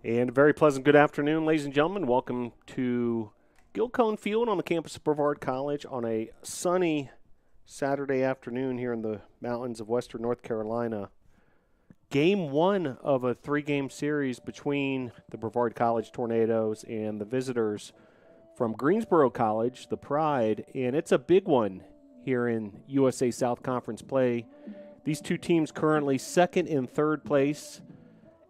And a very pleasant good afternoon, ladies and gentlemen. Welcome to Gilcone Field on the campus of Brevard College on a sunny Saturday afternoon here in the mountains of western North Carolina. Game one of a three-game series between the Brevard College Tornadoes and the visitors from Greensboro College, the Pride, and it's a big one here in USA South Conference play. These two teams currently second and third place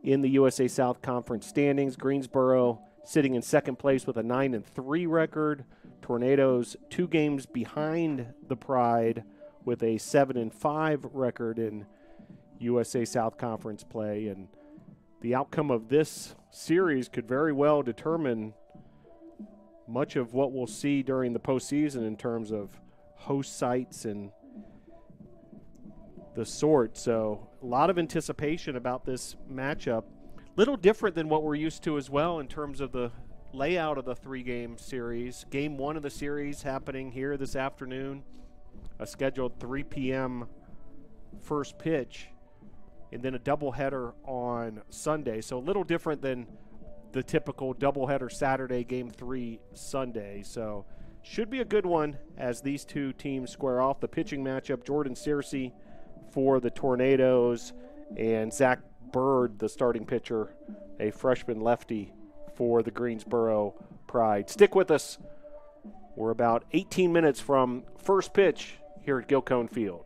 in the USA South Conference standings. Greensboro sitting in second place with a 9-3 record. Tornadoes 2 games behind the Pride with a 7-5 record in USA South Conference play. And the outcome of this series could very well determine much of what we'll see during the postseason in terms of host sites and the sort. So a lot of anticipation about this matchup. Little different than what we're used to as well in terms of the layout of the three-game series. Game one of the series happening here this afternoon, a scheduled 3 p.m. first pitch, and then a doubleheader on Sunday. So a little different than the typical doubleheader Saturday, game 3 Sunday. So should be a good one as these two teams square off. The pitching matchup, Jordan Searcy for the Tornadoes, and Zach Bird, the starting pitcher, a freshman lefty for the Greensboro Pride. Stick with us. We're about 18 minutes from first pitch here at Gilcone Field.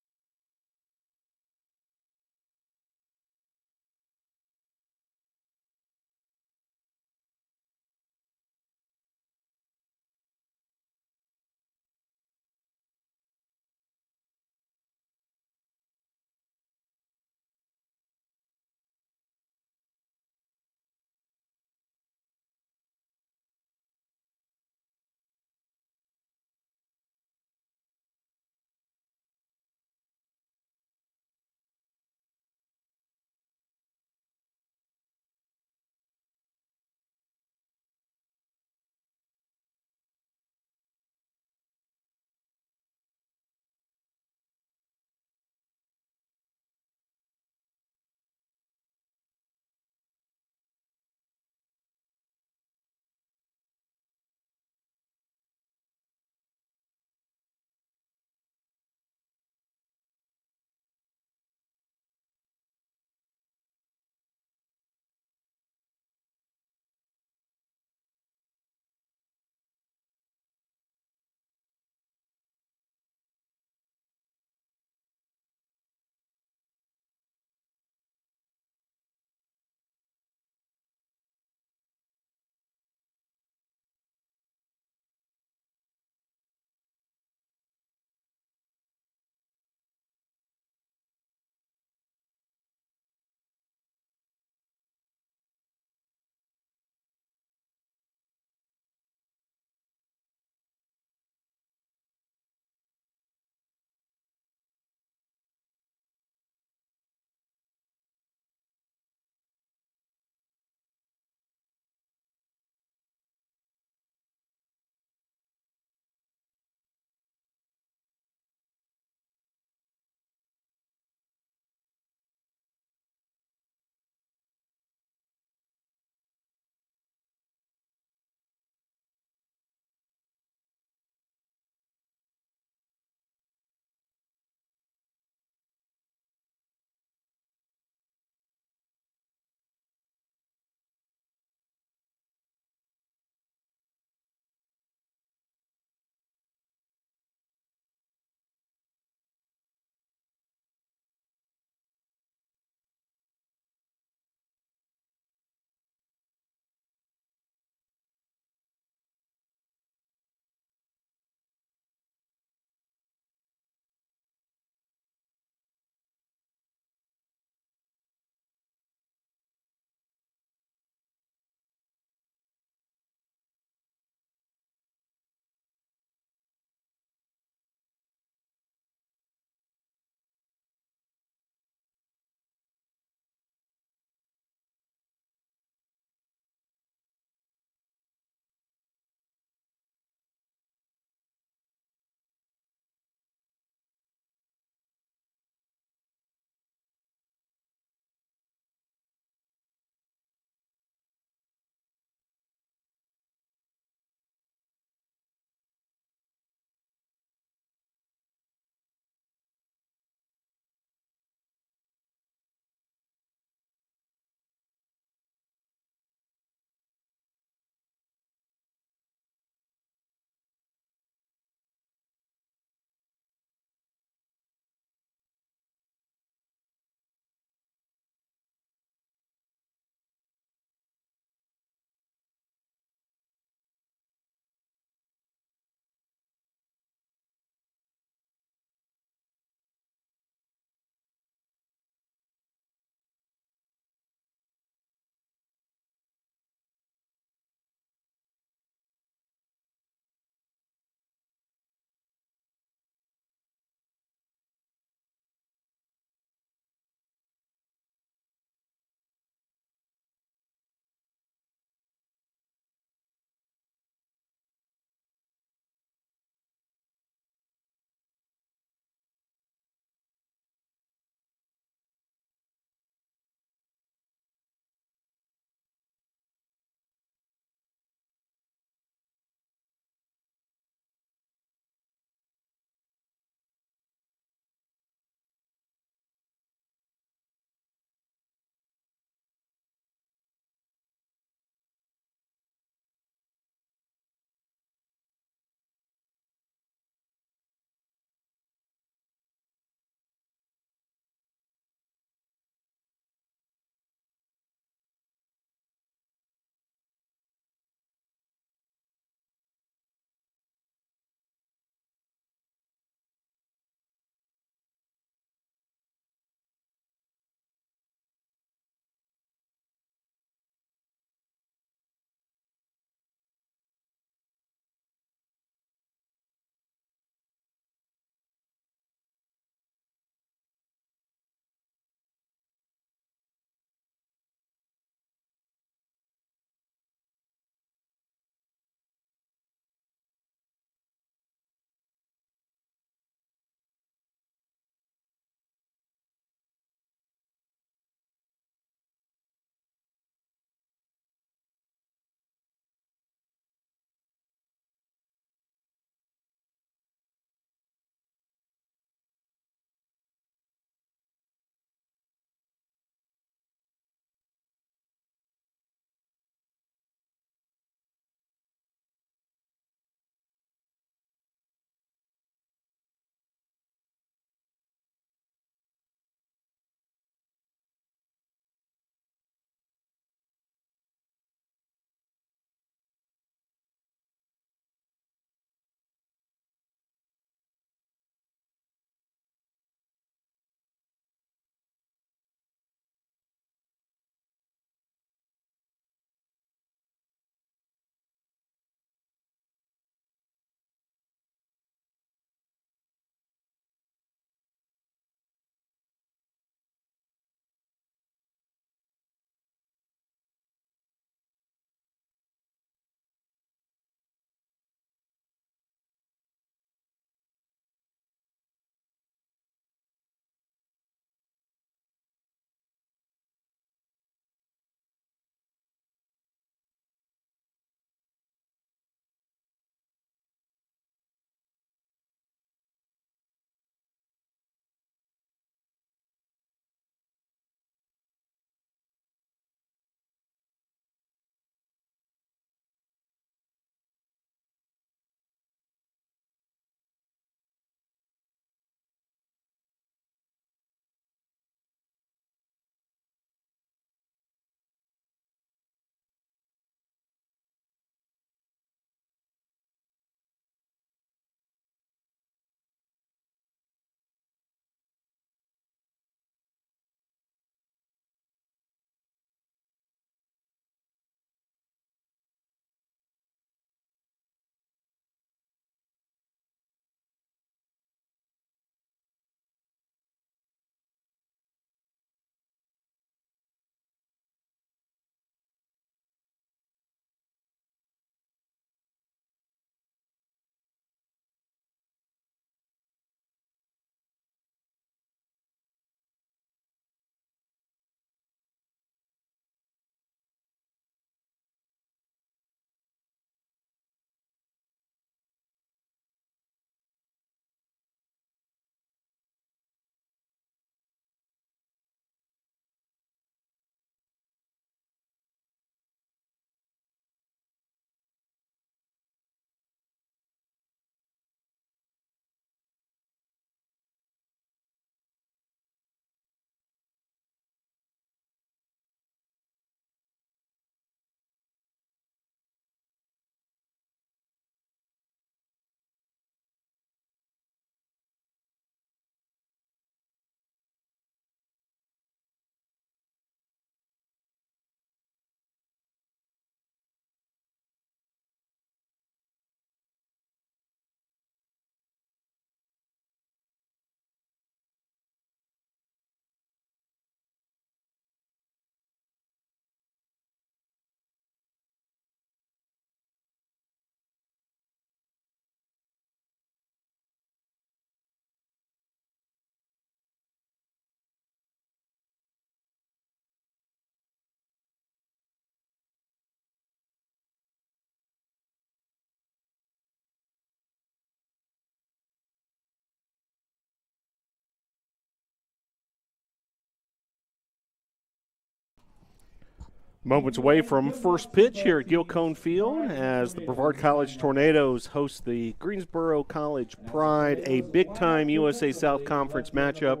Moments away from first pitch here at Gilcone Field as the Brevard College Tornadoes host the Greensboro College Pride, a big-time USA South Conference matchup.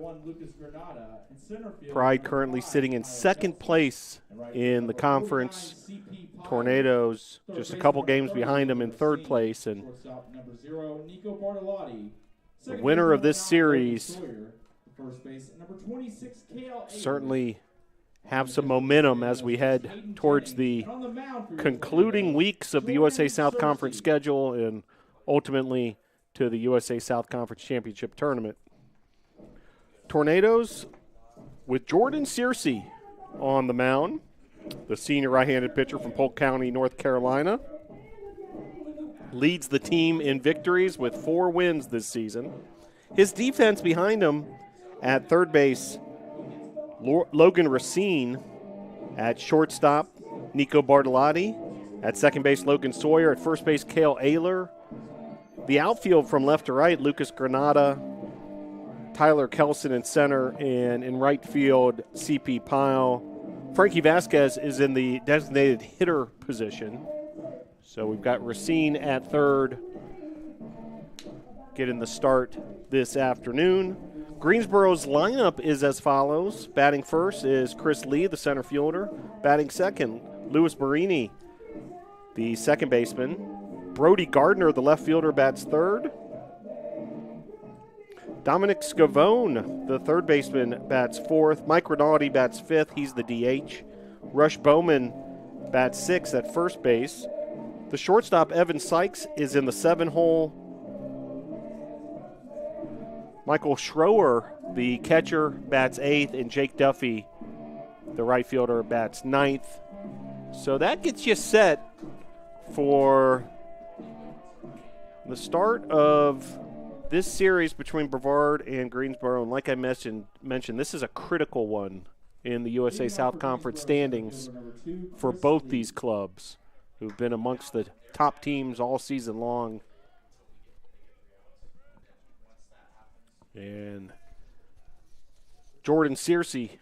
Pride currently sitting in second place in the conference. Tornadoes just a couple games behind them in third place. And the winner of this series certainly have some momentum as we head towards the concluding weeks of the USA South Conference schedule and ultimately to the USA South Conference Championship Tournament. Tornadoes with Jordan Searcy on the mound, the senior right-handed pitcher from Polk County, North Carolina. Leads the team in victories with 4 wins this season. His defense behind him at third base, Logan Racine. At shortstop, Nico Bartolotti. At second base, Logan Sawyer. At first base, Cale Ayler. The outfield from left to right, Lucas Granada, Tyler Kelson in center, and in right field, C.P. Pyle. Frankie Vasquez is in the designated hitter position. So we've got Racine at third, getting the start this afternoon. Greensboro's lineup is as follows. Batting first is Chris Lee, the center fielder. Batting second, Louis Marini, the second baseman. Brody Gardner, the left fielder, bats third. Dominic Scavone, the third baseman, bats fourth. Mike Rinaldi bats fifth. He's the DH. Rush Bowman bats sixth at first base. The shortstop, Evan Sykes, is in the 7-hole. Michael Schroer, the catcher, bats 8th, and Jake Duffy, the right fielder, bats 9th. So that gets you set for the start of this series between Brevard and Greensboro. And like I mentioned, this is a critical one in the USA South Conference standings for both these clubs, who've been amongst the top teams all season long. And Jordan Searcy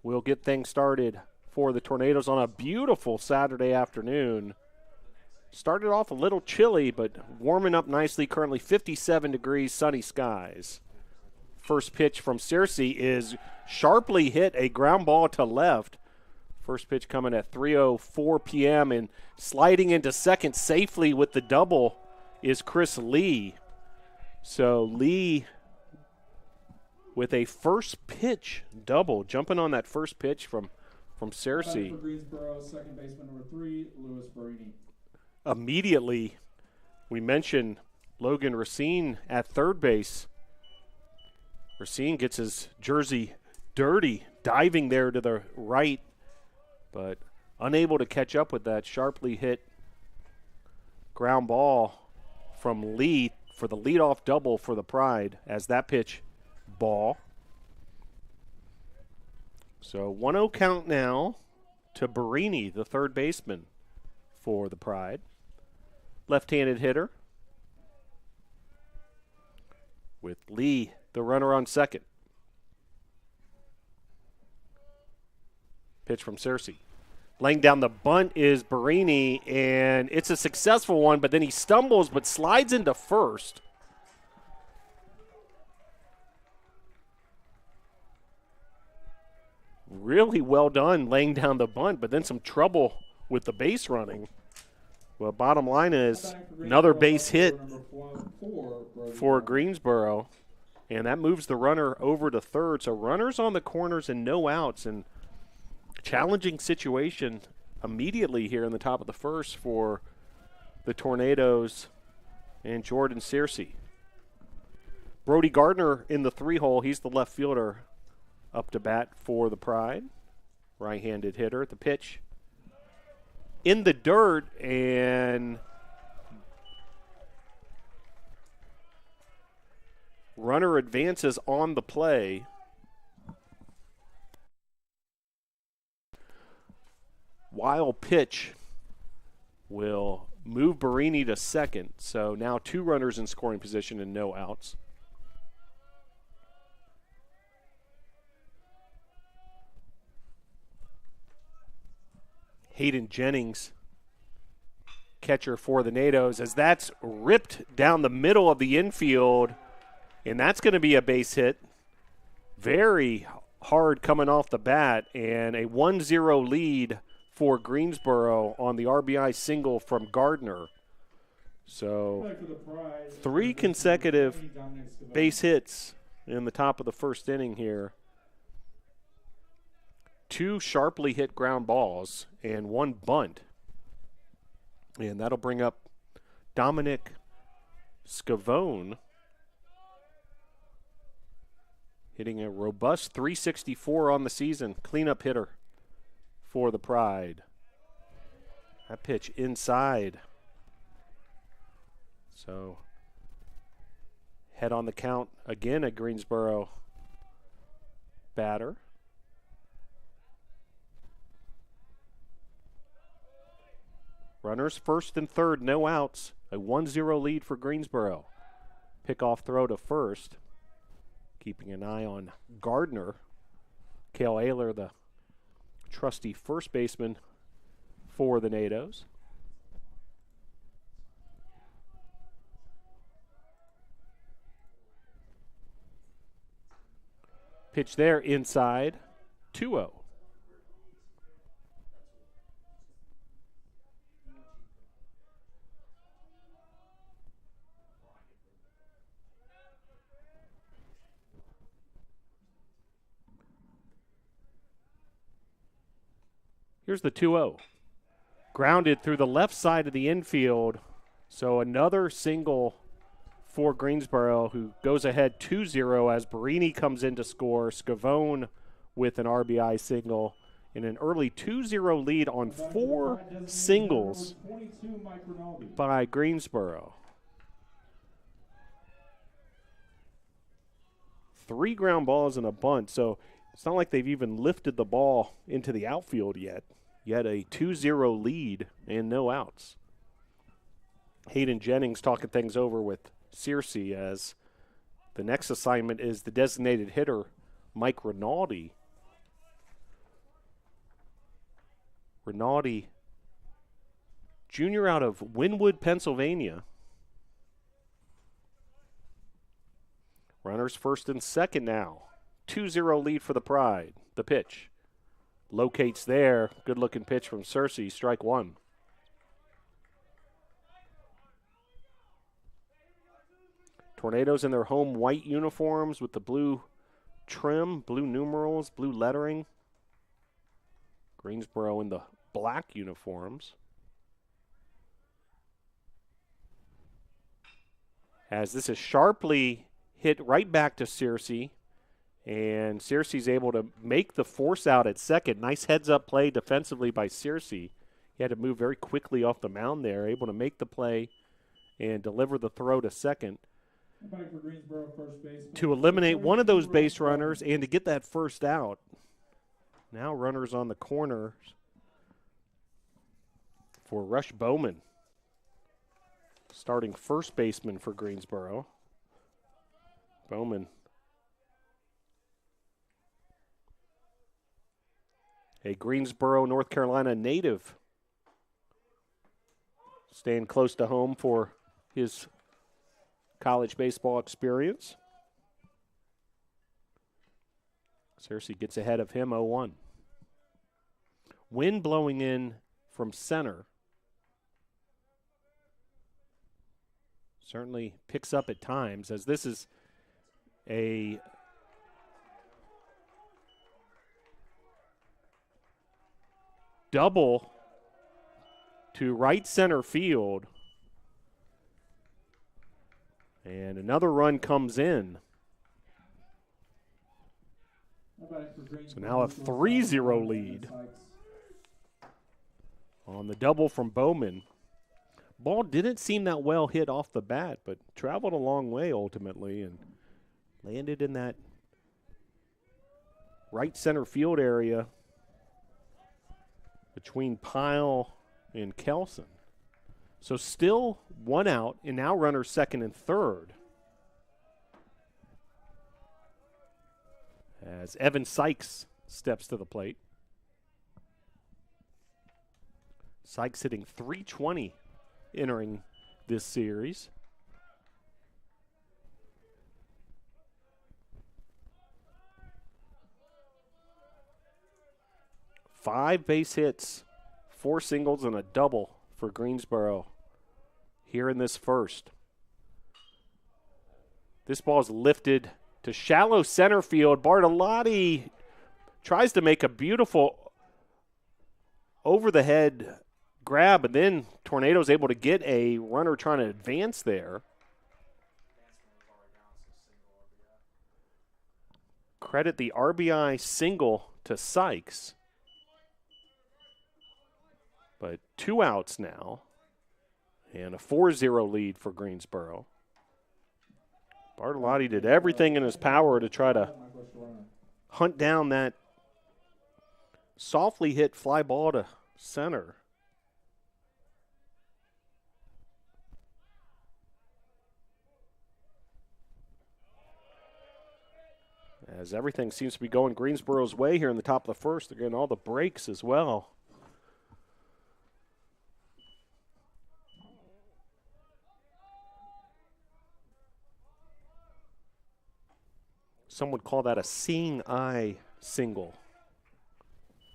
will get things started for the Tornadoes on a beautiful Saturday afternoon. Started off a little chilly, but warming up nicely. Currently 57 degrees, sunny skies. First pitch from Searcy is sharply hit, a ground ball to left. First pitch coming at 3:04 p.m. and sliding into second safely with the double is Chris Lee. So Lee with a first pitch double, jumping on that first pitch from Searcy. For Greensboro, second baseman number 3, Louis Marini. Immediately, we mentioned Logan Racine at third base. Racine gets his jersey dirty, diving there to the right, but unable to catch up with that sharply hit ground ball from Lee for the leadoff double for the Pride as that pitch ball. So 1-0 count now to Barini, the third baseman for the Pride. Left-handed hitter with Lee, the runner on second. Pitch from Searcy. Laying down the bunt is Barini, and it's a successful one, but then he stumbles but slides into first. Really well done laying down the bunt, but then some trouble with the base running. Well, bottom line is another base hit for Greensboro, and that moves the runner over to third. So runners on the corners and no outs, and challenging situation immediately here in the top of the first for the Tornadoes and Jordan Searcy. Brody Gardner in the 3-hole. He's the left fielder up to bat for the Pride. Right-handed hitter. The pitch in the dirt, and runner advances on the play. Wild pitch will move Barini to second. So now 2 runners in scoring position and no outs. Hayden Jennings, catcher for the NATOs, as that's ripped down the middle of the infield, and that's going to be a base hit. Very hard coming off the bat, and a 1-0 lead for Greensboro on the RBI single from Gardner. So 3 consecutive base hits in the top of the first inning here. 2 sharply hit ground balls and 1 bunt. And that'll bring up Dominic Scavone, hitting a robust .364 on the season. Cleanup hitter for the Pride. That pitch inside. So head on the count again, a Greensboro batter. Runners first and third, no outs. A 1-0 lead for Greensboro. Pickoff throw to first. Keeping an eye on Gardner. Cale Ayler, the trusty first baseman for the NATOs. Pitch there inside, 2-0. Here's the 2-0. Grounded through the left side of the infield. So another single for Greensboro, who goes ahead 2-0 as Barini comes in to score. Scavone with an RBI single in an early 2-0 lead on 4 singles by Greensboro. 3 ground balls and a bunt, so it's not like they've even lifted the ball into the outfield yet. Yet a 2-0 lead and no outs. Hayden Jennings talking things over with Searcy as the next assignment is the designated hitter, Mike Rinaldi. Rinaldi, junior out of Wynwood, Pennsylvania. Runners first and second now. 2-0 lead for the Pride. The pitch. Locates there. Good-looking pitch from Searcy. Strike 1. Tornadoes in their home white uniforms with the blue trim, blue numerals, blue lettering. Greensboro in the black uniforms. As this is sharply hit right back to Searcy. And Searcy's able to make the force out at second. Nice heads-up play defensively by Searcy. He had to move very quickly off the mound there, able to make the play and deliver the throw to second to eliminate one of those base runners and to get that first out. Now runners on the corners for Rush Bowman, starting first baseman for Greensboro. Bowman, a Greensboro, North Carolina native, staying close to home for his college baseball experience. Searcy gets ahead of him 0-1. Wind blowing in from center. Certainly picks up at times, as this is a double to right center field. And another run comes in. So now a 3-0 lead on the double from Bowman. Ball didn't seem that well hit off the bat, but traveled a long way ultimately and landed in that right center field area between Pyle and Kelson. So still 1 out, and now runners second and third. As Evan Sykes steps to the plate. Sykes hitting .320 entering this series. Five base hits, 4 singles, and a double for Greensboro here in this first. This ball is lifted to shallow center field. Bartolotti tries to make a beautiful over-the-head grab, and then Tornado's able to get a runner trying to advance there. Credit the RBI single to Sykes. But 2 outs now, and a 4-0 lead for Greensboro. Bartolotti did everything in his power to try to hunt down that softly hit fly ball to center. As everything seems to be going Greensboro's way here in the top of the first, they're getting all the breaks as well. Some would call that a seeing eye single.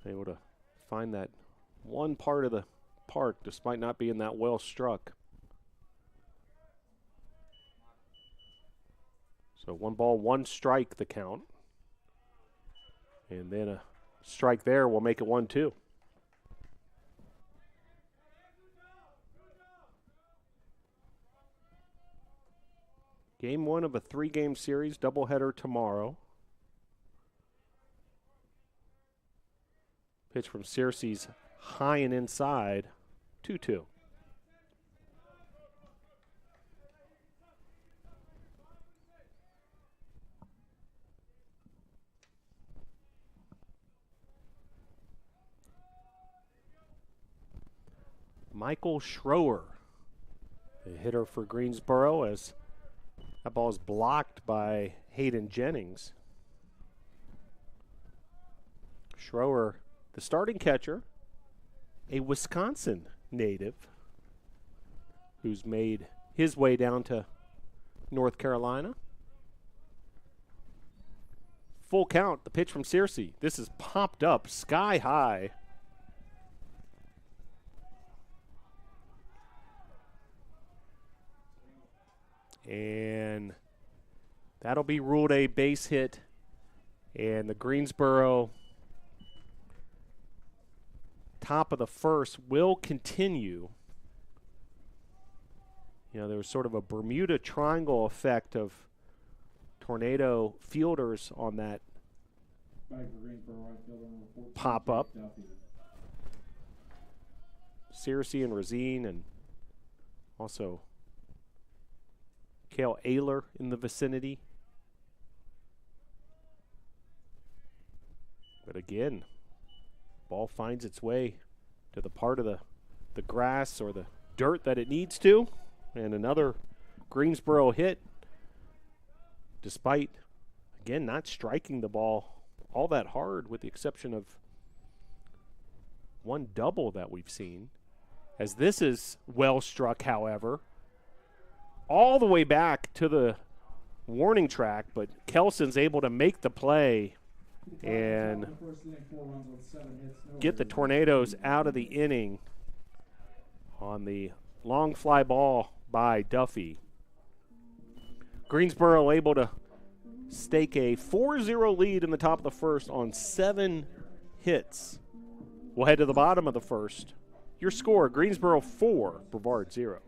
Able to find that one part of the park despite not being that well struck. So 1 ball, 1 strike the count. And then a strike there will make it 1-2. Game 1 of a 3-game series, doubleheader tomorrow. Pitch from Searcy's high and inside, 2-2. Michael Schroer, a hitter for Greensboro, as that ball is blocked by Hayden Jennings. Schroer, the starting catcher, a Wisconsin native who's made his way down to North Carolina. Full count, the pitch from Searcy. This is popped up sky high. And that'll be ruled a base hit. And the Greensboro top of the first will continue. You know, there was sort of a Bermuda Triangle effect of Tornado fielders on that pop-up. Searcy and Razine, and also Cale Ayler in the vicinity. But again, ball finds its way to the part of the grass or the dirt that it needs to. And another Greensboro hit, despite, again, not striking the ball all that hard, with the exception of one double that we've seen. As this is well struck, however, all the way back to the warning track, but Kelson's able to make the play and get the Tornadoes out of the inning on the long fly ball by Duffy. Greensboro able to stake a 4-0 lead in the top of the first on 7 hits. We'll head to the bottom of the first. Your score, Greensboro 4, Brevard 0.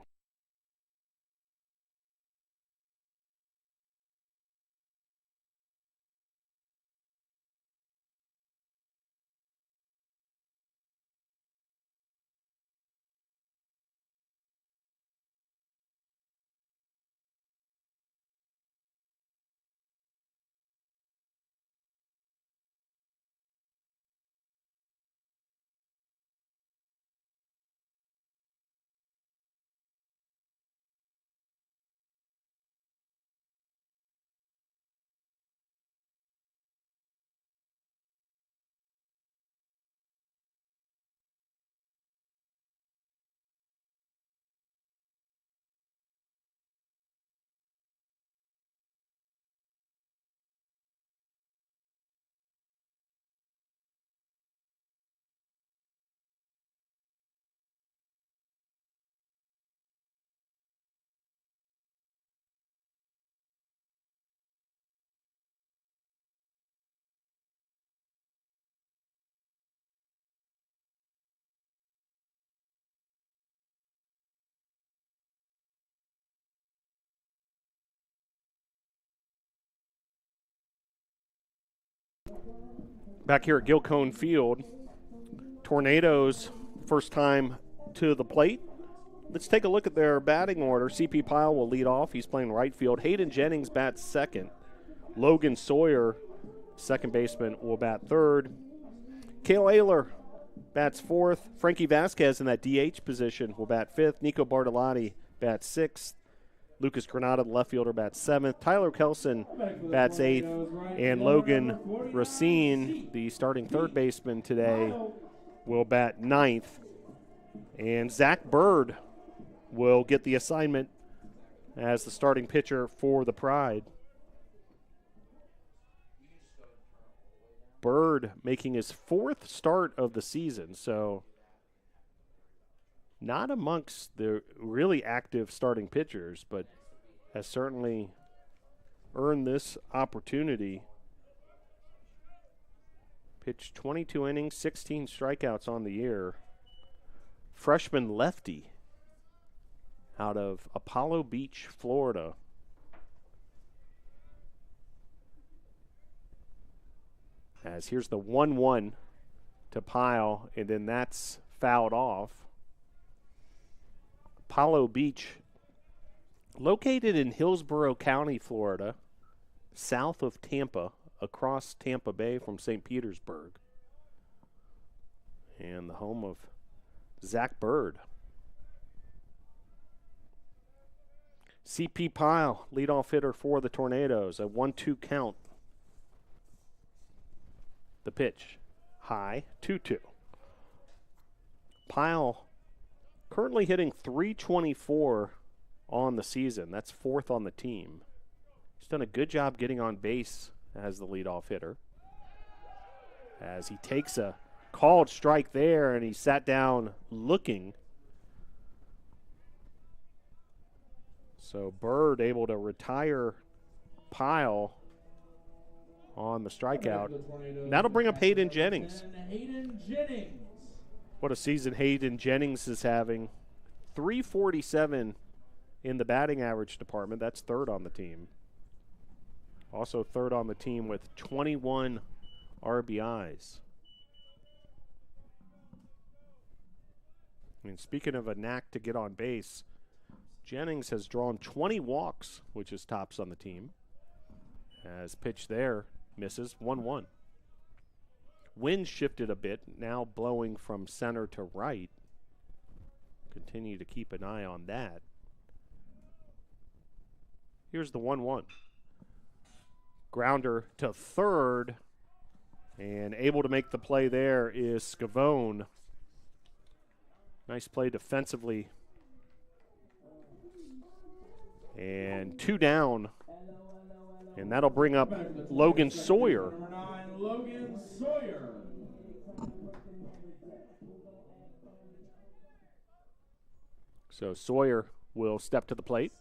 Back here at Gilcone Field, Tornadoes first time to the plate. Let's take a look at their batting order. C.P. Pyle will lead off. He's playing right field. Hayden Jennings bats second. Logan Sawyer, second baseman, will bat third. Cale Ayler bats fourth. Frankie Vasquez in that DH position will bat fifth. Nico Bartolotti bats sixth. Lucas Granada, the left fielder, bats seventh. Tyler Kelson bats eighth. And Logan Racine, the starting third baseman today, will bat ninth. And Zach Bird will get the assignment as the starting pitcher for the Pride. Bird making his fourth start of the season, so not amongst the really active starting pitchers, but has certainly earned this opportunity. Pitched 22 innings, 16 strikeouts on the year. Freshman lefty out of Apollo Beach, Florida. As here's the 1-1 to Pyle, and then that's fouled off. Apollo Beach, located in Hillsborough County, Florida, south of Tampa, across Tampa Bay from St. Petersburg, and the home of Zach Bird. C.P. Pyle, leadoff hitter for the Tornadoes, a 1-2 count. The pitch, high, 2-2. Pyle currently hitting .324 on the season. That's fourth on the team. He's done a good job getting on base as the leadoff hitter. As he takes a called strike there, and he sat down looking. So Bird able to retire Pyle on the strikeout. That'll bring up Hayden Jennings. What a season Hayden Jennings is having. .347 in the batting average department. That's third on the team. Also third on the team with 21 RBIs. I mean, speaking of a knack to get on base, Jennings has drawn 20 walks, which is tops on the team. As pitch there, misses, 1-1. Wind shifted a bit, now blowing from center to right. Continue to keep an eye on that. Here's the 1-1. Grounder to third, and able to make the play there is Scavone. Nice play defensively. And two down, and that'll bring up Logan Sawyer. Number 9, Logan Sawyer. So Sawyer will step to the plate.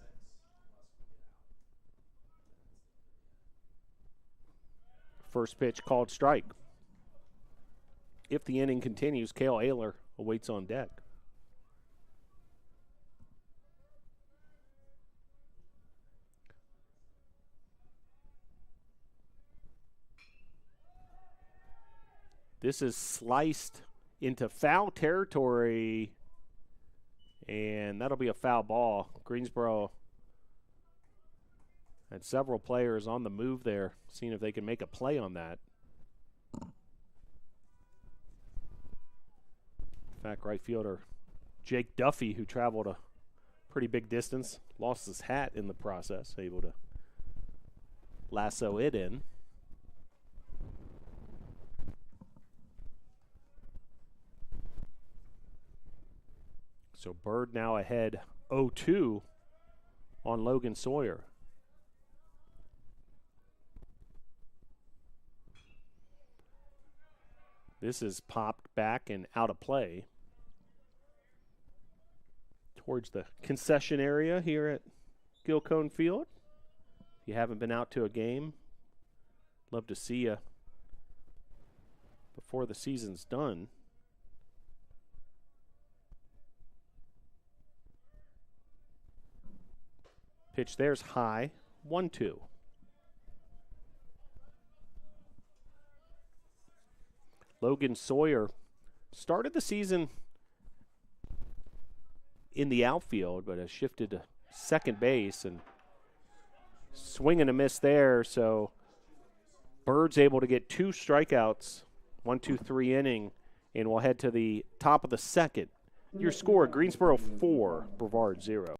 First pitch called strike. If the inning continues, Cale Ayler awaits on deck. This is sliced into foul territory, and that'll be a foul ball. Greensboro had several players on the move there, seeing if they can make a play on that. In fact, right fielder Jake Duffy, who traveled a pretty big distance, lost his hat in the process, able to lasso it in. So Bird now ahead 0-2 on Logan Sawyer. This is popped back and out of play towards the concession area here at Gilcone Field. If you haven't been out to a game, love to see you before the season's done. Pitch there's high, 1-2. Logan Sawyer started the season in the outfield, but has shifted to second base and swing and a miss there. So Bird's able to get 2 strikeouts, 1-2-3 inning, and we'll head to the top of the second. Your score, Greensboro 4, Brevard 0.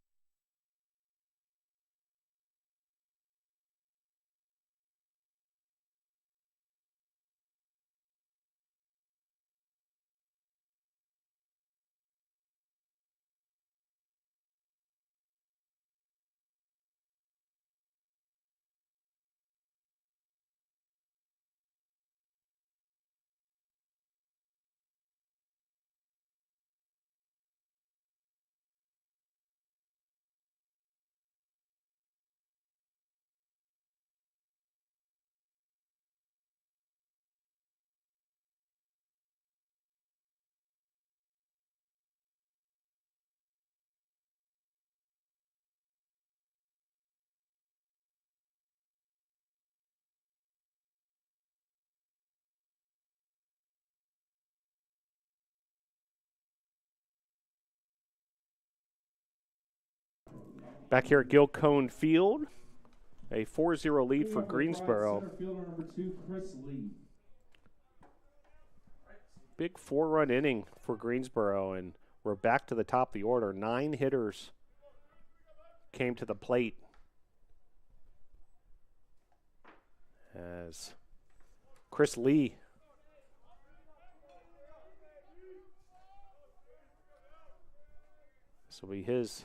Back here at Gilcone Field, a 4-0 lead for Greensboro. Center fielder number 2, Chris Lee. Big 4-run inning for Greensboro, and we're back to the top of the order. 9 hitters came to the plate as Chris Lee this will be his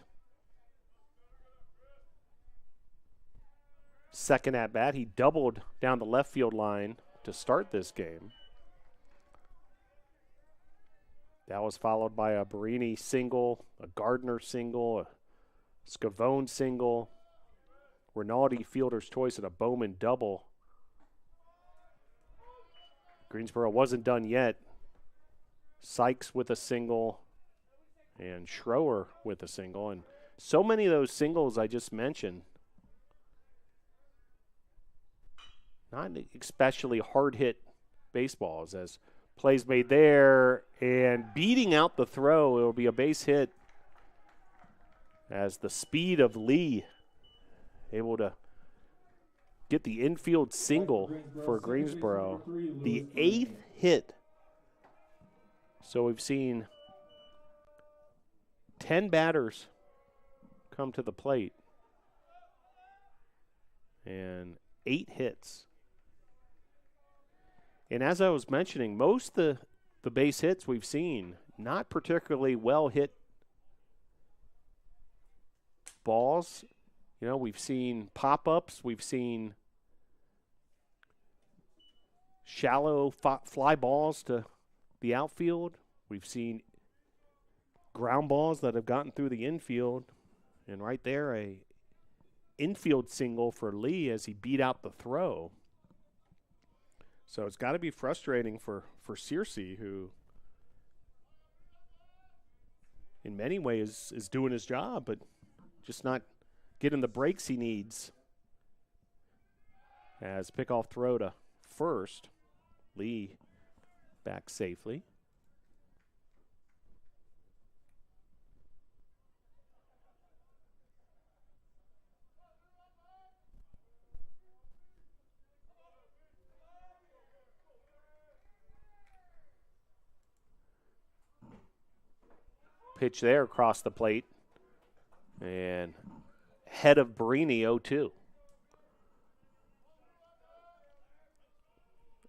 second at bat. He doubled down the left field line to start this game. That was followed by a Barini single, a Gardner single, a Scavone single, Rinaldi fielder's choice, and a Bowman double. Greensboro wasn't done yet. Sykes with a single and Schroer with a single. And so many of those singles I just mentioned, not especially hard-hit baseballs, as plays made there and beating out the throw. It will be a base hit as the speed of Lee able to get the infield single for Greensboro. The 8th hit. So we've seen 10 batters come to the plate and 8 hits. And as I was mentioning, most of the base hits we've seen, not particularly well hit balls. You know, we've seen pop-ups, we've seen shallow fly balls to the outfield. We've seen ground balls that have gotten through the infield. And right there, a infield single for Lee as he beat out the throw. So it's got to be frustrating for Searcy, who in many ways is doing his job, but just not getting the breaks he needs. As pickoff throw to first, Lee back safely. Pitch there across the plate. And head of Barini, 0-2.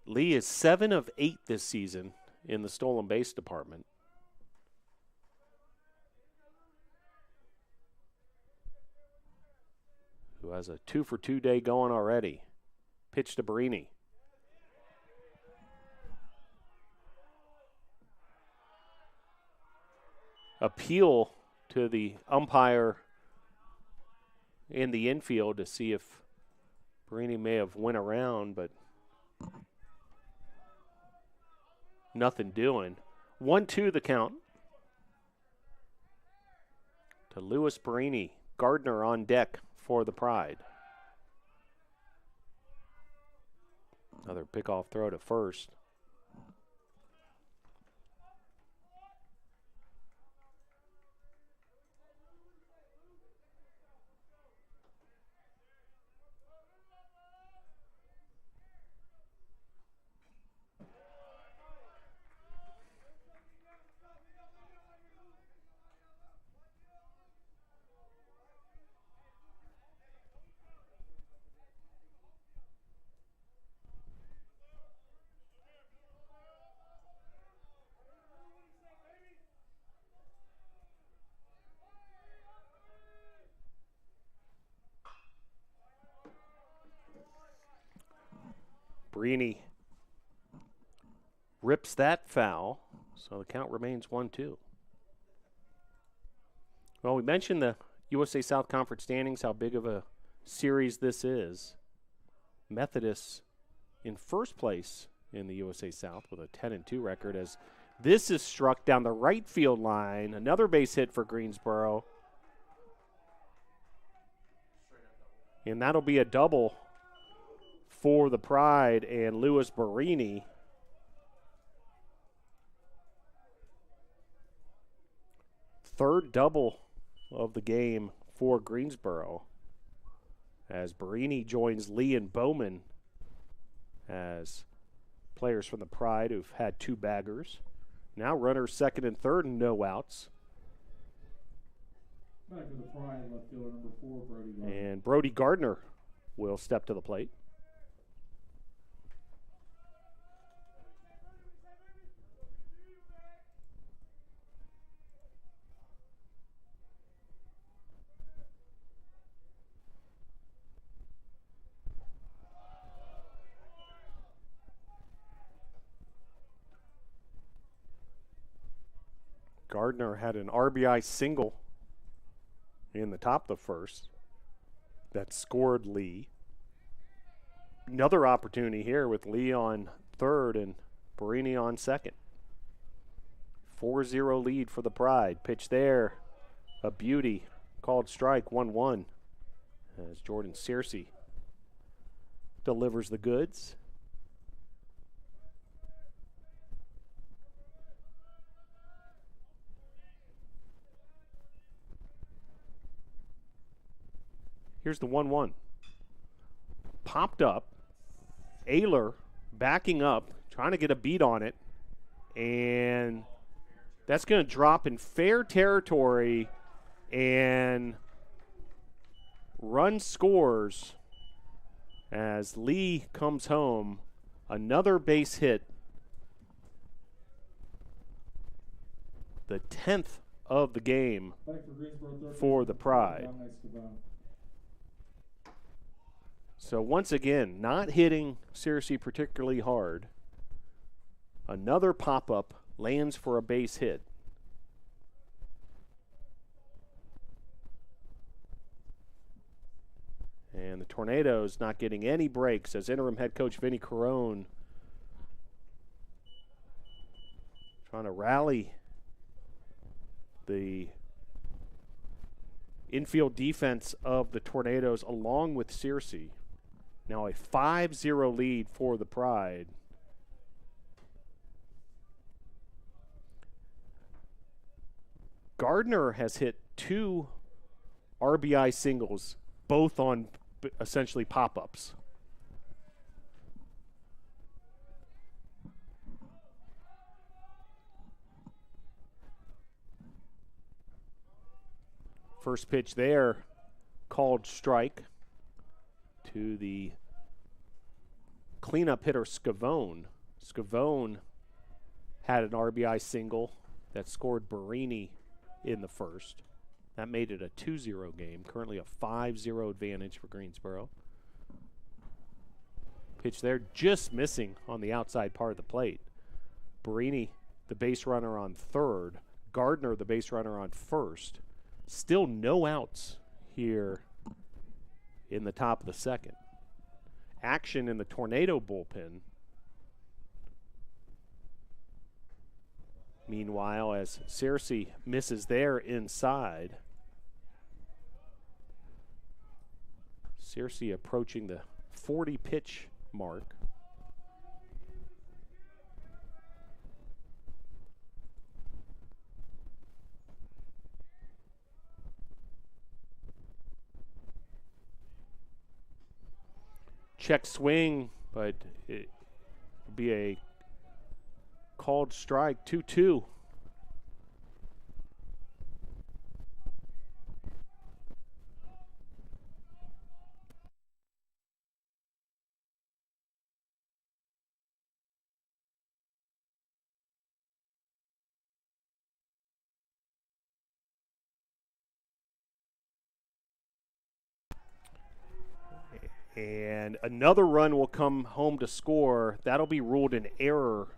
Lee is 7 of 8 this season in the stolen base department. Who has a 2-for-2 day going already. Pitch to Barini. Appeal to the umpire in the infield to see if Barini may have went around, but nothing doing. 1-2 the count to Louis Barini. Gardner on deck for the Pride. Another pickoff throw to first. Brini rips that foul, so the count remains 1-2. Well, we mentioned the USA South Conference standings, how big of a series this is. Methodist in first place in the USA South with a 10-2 record, as this is struck down the right field line. Another base hit for Greensboro. And that'll be a double for the Pride and Louis Barini. Third double of the game for Greensboro, as Barini joins Lee and Bowman as players from the Pride who've had 2 baggers. Now runners second and third, no outs. Back to the Pride, left fielder number 4, Brody Gardner. And Brody Gardner will step to the plate. Gardner had an RBI single in the top of the first that scored Lee. Another opportunity here with Lee on third and Barini on second. 4-0 lead for the Pride. Pitch there, a beauty. Called strike, 1-1, as Jordan Searcy delivers the goods. Here's the 1-1. Popped up. Ayler backing up, trying to get a beat on it. And that's going to drop in fair territory. And run scores as Lee comes home. Another base hit. The 10th of the game for the Pride. So once again, not hitting Searcy particularly hard. Another pop-up lands for a base hit. And the Tornadoes not getting any breaks as interim head coach Vinny Carone trying to rally the infield defense of the Tornadoes along with Searcy. Now a 5-0 lead for the Pride. Gardner has hit 2 RBI singles, both on essentially pop-ups. First pitch there, called strike to the cleanup hitter Scavone. Scavone had an RBI single that scored Barini in the first. That made it a 2-0 game, currently a 5-0 advantage for Greensboro. Pitch there, just missing on the outside part of the plate. Barini, the base runner on third. Gardner, the base runner on first. Still no outs here in the top of the second. Action in the Tornado bullpen. Meanwhile, as Searcy misses there inside. Searcy approaching the 40-pitch mark. Check swing, but it will be a called strike, 2-2. And another run will come home to score. That'll be ruled an error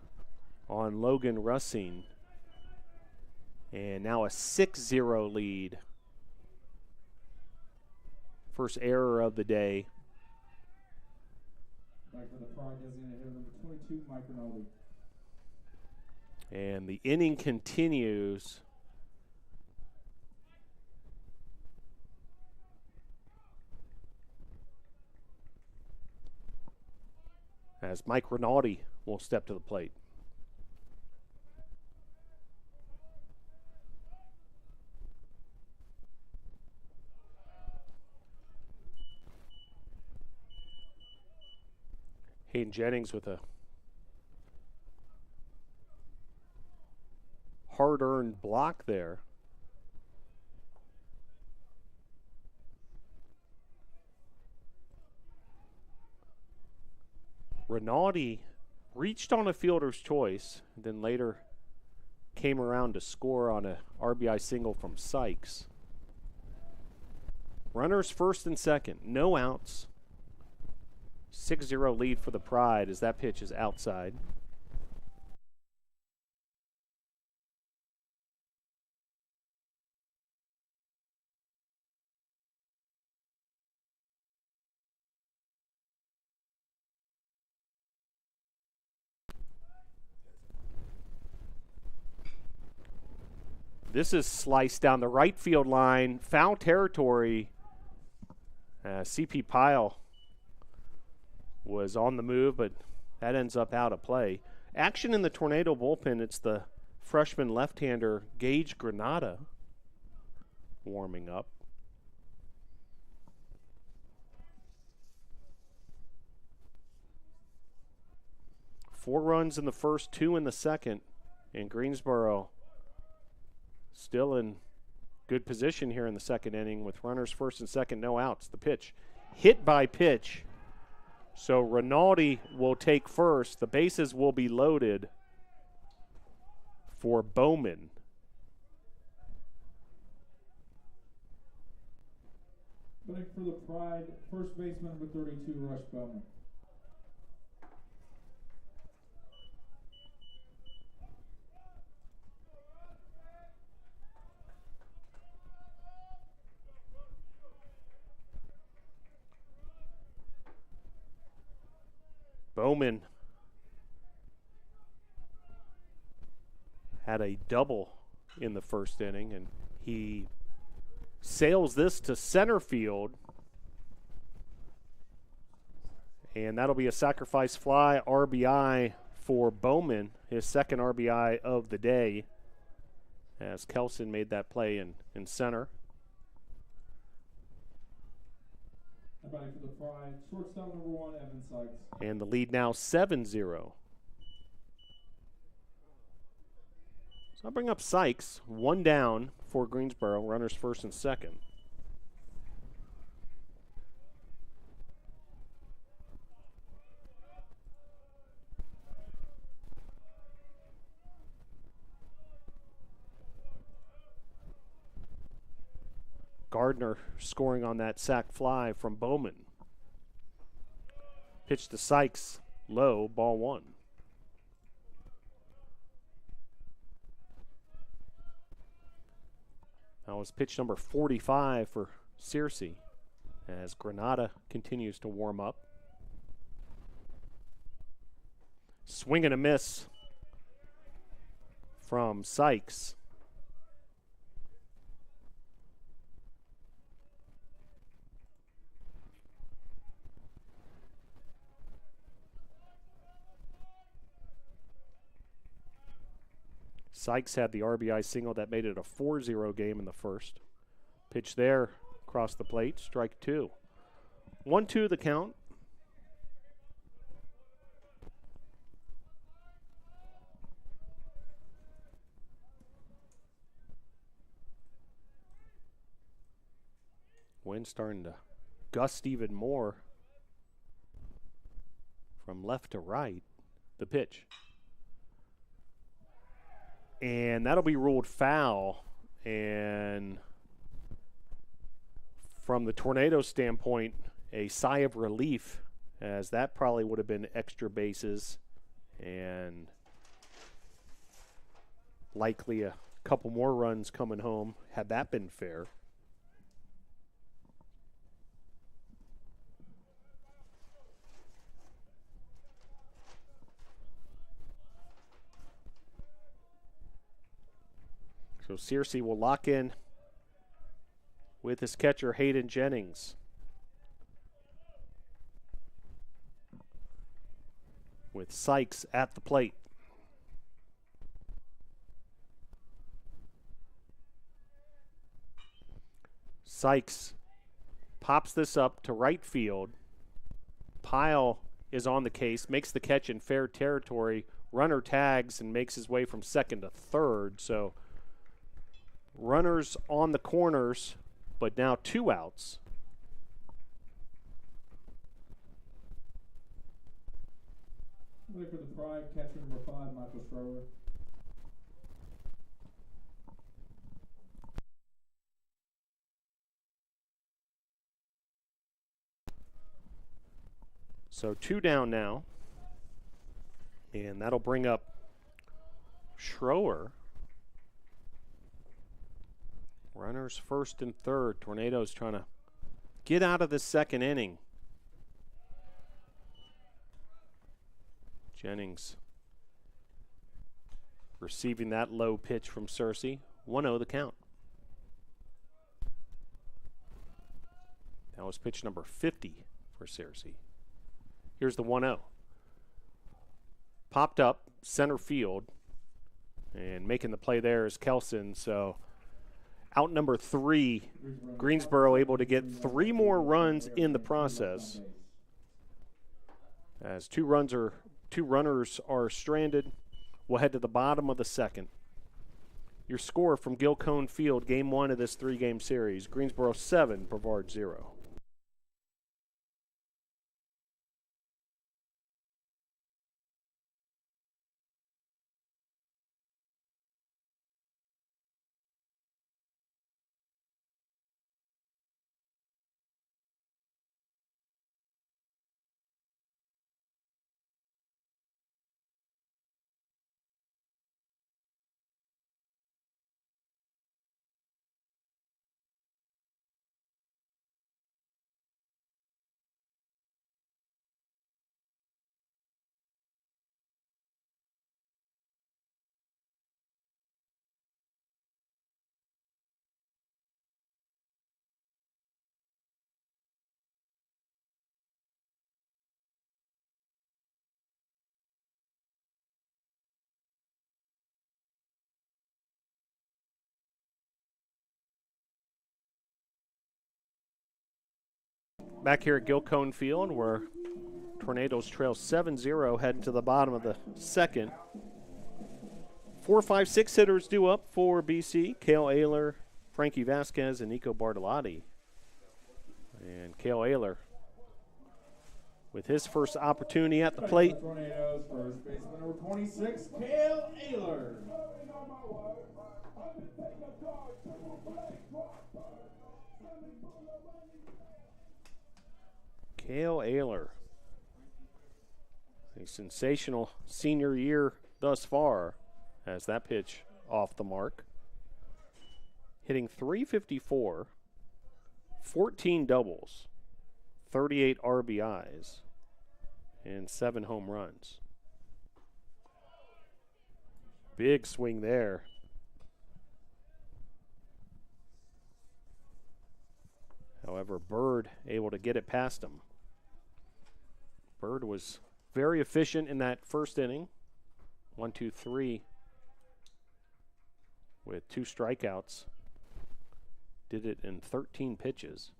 on Logan Russing. And now a 6-0 lead. First error of the day. Back for the Pride designated hitter number 22, Mike Rinaldi. And the inning continues. As Mike Rinaldi will step to the plate. Hayden Jennings with a hard-earned block there. Rinaldi reached on a fielder's choice, and then later came around to score on a RBI single from Sykes. Runners first and second, no outs. 6-0 lead for the Pride as that pitch is outside. This is sliced down the right field line, foul territory. CP Pyle was on the move, but that ends up out of play. Action in the Tornado bullpen, it's the freshman left-hander Gage Granada warming up. Four runs in the first, 2 in the second, and Greensboro still in good position here in the second inning with runners first and second, no outs. The pitch, hit by pitch. So Rinaldi will take first. The bases will be loaded for Bowman. Batting for the Pride, first baseman number 32, Rush Bowman. Bowman had a double in the first inning, and he sails this to center field. And that'll be a sacrifice fly RBI for Bowman, his second RBI of the day, as Kelson made that play in center. Batting for the Pride, shortstop number 1, Evan Sykes. And the lead now 7-0. So I'll bring up Sykes, one down for Greensboro, runners first and second. Gardner scoring on that sac fly from Bowman. Pitch to Sykes, low, ball 1. That was pitch number 45 for Searcy as Granada continues to warm up. Swing and a miss from Sykes. Sykes had the RBI single that made it a 4-0 game in the first. Pitch there, across the plate, strike 2. 1-2 the count. Wind starting to gust even more from left to right. The pitch. And that'll be ruled foul. And from the Tornado standpoint, a sigh of relief, as that probably would have been extra bases and likely a couple more runs coming home had that been fair. So Searcy will lock in with his catcher, Hayden Jennings. With Sykes at the plate. Sykes pops this up to right field. Pyle is on the case, makes the catch in fair territory. Runner tags and makes his way from second to third. So runners on the corners, but now 2 outs. Ready for the Pride, catcher number 5, Michael Schroeder. So 2 down now. And that'll bring up Schroeder. Runners first and third. Tornadoes trying to get out of the second inning. Jennings receiving that low pitch from Searcy. 1-0 the count. That was pitch number 50 for Searcy. Here's the 1-0. Popped up center field, and making the play there is Kelson. So out number 3, Greensboro able to get 3 more runs in the process, as two runners are stranded. We'll head to the bottom of the second. Your score from Gilcone Field, Game 1 of this 3-game series: Greensboro 7, Brevard 0. Back here at Gilcone Field, where Tornadoes trail 7-0, heading to the bottom of the second. 4, 5, 6 hitters due up for BC. Cale Ayler, Frankie Vasquez, and Nico Bartolotti. And Cale Ayler with his first opportunity at the plate. Tornadoes, first baseman number 26, Cale Ayler. Cale Ayler, a sensational senior year thus far, as that pitch off the mark. Hitting .354, 14 doubles, 38 RBIs, and 7 home runs. Big swing there. However, Bird able to get it past him. Bird was very efficient in that first inning. 1, 2, 3 with 2 strikeouts. Did it in 13 pitches.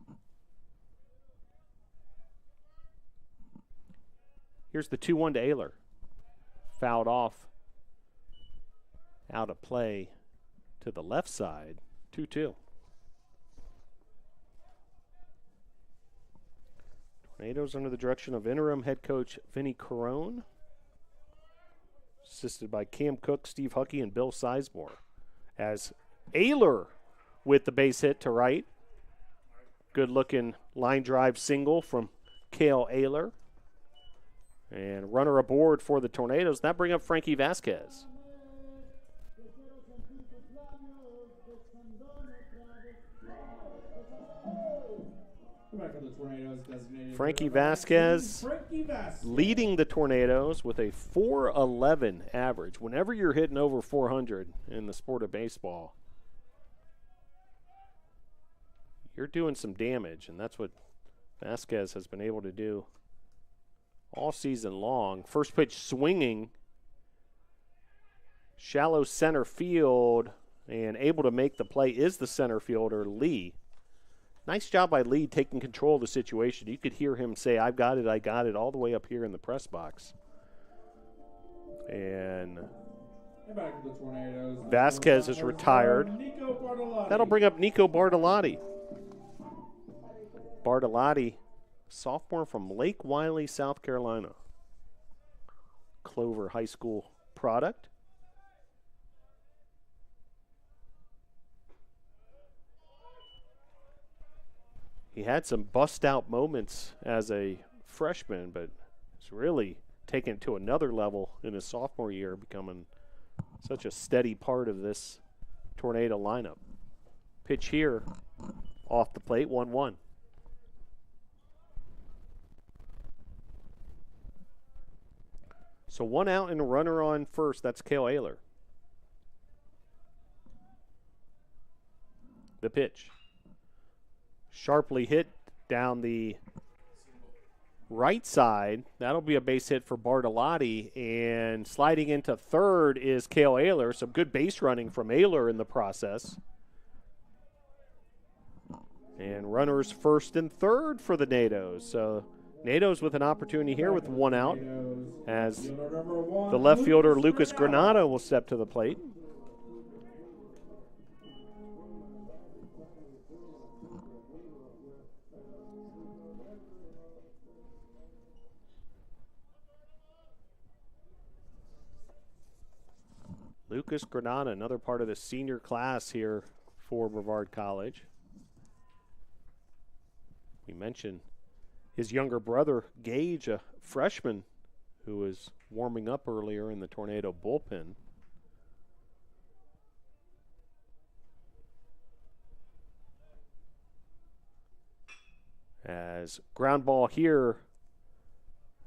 Here's the 2-1 to Ayler. Fouled off. Out of play to the left side. 2-2. Tornadoes under the direction of interim head coach Vinny Carone, assisted by Cam Cook, Steve Huckey, and Bill Sizemore. As Ayler with the base hit to right. Good-looking line drive single from Cale Ayler. And runner aboard for the Tornadoes. That bring up Frankie Vasquez. Frankie Vasquez leading the Tornadoes with a 411 average. Whenever you're hitting over 400 in the sport of baseball, you're doing some damage, and that's what Vasquez has been able to do all season long. First pitch swinging, shallow center field, and able to make the play is the center fielder, Lee. Nice job by Lee taking control of the situation. You could hear him say, I got it, all the way up here in the press box. And Vasquez is retired. That'll bring up Nico Bartolotti. Bartolotti, sophomore from Lake Wiley, South Carolina. Clover High School product. He had some bust-out moments as a freshman, but he's really taken it to another level in his sophomore year, becoming such a steady part of this Tornado lineup. Pitch here, off the plate, 1-1. So one out and a runner on first. That's Cale Ayler. The pitch. Sharply hit down the right side. That'll be a base hit for Bartolotti. And sliding into third is Cale Ayler. Some good base running from Ayler in the process. And runners first and third for the NATOs. So NATOs with an opportunity here with one out as the left fielder Lucas Granado will step to the plate. Lucas Granada, another part of the senior class here for Brevard College. We mentioned his younger brother, Gage, a freshman who was warming up earlier in the Tornado bullpen. As ground ball here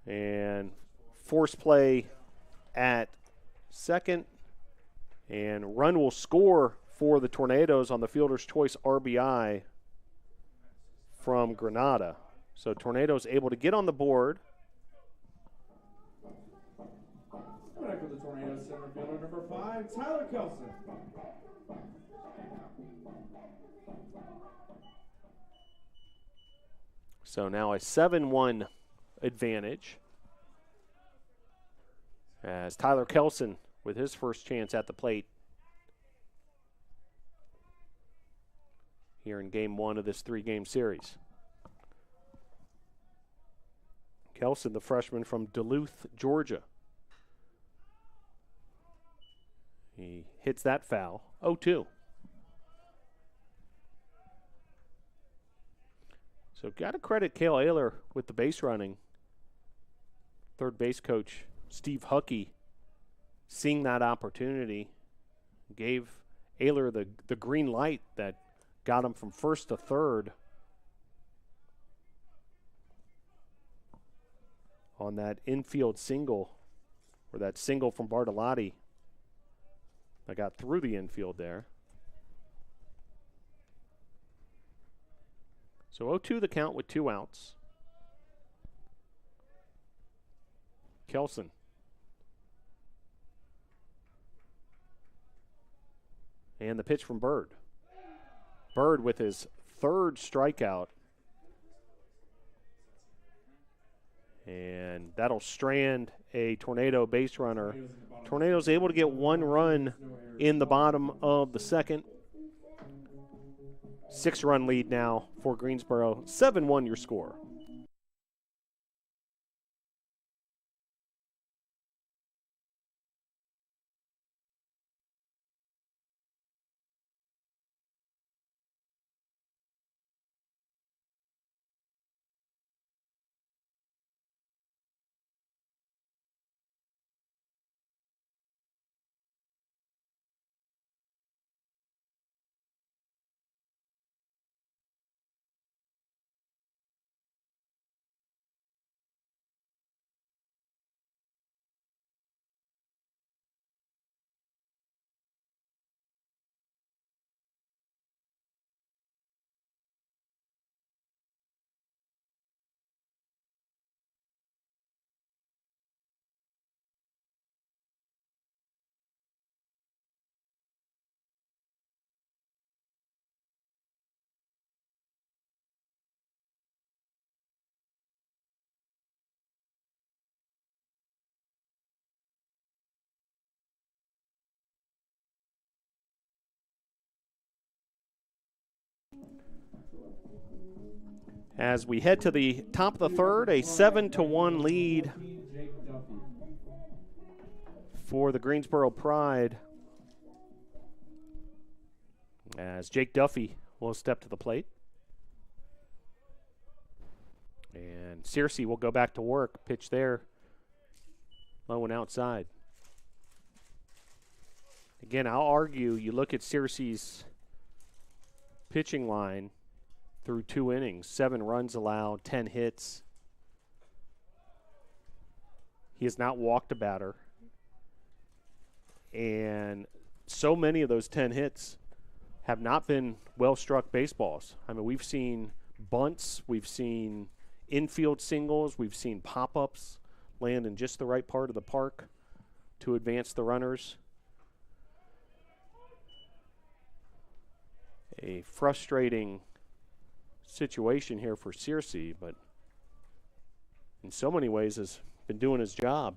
and force play at second. And run will score for the Tornadoes on the fielder's choice RBI from Granada. So Tornadoes able to get on the board. Back with the Tornadoes center fielder number 5, Tyler Kelson. So now a 7-1 advantage as Tyler Kelson with his first chance at the plate here in game 1 of this 3-game series. Kelson, the freshman from Duluth, Georgia. He hits that foul. 0-2. So got to credit Cale Ayler with the base running. Third base coach Steve Huckey seeing that opportunity gave Ayler the green light that got him from first to third on that infield single, or that single from Bartolotti that got through the infield there. So 0-2 the count with 2 outs. Kelson. And the pitch from Bird. Bird with his 3rd strikeout. And that'll strand a Tornado base runner. Tornado's able to get 1 run in the bottom of the 2nd. 6-run lead now for Greensboro. 7-1 your score. As we head to the top of the third, a 7-1 lead Jake Duffy. for the Greensboro Pride, as Jake Duffy will step to the plate. And Searcy will go back to work. Pitch there, low and outside. Again, I'll argue, you look at Searcy's pitching line through 2 innings, 7 runs allowed, 10 hits. He has not walked a batter. And so many of those 10 hits have not been well-struck baseballs. I mean, we've seen bunts, we've seen infield singles, we've seen pop-ups land in just the right part of the park to advance the runners. A frustrating situation here for Searcy, but in so many ways has been doing his job.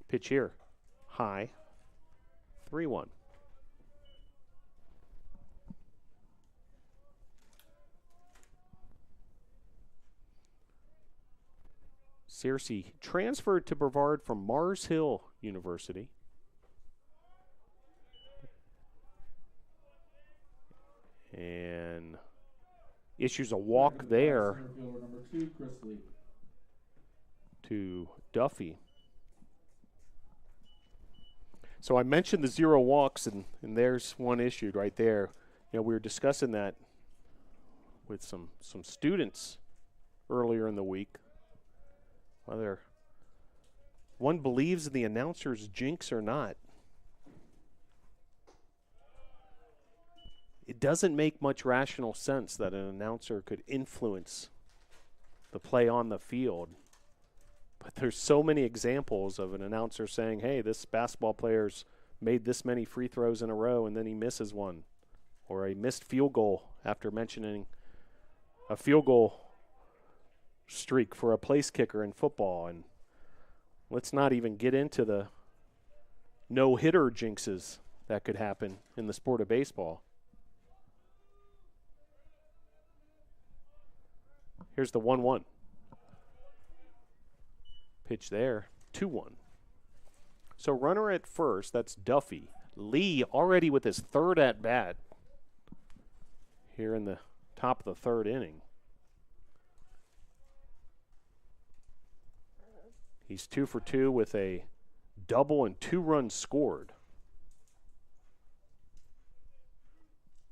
Pitch here, high, 3-1. Searcy transferred to Brevard from Mars Hill University. And issues a walk there Number 2, Chris Lee. to Duffy. So I mentioned the 0 walks, and there's one issued right there. You know, we were discussing that with some students earlier in the week. Whether one believes in the announcer's jinx or not. It doesn't make much rational sense that an announcer could influence the play on the field. But there's so many examples of an announcer saying, hey, this basketball player's made this many free throws in a row and then he misses one. Or a missed field goal after mentioning a field goal streak for a place kicker in football. And let's not even get into the no-hitter jinxes that could happen in the sport of baseball. Here's the 1-1. Pitch there, 2-1. So runner at first, that's Duffy. Lee already with his 3rd at bat here in the top of the 3rd inning. He's 2 for 2 with a double and 2 runs scored.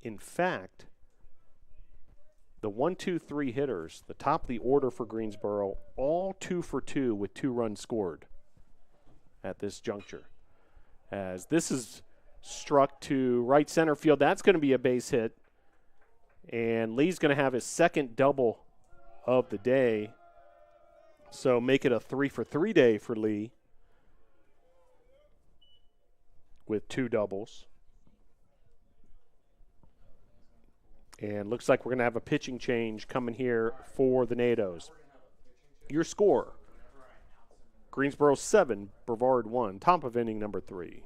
In fact, the 1, 2, 3 hitters, the top of the order for Greensboro, all 2 for 2 with 2 runs scored at this juncture. As this is struck to right center field, that's going to be a base hit. And Lee's going to have his 2nd double of the day. So make it a 3 for 3 day for Lee with 2 doubles. And looks like we're going to have a pitching change coming here for the NATOs. Your score, Greensboro 7, Brevard 1, top of inning number 3.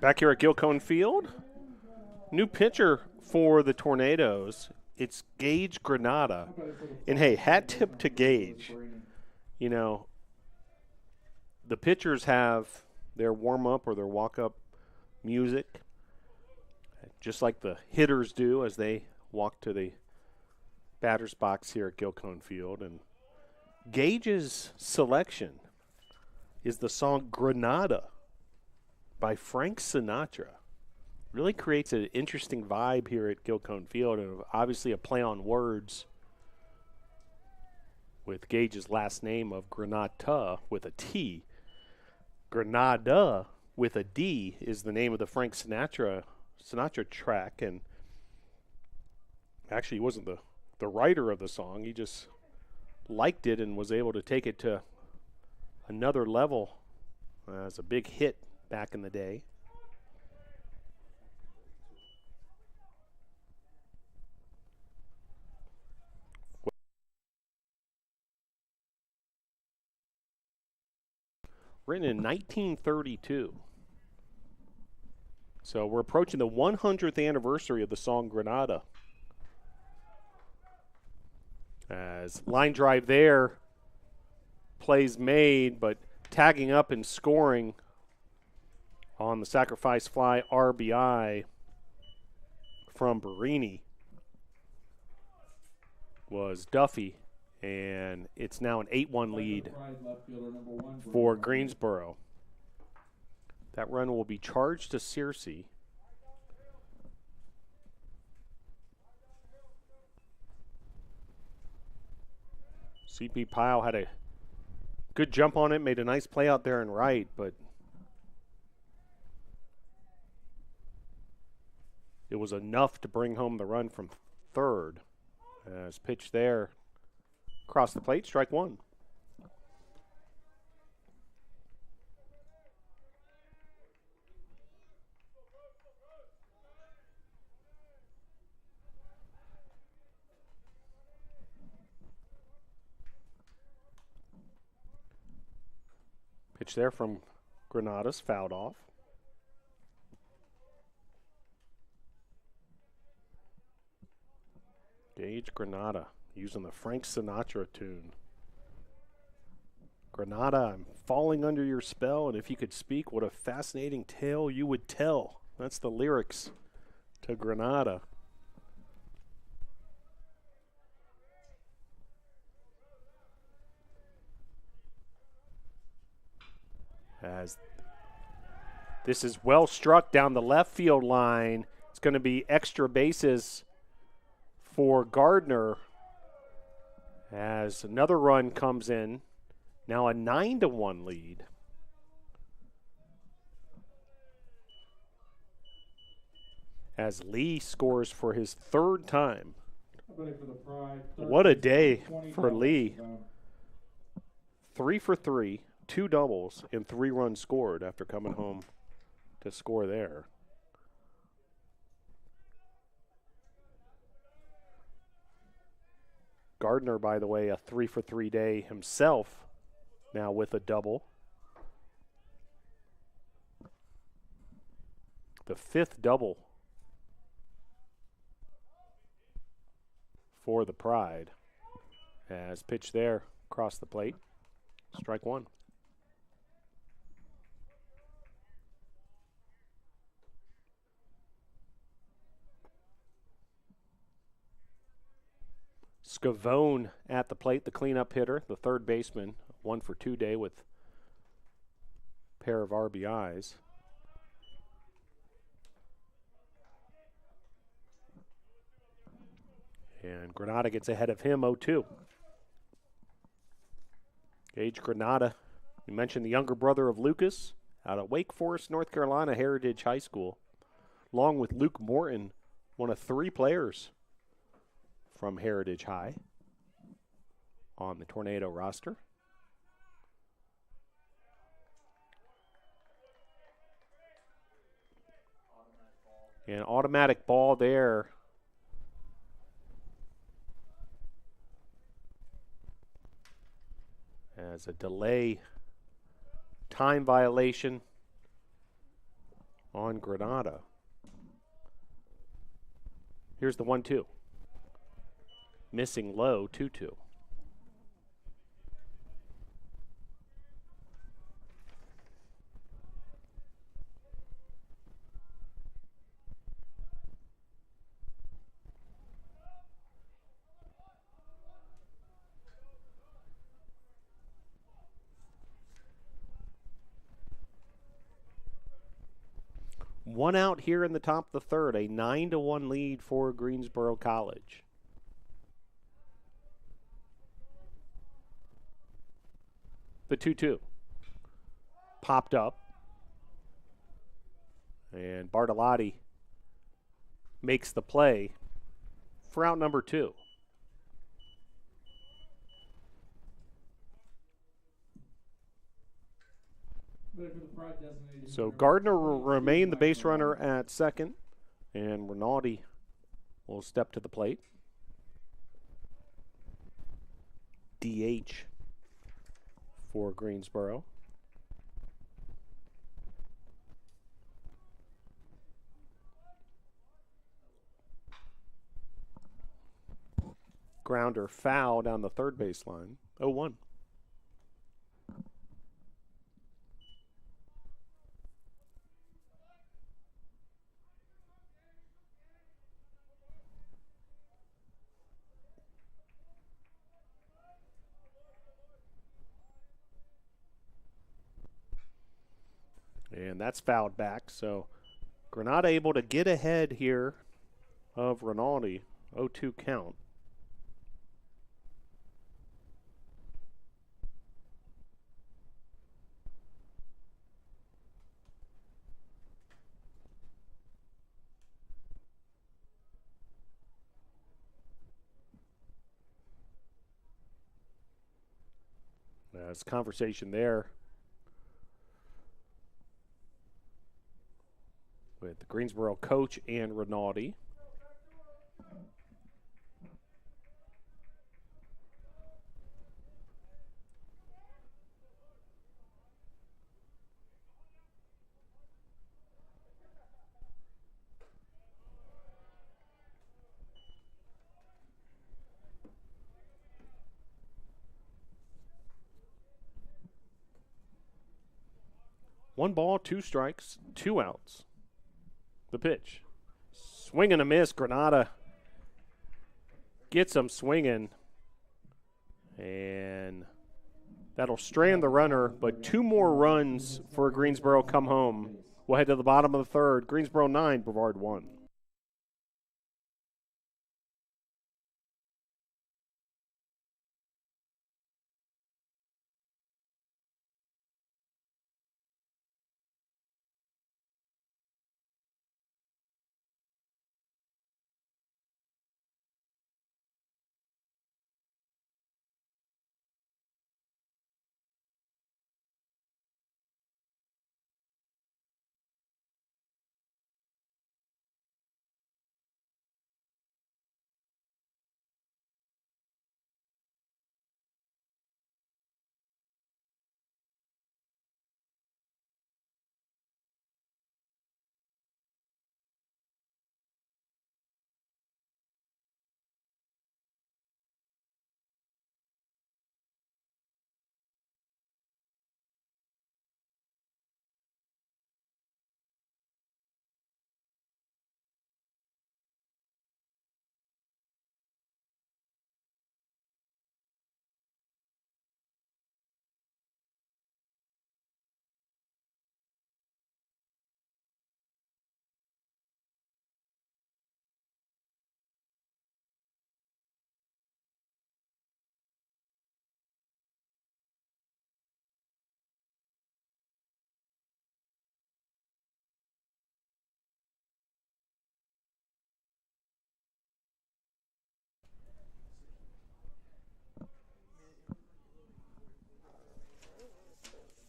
Back here at Gilcone Field, new pitcher for the Tornadoes. It's Gage Granada. And hey, hat tip to Gage. You know, the pitchers have their warm-up or their walk-up music, just like the hitters do as they walk to the batter's box here at Gilcone Field. And Gage's selection is the song Granada by Frank Sinatra. Really creates an interesting vibe here at Gilcone Field, and obviously a play on words with Gage's last name of Granata with a T. Granada with a D is the name of the Frank Sinatra track, and actually he wasn't the writer of the song. He just liked it and was able to take it to another level as a big hit back in the day. Written in 1932. So we're approaching the 100th anniversary of the song Granada. As line drive there, plays made, but tagging up and scoring on the sacrifice fly RBI from Barini was Duffy, and it's now an 8-1 lead for Greensboro. That run will be charged to Searcy. CP Pyle had a good jump on it, made a nice play out there and right, but it was enough to bring home the run from third. As pitch there, across the plate, strike one. Pitch there from Granada's fouled off. Gage Granada using the Frank Sinatra tune. Granada, I'm falling under your spell, and if you could speak, what a fascinating tale you would tell. That's the lyrics to Granada. As this is well struck down the left field line. It's going to be extra bases for Gardner as another run comes in. Now a 9-1 lead. As Lee scores for his third time. What a day for Lee. 3 for 3, 2 doubles, and 3 runs scored after coming home to score there. Gardner, by the way, a 3 for 3 day himself, now with a double. The 5th double for the Pride. As pitch there across the plate, strike one. Scavone at the plate, the cleanup hitter, the third baseman, 1 for 2 day with a pair of RBIs. And Granada gets ahead of him, 0-2. Gage Granada, you mentioned the younger brother of Lucas, out of Wake Forest, North Carolina, Heritage High School. Along with Luke Morton, one of 3 players from Heritage High on the Tornado roster. An automatic ball there. As a delay time violation on Granada. Here's the 1-2. Missing low, 2-2. One out here in the top of the third, a 9-1 lead for Greensboro College. The 2-2 popped up, and Bartolotti makes the play for out number 2. So Gardner will remain the base runner at second, and Rinaldi will step to the plate. DH for Greensboro. Grounder foul down the third baseline. 0-1. And that's fouled back. So Granada able to get ahead here of Rinaldi. 0-2 count. There's conversation there with the Greensboro coach and Rinaldi. One ball, 2 strikes, 2 outs. The pitch. Swing and a miss. Granada gets him swinging. And that'll strand the runner, but 2 more runs for Greensboro come home. We'll head to the bottom of the third. Greensboro 9, Brevard 1.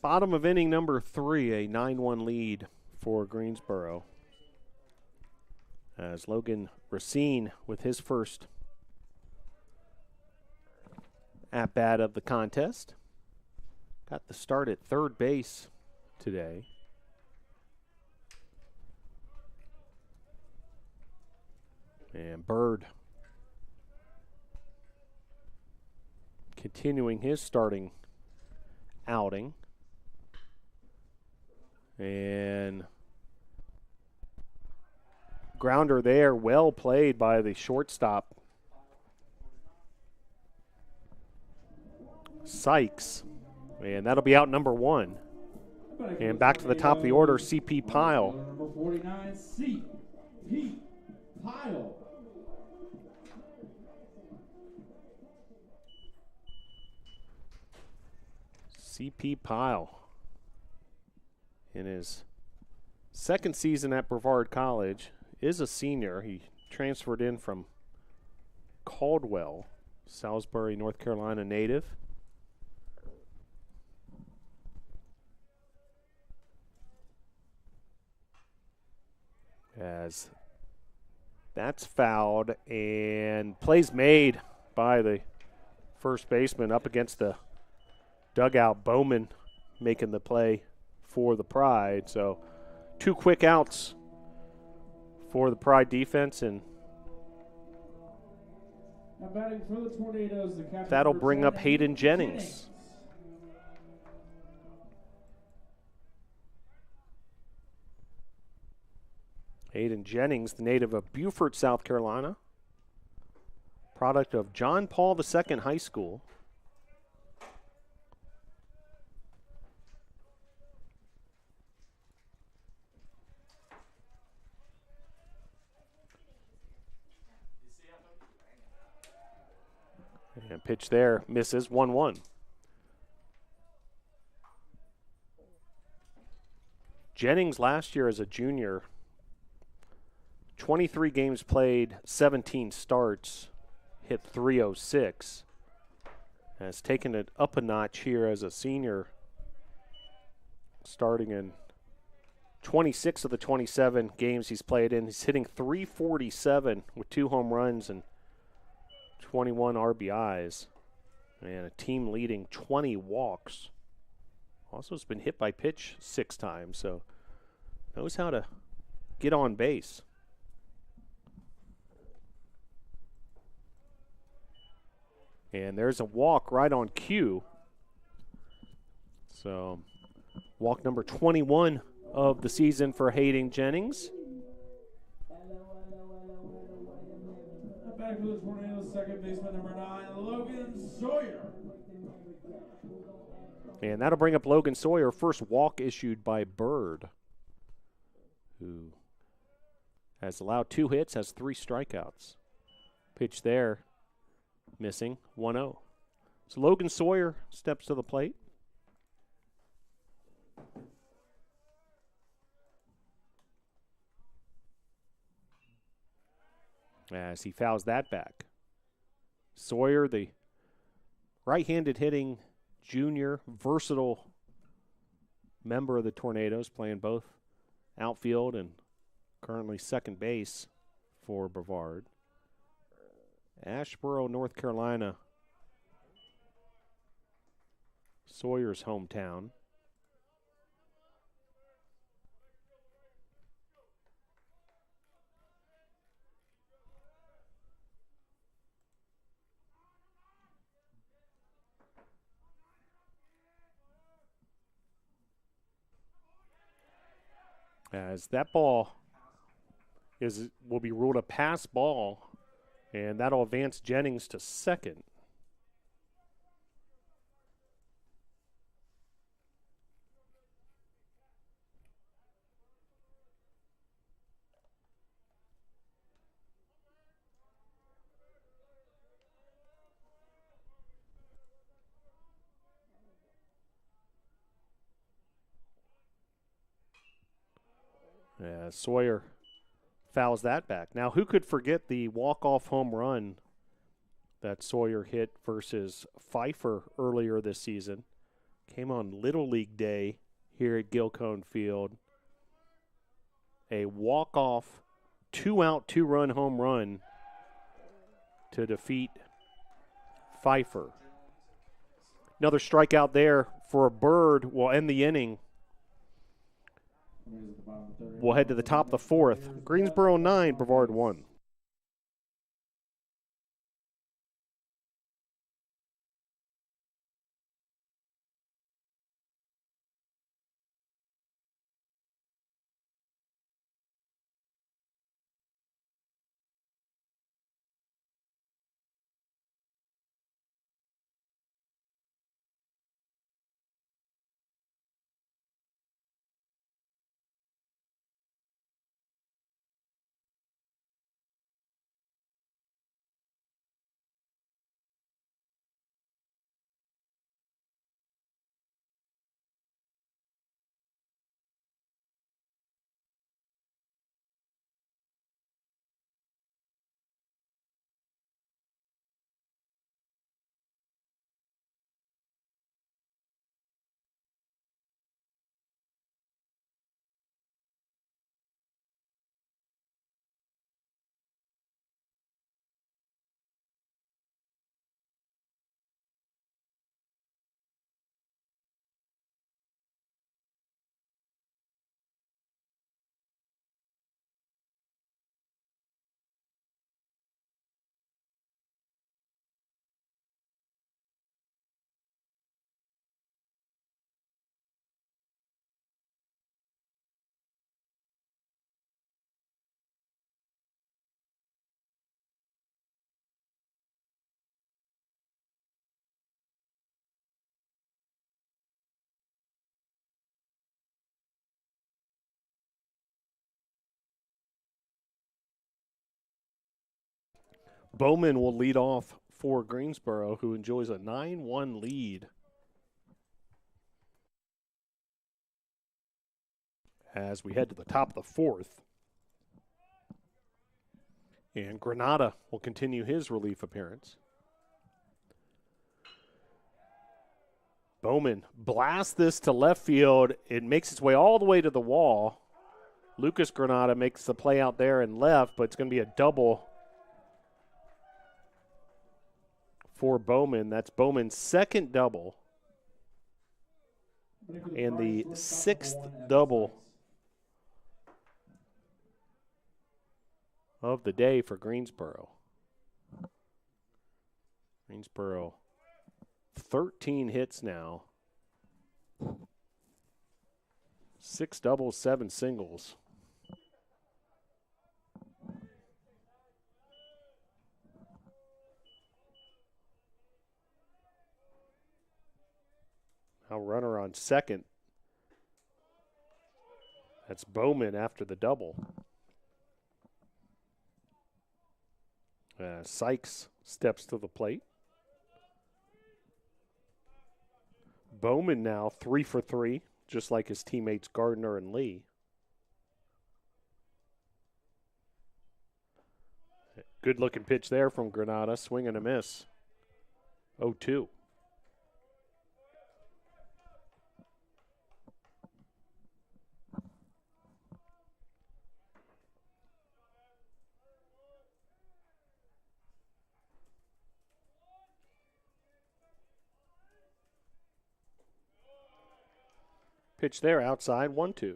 Bottom of inning number 3, a 9-1 lead for Greensboro. As Logan Racine with his first at-bat of the contest. Got the start at third base today. And Bird continuing his starting outing. And grounder there, well played by the shortstop, Sykes. And that'll be out number 1. And back to the top of the order, C.P. Pyle. Number 49, C.P. Pyle. C.P. Pyle in his second season at Brevard College is a senior. He transferred in from Caldwell, Salisbury, North Carolina native. As that's fouled, and plays made by the first baseman up against the dugout. Bowman making the play for the Pride. So 2 quick outs for the Pride defense, and Now batting for the Tornadoes, the captain that'll number bring 10, up Hayden Jennings. Hayden Jennings, the native of Beaufort, South Carolina, product of John Paul II High School. And pitch there, misses, 1-1. Jennings last year as a junior, 23 games played, 17 starts, hit .306. Has taken it up a notch here as a senior, starting in 26 of the 27 games he's played in. He's hitting .347 with 2 home runs and 21 RBIs, and a team leading 20 walks. Also has been hit by pitch 6 times, so knows how to get on base. And there's a walk right on cue. So walk number 21 of the season for Hayden Jennings. Back for the Tornadoes, second baseman number 9, Logan Sawyer. And that'll bring up Logan Sawyer. First walk issued by Bird, who has allowed 2 hits, has 3 strikeouts. Pitch there, missing, 1-0. So Logan Sawyer steps to the plate. As he fouls that back. Sawyer, the right-handed hitting junior, versatile member of the Tornadoes, playing both outfield and currently second base for Brevard. Asheboro, North Carolina, Sawyer's hometown. As that ball will be ruled a pass ball, and that'll advance Jennings to second. Sawyer fouls that back. Now, who could forget the walk-off home run that Sawyer hit versus Pfeiffer earlier this season? Came on Little League Day here at Gilcone Field. A walk-off, 2-out, 2-run home run to defeat Pfeiffer. Another strikeout there for a Bird will end the inning. We'll head to the top of the 4th. Greensboro 9, Brevard 1. Bowman will lead off for Greensboro, who enjoys a 9-1 lead. As we head to the top of the fourth. And Granada will continue his relief appearance. Bowman blasts this to left field. It makes its way all the way to the wall. Lucas Granada makes the play out there and left, but it's going to be a double for Bowman. That's Bowman's second double and the sixth double of the day for Greensboro. Greensboro, 13 hits now. 6 doubles, 7 singles. Now runner on second. That's Bowman after the double. Sykes steps to the plate. Bowman now 3 for 3, just like his teammates Gardner and Lee. Good looking pitch there from Granada, swing and a miss. 0-2. Pitch there outside, 1-2.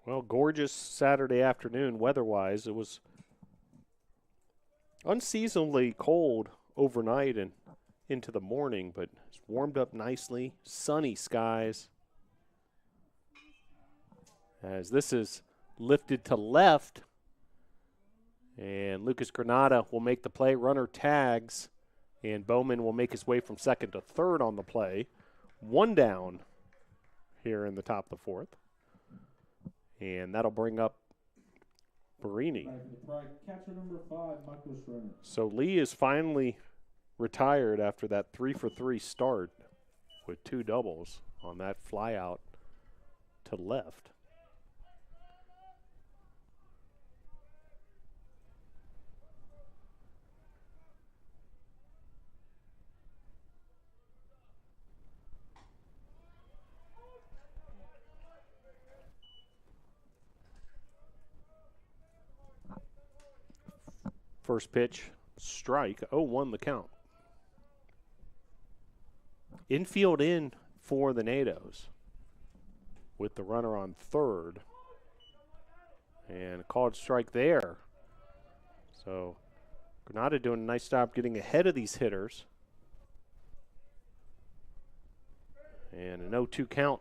Well, gorgeous Saturday afternoon weather-wise. It was unseasonably cold overnight and into the morning, but it's warmed up nicely. Sunny skies. As this is lifted to left, and Lucas Granada will make the play. Runner tags, and Bowman will make his way from second to third on the play. 1 down here in the top of the fourth. And that'll bring up Barini. Catcher number 5, Michael Schroeder. So Lee is finally retired after that 3 for 3 start with 2 doubles on that fly out to left. First pitch, strike, 0-1 the count. Infield in for the Nados with the runner on third. And a called strike there. So Granada doing a nice job getting ahead of these hitters. And an 0-2 count.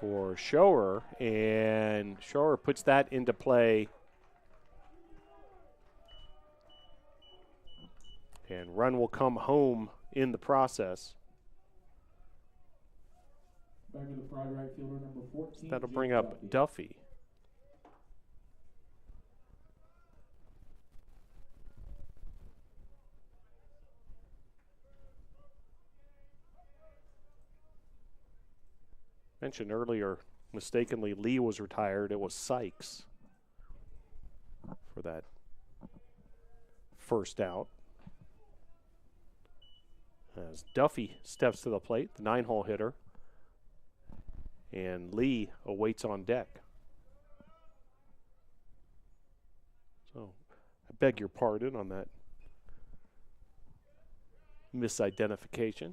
For Schoer, and Schoer puts that into play. And run will come home in the process. Back to the fried right fielder number 14. That'll bring up Duffy. Mentioned earlier, mistakenly, Lee was retired. It was Sykes for that first out. As Duffy steps to the plate, the 9-hole hitter, and Lee awaits on deck. So I beg your pardon on that misidentification.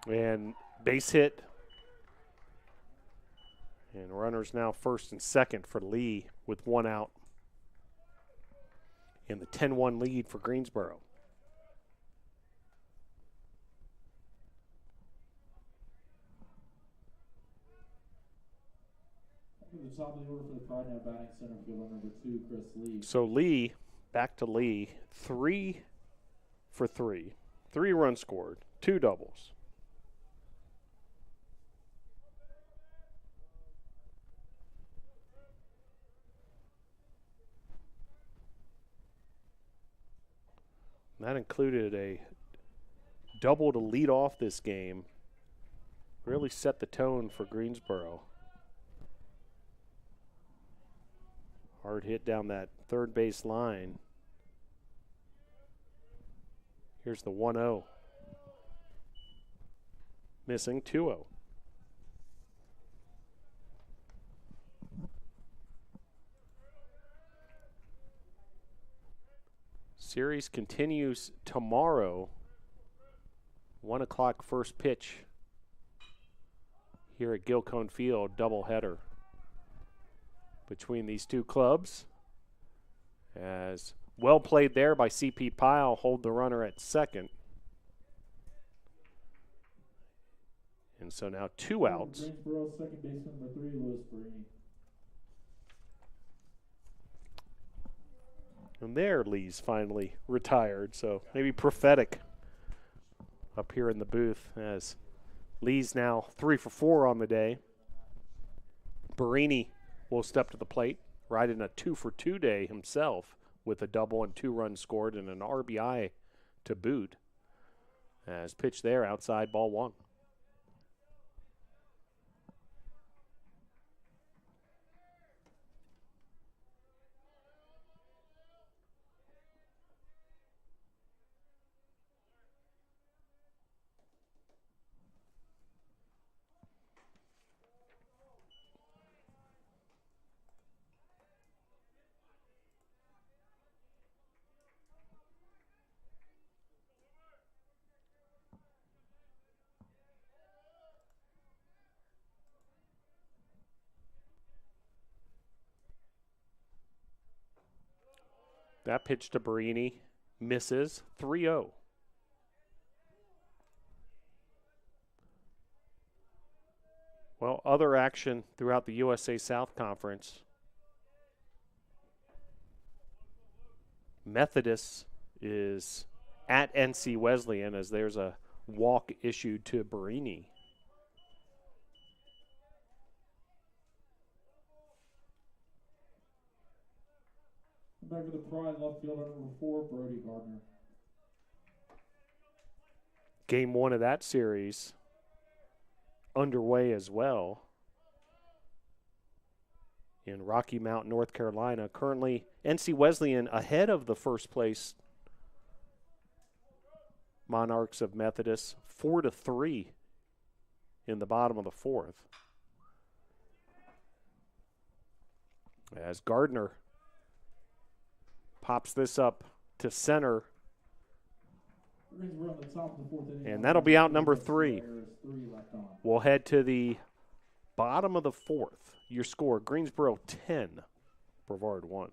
And base hit And runners now first and second for Lee with one out in the 10-1 lead for Greensboro. At the top of the order for the Pride now, batting center fielder number 2, Chris Lee. So Lee, back to Lee, 3 for 3. 3 runs scored, 2 doubles. And that included a double to lead off this game. Really set the tone for Greensboro. Hard hit down that third base line. Here's the 1-0. Missing 2-0. Series continues tomorrow. 1 o'clock first pitch here at Gilcone Field, doubleheader between these two clubs. As well played there by C.P. Pyle, hold the runner at second. And so now 2 outs. Greensboro, second baseman number 3, Louis Barini. And there, Lee's finally retired, so maybe prophetic up here in the booth as Lee's now 3 for 4 on the day. Barini will step to the plate, riding a 2 for 2 day himself with a double and 2 runs scored and an RBI to boot. As pitched there, outside, ball 1. That pitch to Barini misses, 3-0. Well, other action throughout the USA South Conference. Methodist is at NC Wesleyan as there's a walk issued to Barini. Back to the Pride, left fielder number 4, Brody Gardner. Game 1 of that series underway as well in Rocky Mount, North Carolina. Currently, NC Wesleyan ahead of the first place Monarchs of Methodist, 4-3 in the bottom of the 4th. As Gardner pops this up to center. Greensboro on the top of the 4th inning. And that'll be out number 3. We'll head to the bottom of the 4th. Your score, Greensboro 10, Brevard 1.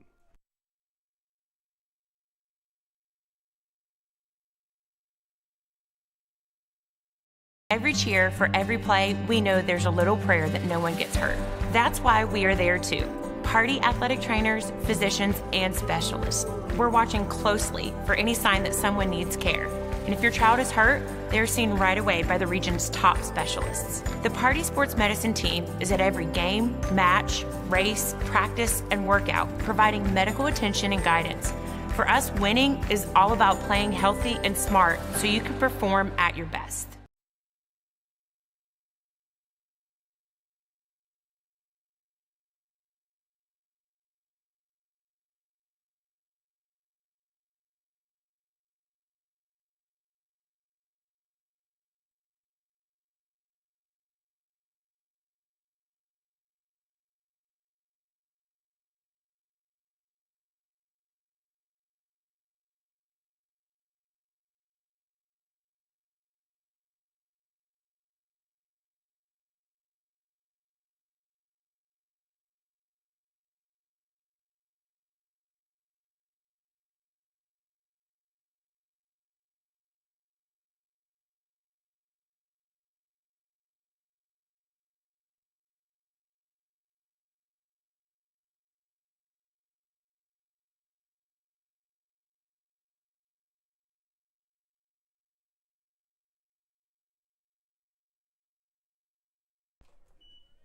Every cheer, for every play, we know there's a little prayer that no one gets hurt. That's why we are there too. Party athletic trainers, physicians, and specialists. We're watching closely for any sign that someone needs care. And if your child is hurt, they're seen right away by the region's top specialists. The Party Sports Medicine team is at every game, match, race, practice, and workout, providing medical attention and guidance. For us, winning is all about playing healthy and smart so you can perform at your best.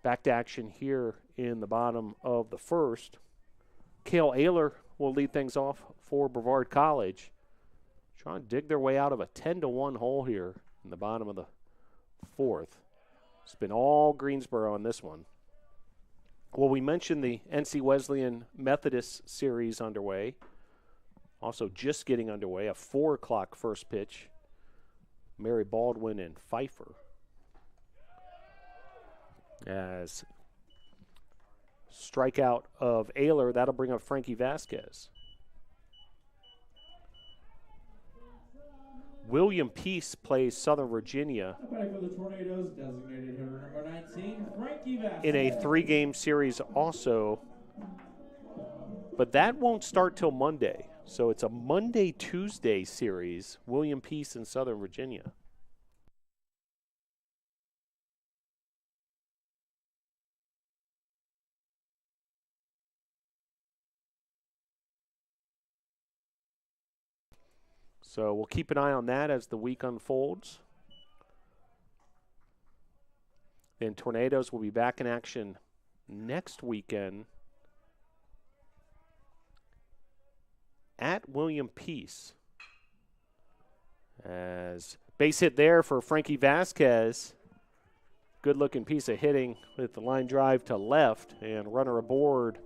Back to action here in the bottom of the first. Cale Ayler will lead things off for Brevard College. Trying to dig their way out of a 10-1 hole here in the bottom of the fourth. It's been all Greensboro on this one. Well, we mentioned the NC Wesleyan Methodist series underway. Also just getting underway, a 4 o'clock first pitch. Mary Baldwin and Pfeiffer. As strikeout of Ayler, that'll bring up Frankie Vasquez. William Peace plays Southern Virginia Back for the Tornadoes, designated hitter number 19, Frankie Vasquez. in a 3-game series also. But that won't start till Monday. So it's a Monday-Tuesday series, William Peace and Southern Virginia. So we'll keep an eye on that as the week unfolds. Then Tornadoes will be back in action next weekend at William Peace. As base hit there for Frankie Vasquez. Good looking piece of hitting with the line drive to left and runner aboard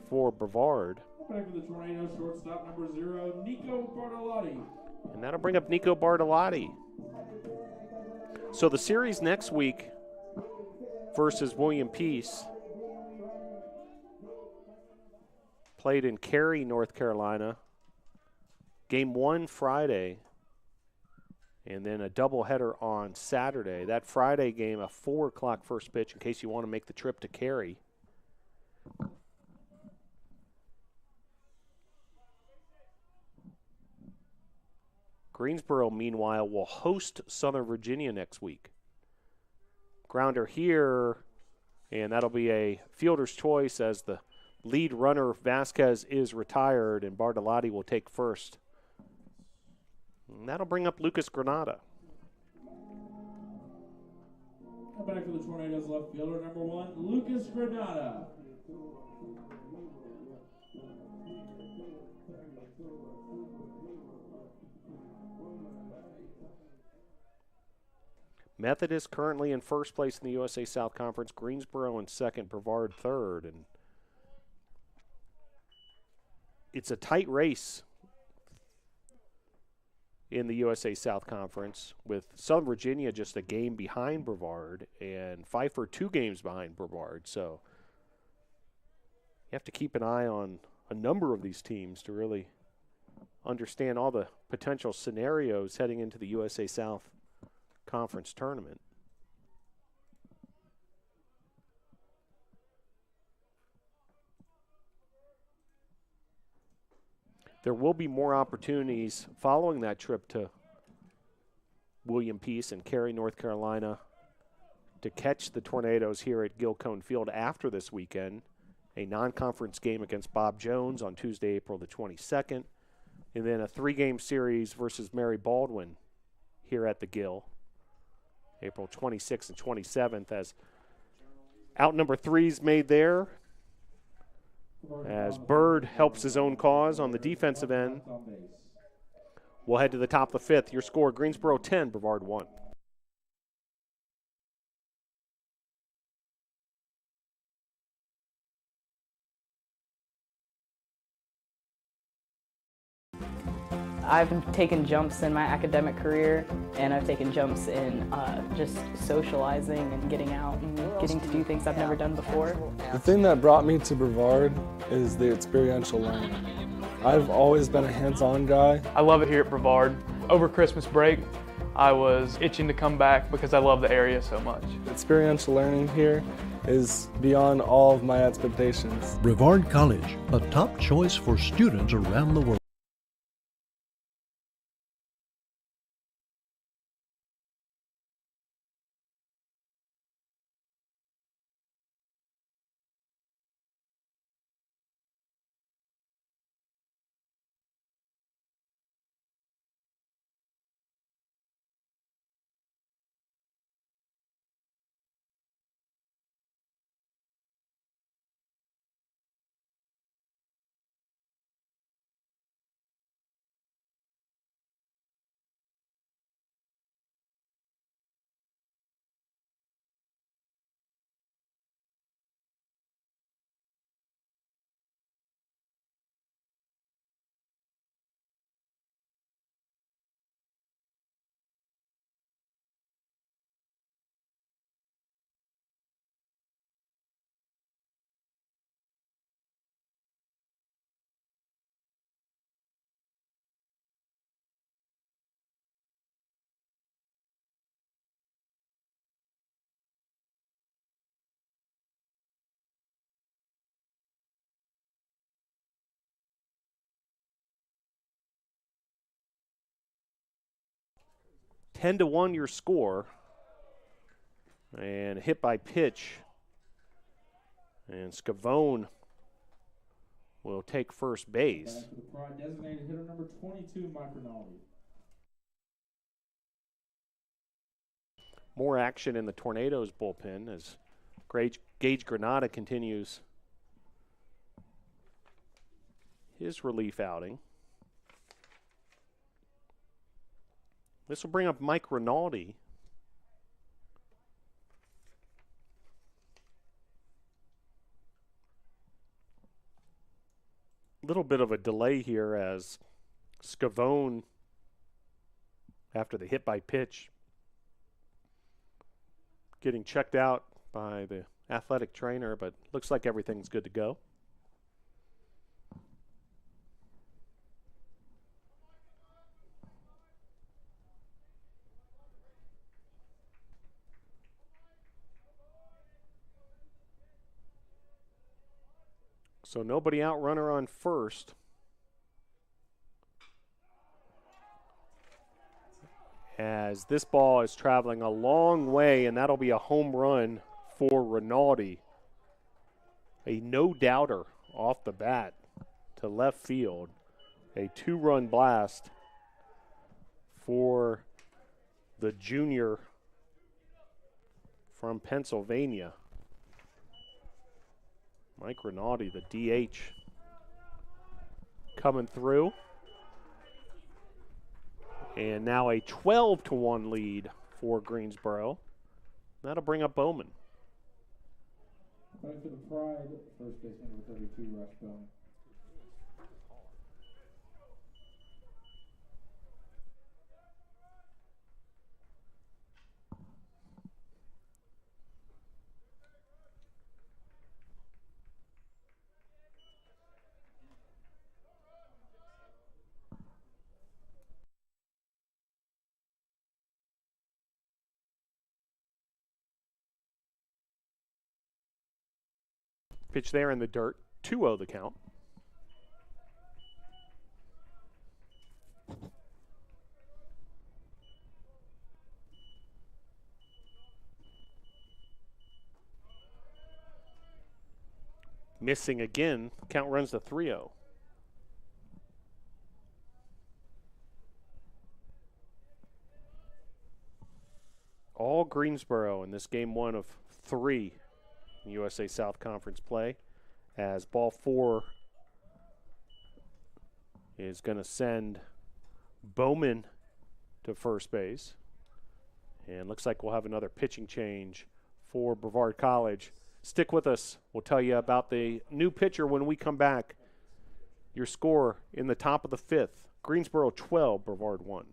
for Brevard. Back for the Tornadoes, shortstop number 0, Nico Bartolotti. And that'll bring up Nico Bartolotti. So the series next week versus William Peace, played in Cary, North Carolina. Game 1 Friday, and then a doubleheader on Saturday. That Friday game, a 4 o'clock first pitch in case you want to make the trip to Cary. Greensboro, meanwhile, will host Southern Virginia next week. Grounder here, and that'll be a fielder's choice as the lead runner, Vasquez, is retired, and Bartolotti will take first. And that'll bring up Lucas Granada. Back for the Tornadoes, left fielder number 1, Lucas Granada. Methodist currently in first place in the USA South Conference. Greensboro in second, Brevard third. And it's a tight race in the USA South Conference with Southern Virginia just a game behind Brevard and Pfeiffer 2 games behind Brevard. So you have to keep an eye on a number of these teams to really understand all the potential scenarios heading into the USA South Conference tournament. There will be more opportunities following that trip to William Peace and Cary, North Carolina, to catch the Tornadoes here at Gilcone Field after this weekend. A non-conference game against Bob Jones on Tuesday, April the 22nd, and then a 3-game series versus Mary Baldwin here at the Gill, April 26th and 27th, as out number 3's made there, as Bird helps his own cause on the defensive end. We'll head to the top of the 5th. Your score, Greensboro 10, Brevard 1. I've taken jumps in my academic career, and I've taken jumps in just socializing and getting out and getting to do things I've never done before. The thing that brought me to Brevard is the experiential learning. I've always been a hands-on guy. I love it here at Brevard. Over Christmas break, I was itching to come back because I love the area so much. Experiential learning here is beyond all of my expectations. Brevard College, a top choice for students around the world. 10-1 your score. And hit by pitch. And Scavone will take first base. Back to the Pride designated hitter number 22, Mike Rinaldi. More action in the Tornadoes bullpen as Gage Granada continues his relief outing. This will bring up Mike Rinaldi. Little bit of a delay here as Scavone, after the hit by pitch, getting checked out by the athletic trainer, but looks like everything's good to go. So nobody out, runner on first. As this ball is traveling a long way, and that'll be a home run for Rinaldi. A no-doubter off the bat to left field. A 2-run blast for the junior from Pennsylvania. Mike Rinaldi, the DH, coming through. And now a 12-1 lead for Greensboro. That'll bring up Bowman. Back to the Pride, first baseman number 32, Rush Bowman. Pitch there in the dirt, 2-0 the count. Missing again, count runs to 3-0. All Greensboro in this game 1 of 3 in USA South Conference play, as ball 4 is going to send Bowman to first base. And looks like we'll have another pitching change for Brevard College. Stick with us. We'll tell you about the new pitcher when we come back. Your score in the top of the 5th. Greensboro 12, Brevard 1.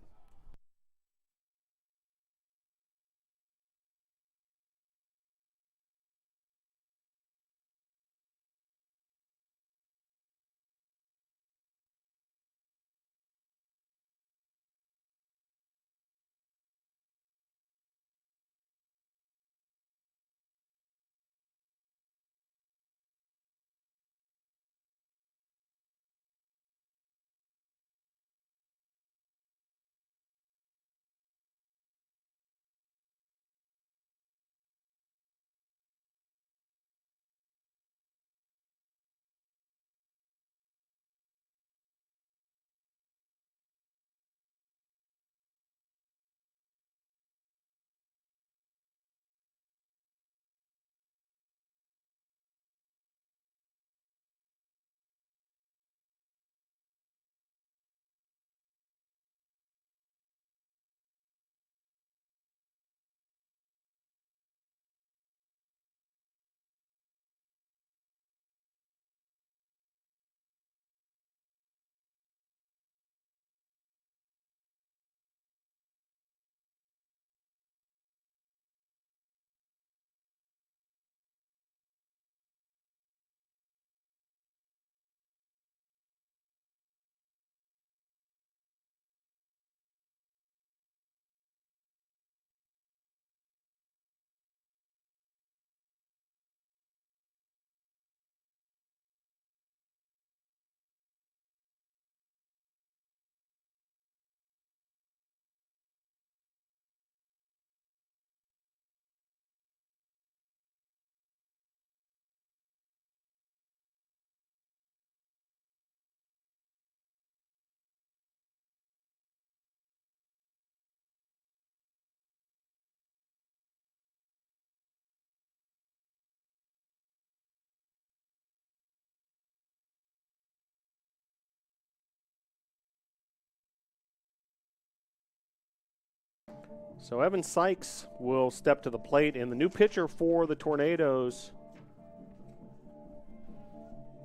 So Evan Sykes will step to the plate, and the new pitcher for the Tornadoes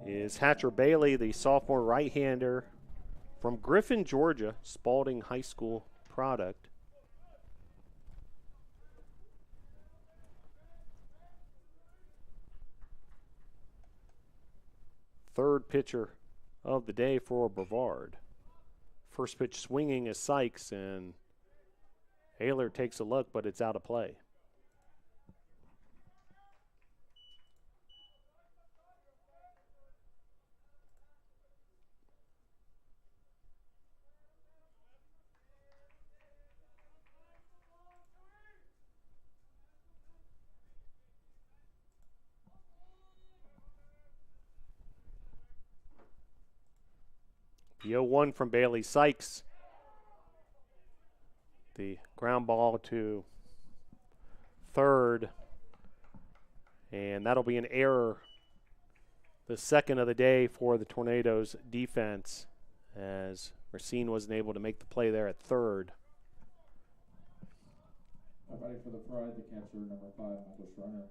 is Hatcher Bailey, the sophomore right-hander from Griffin, Georgia, Spalding High School product. Third pitcher of the day for Brevard. First pitch swinging is Sykes, and Ayler takes a look, but it's out of play. The 0-1 from Bailey Sykes. The ground ball to third, and that'll be an error. The second of the day for the Tornadoes defense, as Racine wasn't able to make the play there at third. Fighting for the Pride, the catcher, number 5, Michael Schreiner.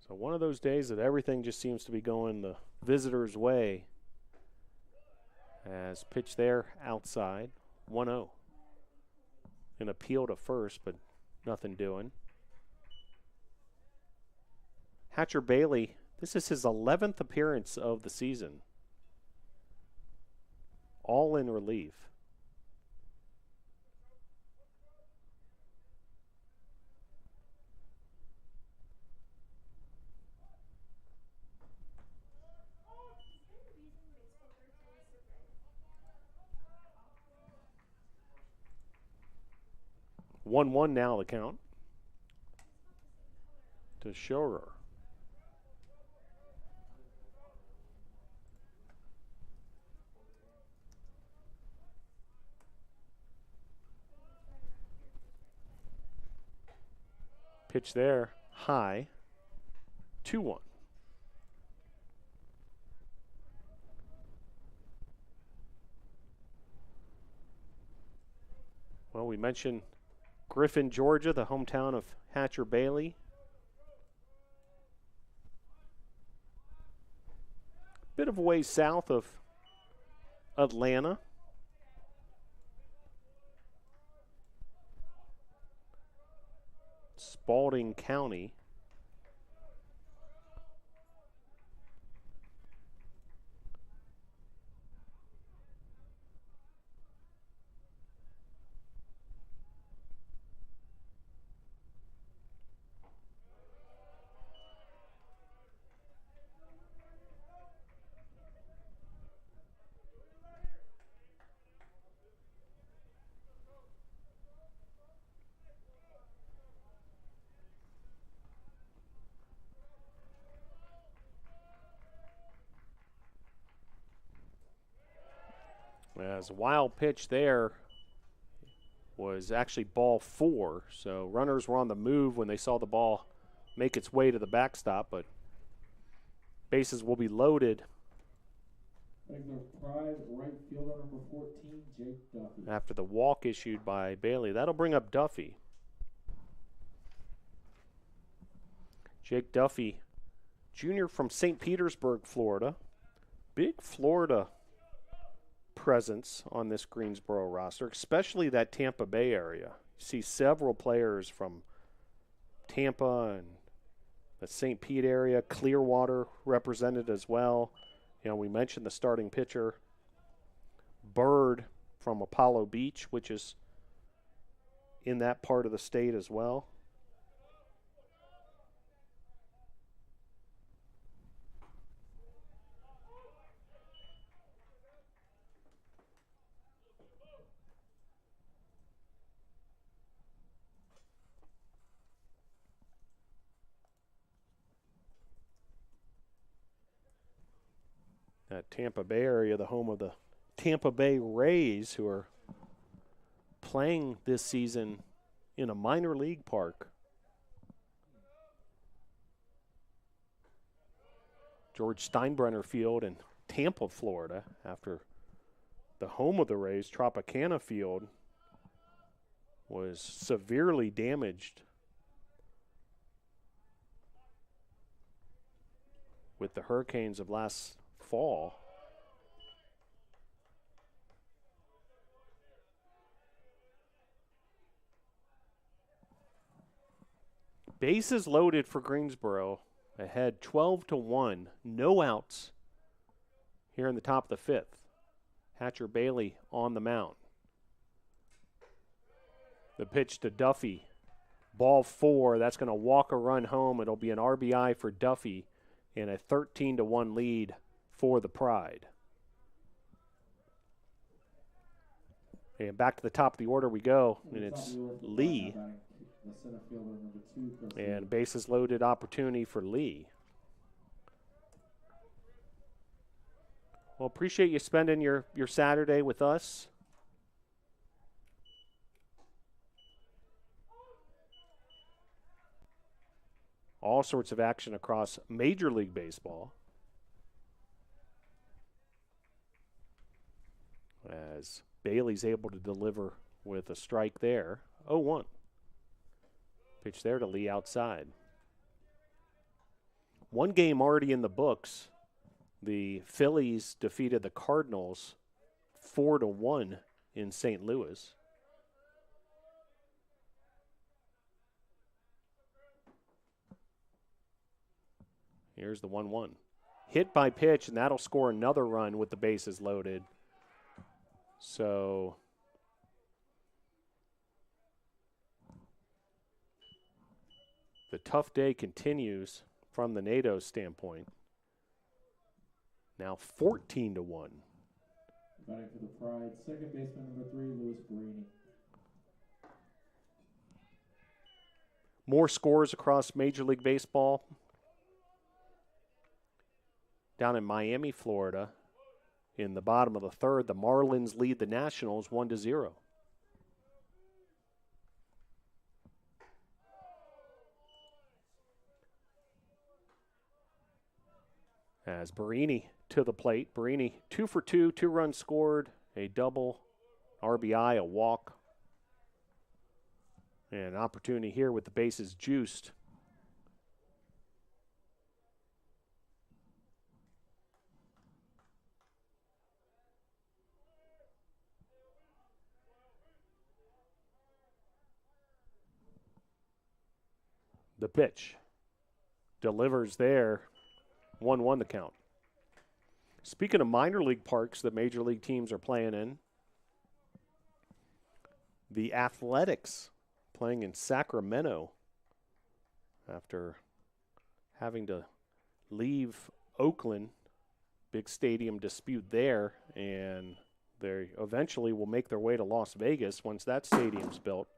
So one of those days that everything just seems to be going the visitors' way. As pitch there outside, 1-0. An appeal to first, but nothing doing. Hatcher Bailey, this is his 11th appearance of the season. All in relief. One now the count to Schorer. Pitch there, high, 2-1. Well, we mentioned Griffin, Georgia, the hometown of Hatcher Bailey. Bit of a ways south of Atlanta. Spalding County. As a wild pitch there was actually ball 4, so runners were on the move when they saw the ball make its way to the backstop, but bases will be loaded. Pride, right fielder number 14, Jake Duffy. After the walk issued by Bailey. That'll bring up Duffy. Jake Duffy, junior from St. Petersburg, Florida. Big Florida presence on this Greensboro roster, especially that Tampa Bay area. You see several players from Tampa and the St. Pete area, Clearwater represented as well. You know, we mentioned the starting pitcher, Bird from Apollo Beach, which is in that part of the state as well. That Tampa Bay area, the home of the Tampa Bay Rays, who are playing this season in a minor league park. George Steinbrenner Field in Tampa, Florida, after the home of the Rays, Tropicana Field, was severely damaged with the hurricanes of last fall. Bases loaded for Greensboro, ahead 12-1, no outs here in the top of the fifth. Hatcher Bailey on the mound. The pitch to Duffy. Ball 4. That's going to walk a run home. It'll be an RBI for Duffy and a 13-1 lead for the Pride. And back to the top of the order we go, and it's Lee. And bases loaded opportunity for Lee. Well, appreciate you spending your Saturday with us. All sorts of action across Major League Baseball. As Bailey's able to deliver with a strike there. 0-1. Pitch there to Lee outside. One game already in the books. The Phillies defeated the Cardinals 4-1 in St. Louis. Here's the 1-1. Hit by pitch, and that'll score another run with the bases loaded. So the tough day continues from the NATO standpoint. Now 14-1. Batting for the Pride, second baseman number 3, Louis Barini. More scores across Major League Baseball. Down in Miami, Florida, in the bottom of the third, the Marlins lead the Nationals 1-0. As Barini to the plate. Barini 2 for 2, 2 runs scored, a double, RBI, a walk. And an opportunity here with the bases juiced. The pitch delivers there. 1-1 the count. Speaking of minor league parks that major league teams are playing in, the Athletics playing in Sacramento after having to leave Oakland. Big stadium dispute there, and they eventually will make their way to Las Vegas once that stadium's built.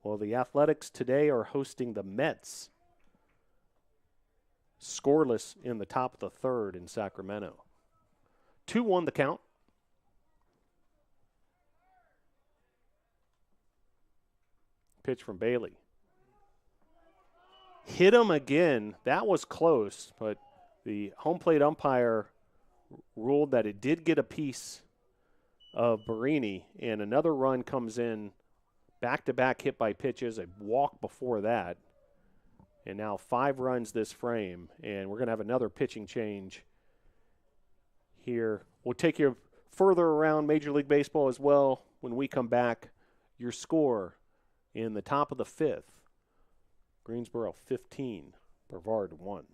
Well, the Athletics today are hosting the Mets. Scoreless in the top of the third in Sacramento. 2-1 the count. Pitch from Bailey. Hit him again. That was close, but the home plate umpire ruled that it did get a piece of Barini, and another run comes in. Back-to-back hit by pitches, a walk before that. And now 5 runs this frame, and we're going to have another pitching change here. We'll take you further around Major League Baseball as well when we come back. Your score in the top of the fifth. Greensboro 15, Brevard 1.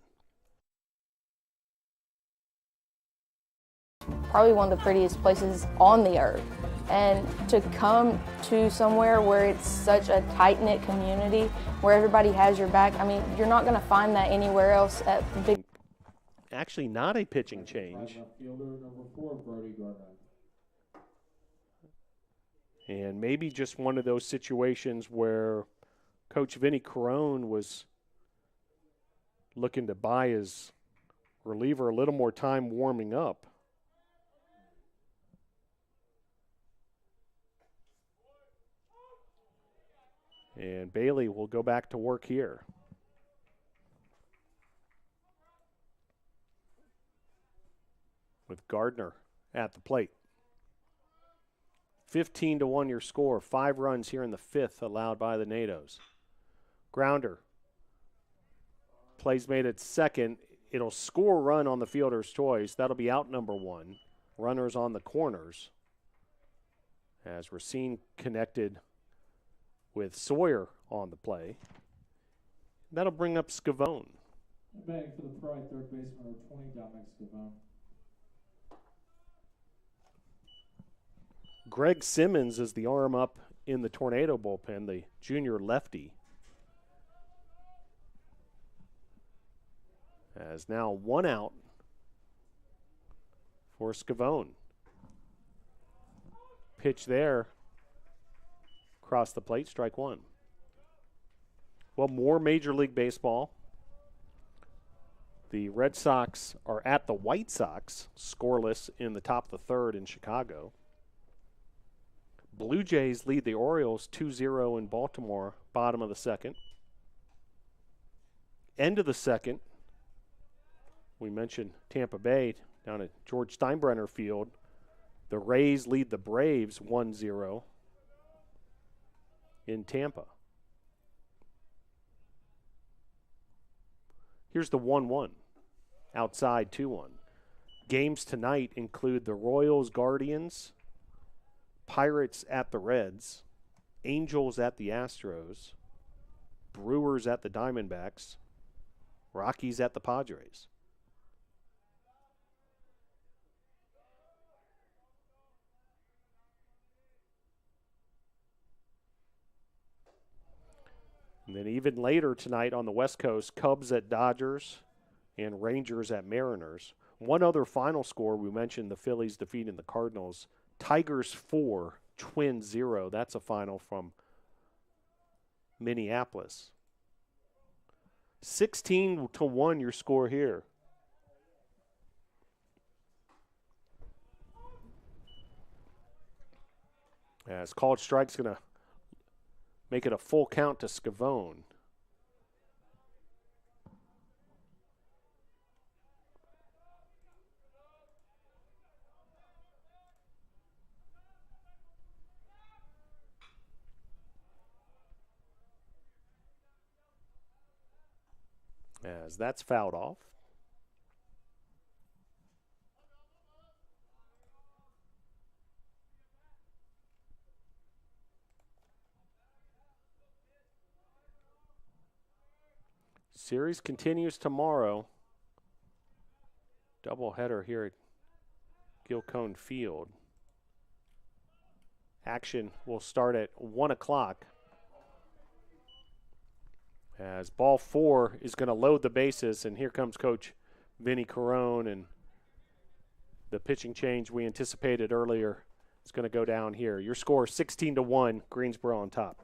Probably one of the prettiest places on the earth. And to come to somewhere where it's such a tight-knit community, where everybody has your back, I mean, you're not going to find that anywhere else at big. Actually not a pitching change. Fielder number 4, Brody Garnett. And maybe just one of those situations where Coach Vinny Carone was looking to buy his reliever a little more time warming up. And Bailey will go back to work here. with Gardner at the plate. 15-1 your score. 5 runs here in the 5th allowed by the NATOs. Grounder. Plays made at second. It'll score a run on the fielder's choice. That'll be out number 1. Runners on the corners. As Racine connected with Sawyer on the play. That'll bring up Scavone. Batting for the Pride, third baseman, number 20, Dominic Scavone. Greg Simmons is the arm up in the Tornado bullpen, the junior lefty. As now 1 out for Scavone. Pitch there. Across the plate, strike 1. Well, more Major League Baseball. The Red Sox are at the White Sox, scoreless in the top of the 3rd in Chicago. Blue Jays lead the Orioles 2-0 in Baltimore, bottom of the 2nd. End of the 2nd, we mentioned Tampa Bay down at George Steinbrenner Field. The Rays lead the Braves 1-0 in Tampa. Here's the 1-1, outside 2-1. Games tonight include the Royals, Guardians, Pirates at the Reds, Angels at the Astros, Brewers at the Diamondbacks, Rockies at the Padres. And then even later tonight on the West Coast, Cubs at Dodgers and Rangers at Mariners. One other final score, we mentioned the Phillies defeating the Cardinals. Tigers 4, Twins 0. That's a final from Minneapolis. 16-1 your score here. As called strike's going to make it a full count to Scavone. As that's fouled off. Series continues tomorrow. Doubleheader here at Gilcone Field. Action will start at 1 o'clock. As ball 4 is going to load the bases, and here comes Coach Vinny Carone, and the pitching change we anticipated earlier is going to go down here. Your score 16-1, Greensboro on top.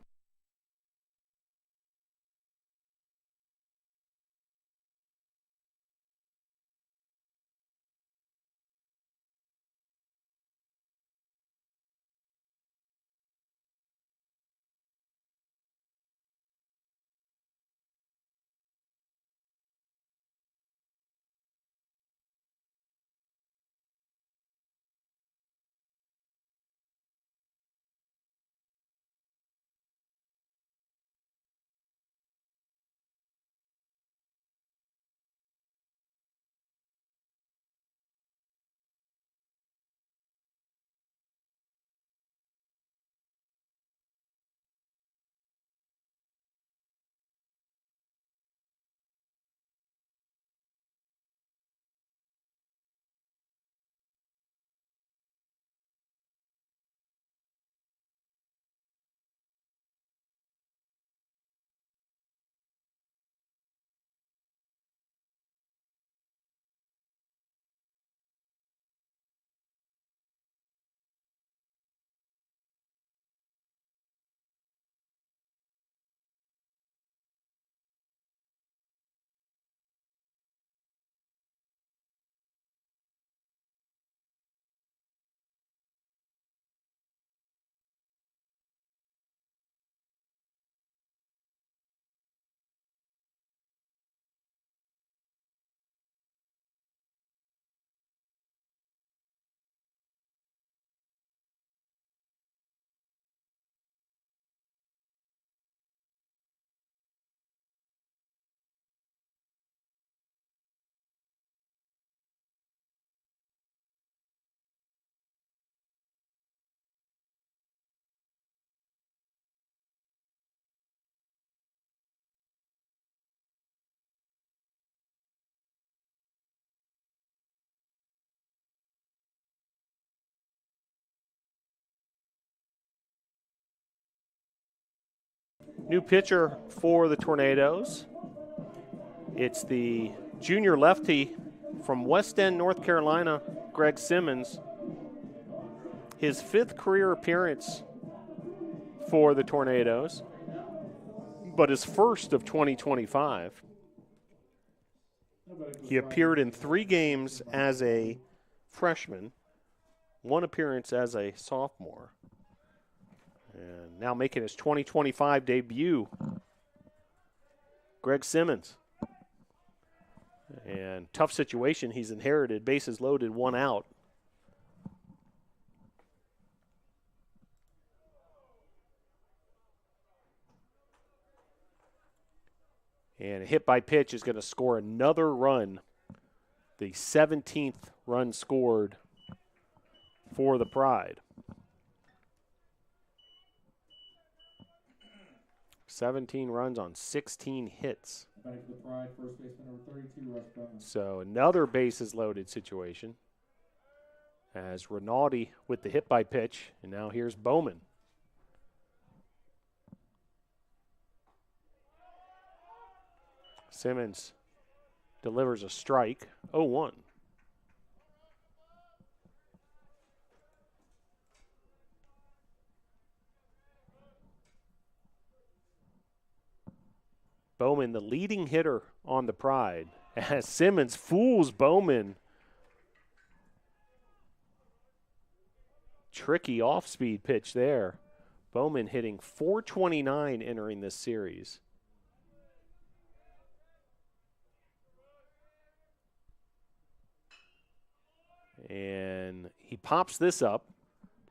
New pitcher for the Tornadoes. It's the junior lefty from West End, North Carolina, Greg Simmons. His 5th career appearance for the Tornadoes, but his first of 2025. He appeared in 3 games as a freshman, 1 appearance as a sophomore, and now making his 2025 debut, Greg Simmons. And tough situation he's inherited, bases loaded, 1 out. And a hit by pitch is going to score another run, the 17th run scored for the Pride. 17 runs on 16 hits. Batting for the Pride, first baseman number 32, Russ Bowman. So another bases loaded situation as Rinaldi with the hit by pitch, and now here's Bowman. Simmons delivers a strike, 0-1. Bowman, the leading hitter on the Pride, as Simmons fools Bowman. Tricky off-speed pitch there. Bowman hitting .429 entering this series. And he pops this up.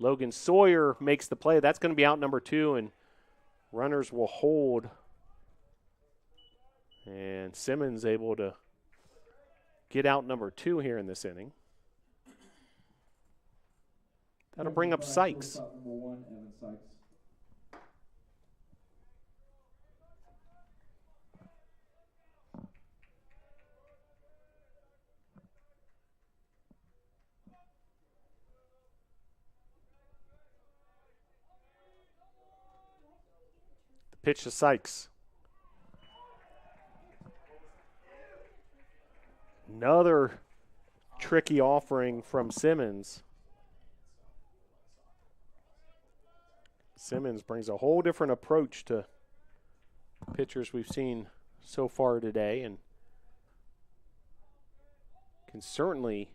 Logan Sawyer makes the play. That's going to be out number 2, and runners will hold. And Simmons able to get out number 2 here in this inning. That'll bring up Sykes. Number 1, Evan Sykes. Pitch to Sykes. Another tricky offering from Simmons. Simmons brings a whole different approach to pitchers we've seen so far today, and can certainly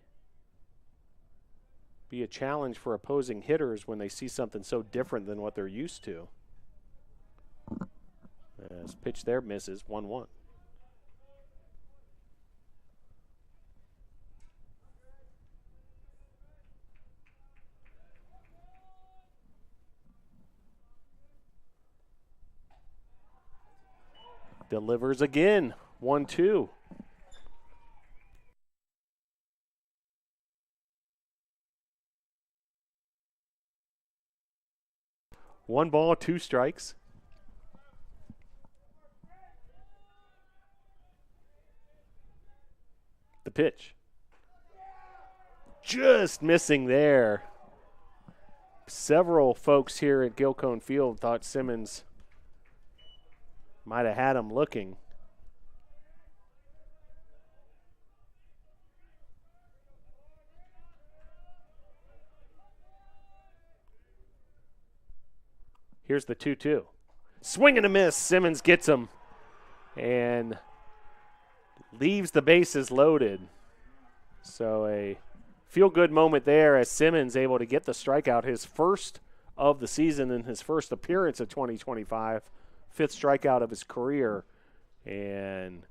be a challenge for opposing hitters when they see something so different than what they're used to. As pitch there misses, 1-1. Delivers again, 1-2. One ball, 2 strikes. The pitch. Just missing there. Several folks here at Gilcone Field thought Simmons might have had him looking. Here's the 2-2. Swing and a miss. Simmons gets him and leaves the bases loaded. So a feel-good moment there as Simmons able to get the strikeout, his first of the season and his first appearance of 2025, 5th strikeout of his career, and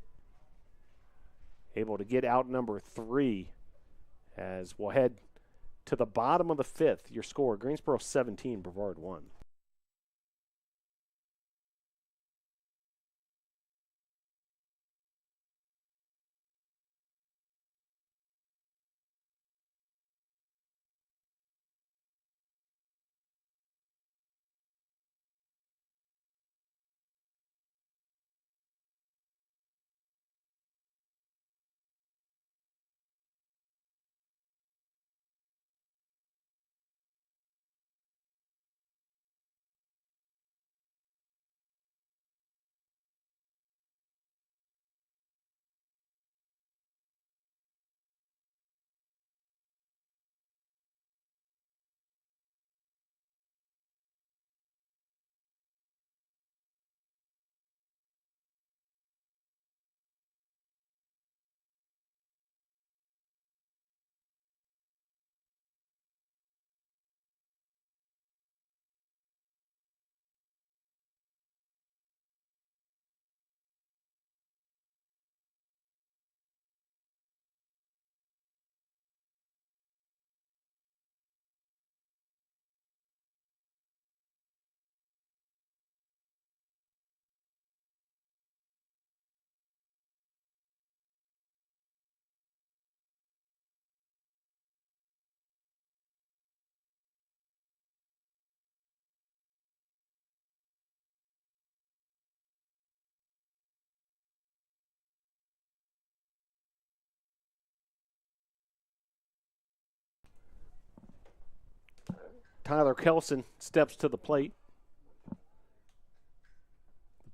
able to get out number 3 as we'll head to the bottom of the 5th. Your score, Greensboro 17, Brevard 1. Tyler Kelson steps to the plate.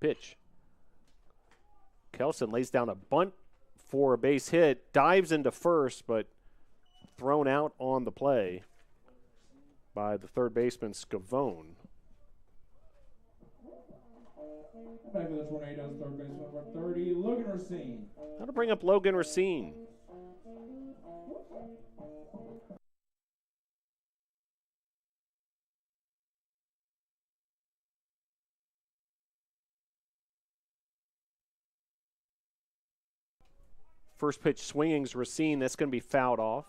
Pitch. Kelson lays down a bunt for a base hit, dives into first, but thrown out on the play by the third baseman, Scavone. Back to the Tornadoes, third baseman number 30, Logan Racine. That'll bring up Logan Racine. First pitch swinging's Racine. That's going to be fouled off.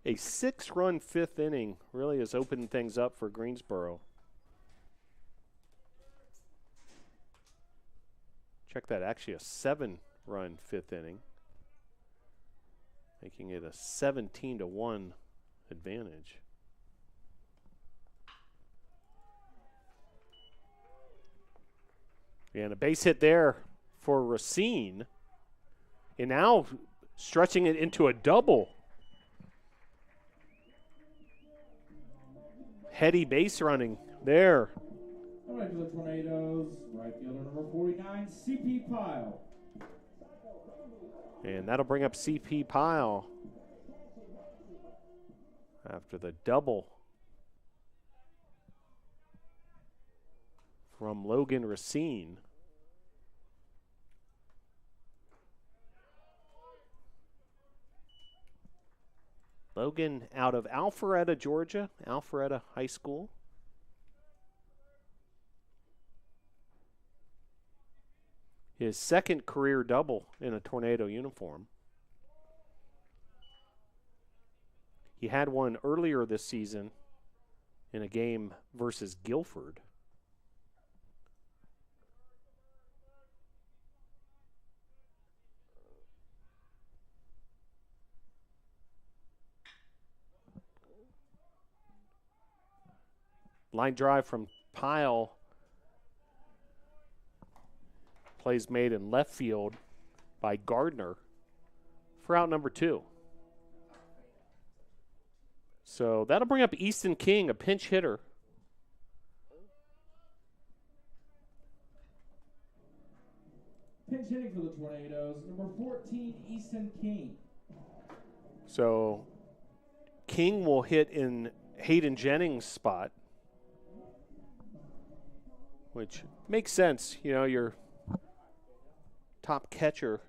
A 6-run fifth inning really has opened things up for Greensboro. Check that, actually a 7-run fifth inning, making it a 17-1 advantage. And a base hit there for Racine. And now stretching it into a double. Heady base running there. Back to the Tornadoes, right fielder number 49, C.P. Pyle. And that'll bring up C.P. Pyle after the double from Logan Racine. Logan out of Alpharetta, Georgia, Alpharetta High School. His second career double in a Tornado uniform. He had one earlier this season in a game versus Guilford. Line drive from Pyle. Plays made in left field by Gardner for out number 2. So that'll bring up Easton King, a pinch hitter. Pinch hitting for the Tornadoes, number 14, Easton King. So King will hit in Hayden Jennings' spot, which makes sense. You know, your top catcher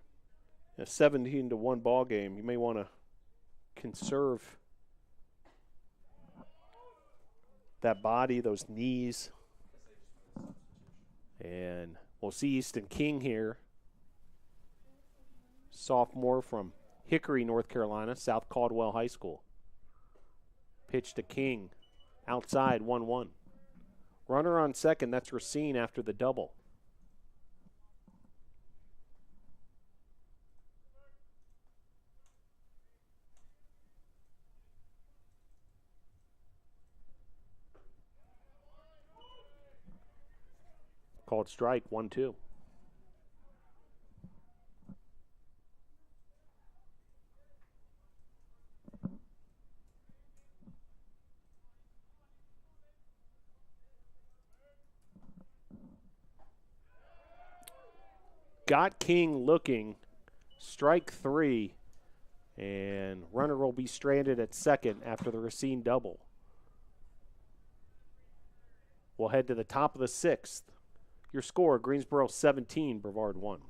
in a 17-1 ball game, you may want to conserve that body, those knees. And we'll see Easton King here, sophomore from Hickory, North Carolina, South Caldwell High School. Pitch to King, outside, 1-1. Runner on second, that's Racine after the double. Called strike, 1-2. Got King looking, strike 3, and runner will be stranded at second after the Racine double. We'll head to the top of the 6th. Your score, Greensboro 17, Brevard 1.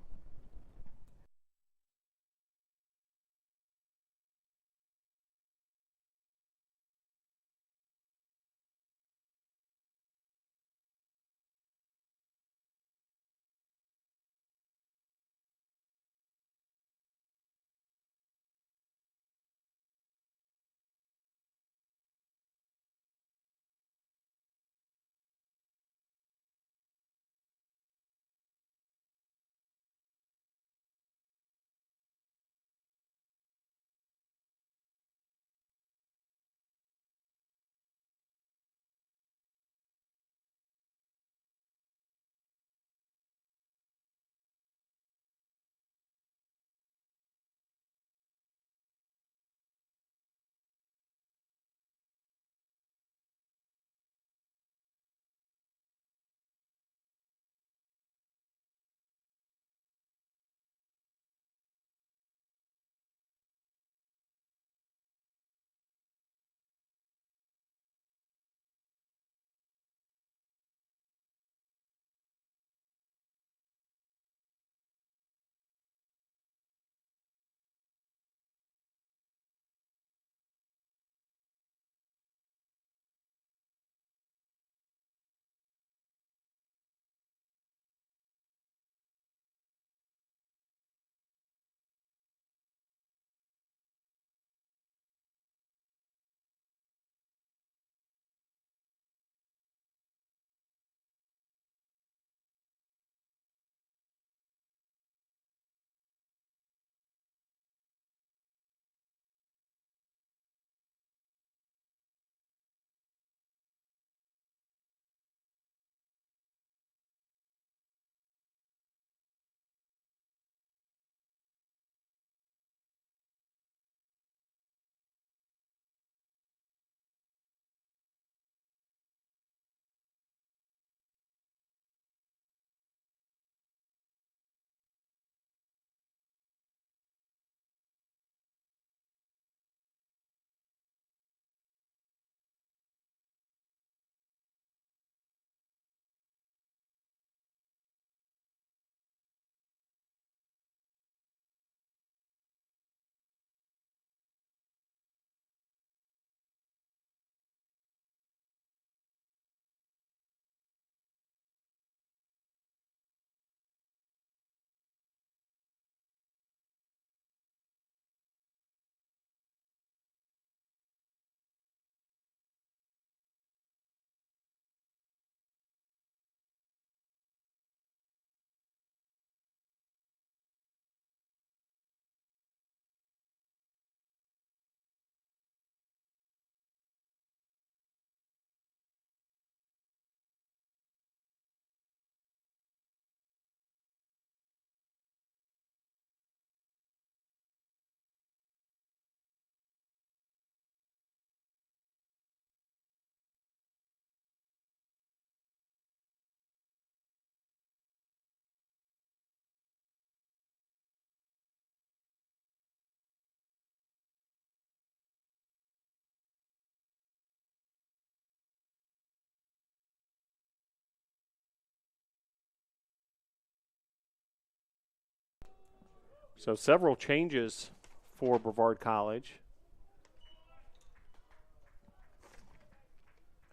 So several changes for Brevard College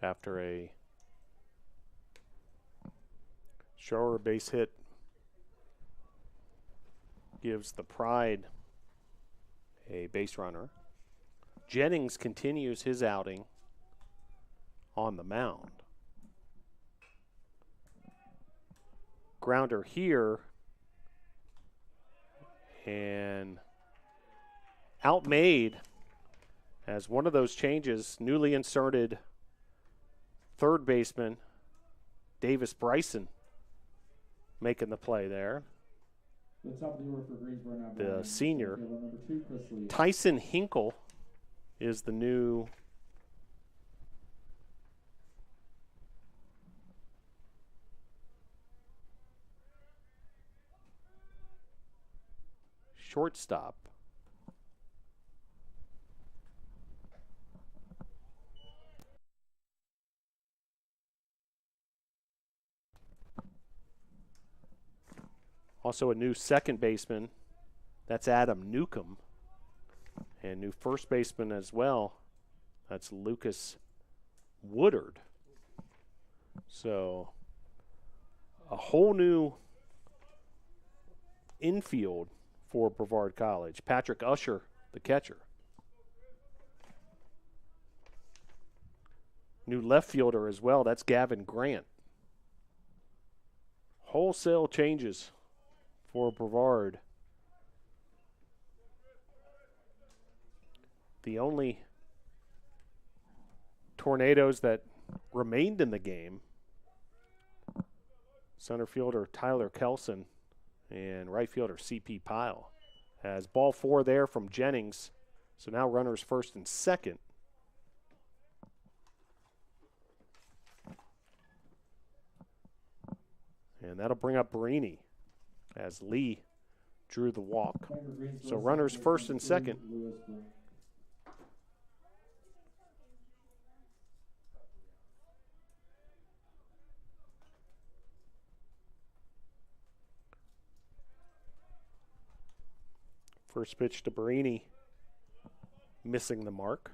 after a Schauer base hit gives the Pride a base runner. Jennings continues his outing on the mound. Grounder here and outmade as one of those changes, newly inserted third baseman Davis Bryson making the play there. The top of the order for Greensboro now. The senior. Number 2, Chris Lee. Tyson Hinkle is the new shortstop. Also a new second baseman, that's Adam Newcomb. And new first baseman as well, that's Lucas Woodard. So a whole new infield for Brevard College. Patrick Usher, the catcher. New left fielder as well, that's Gavin Grant. Wholesale changes for Brevard. The only tornadoes that remained in the game, center fielder Tyler Kelson and right fielder C.P. Pyle. As ball 4 there from Jennings. So now runners first and second. And that'll bring up Barini as Lee drew the walk. So runners first and second. First pitch to Barini, missing the mark.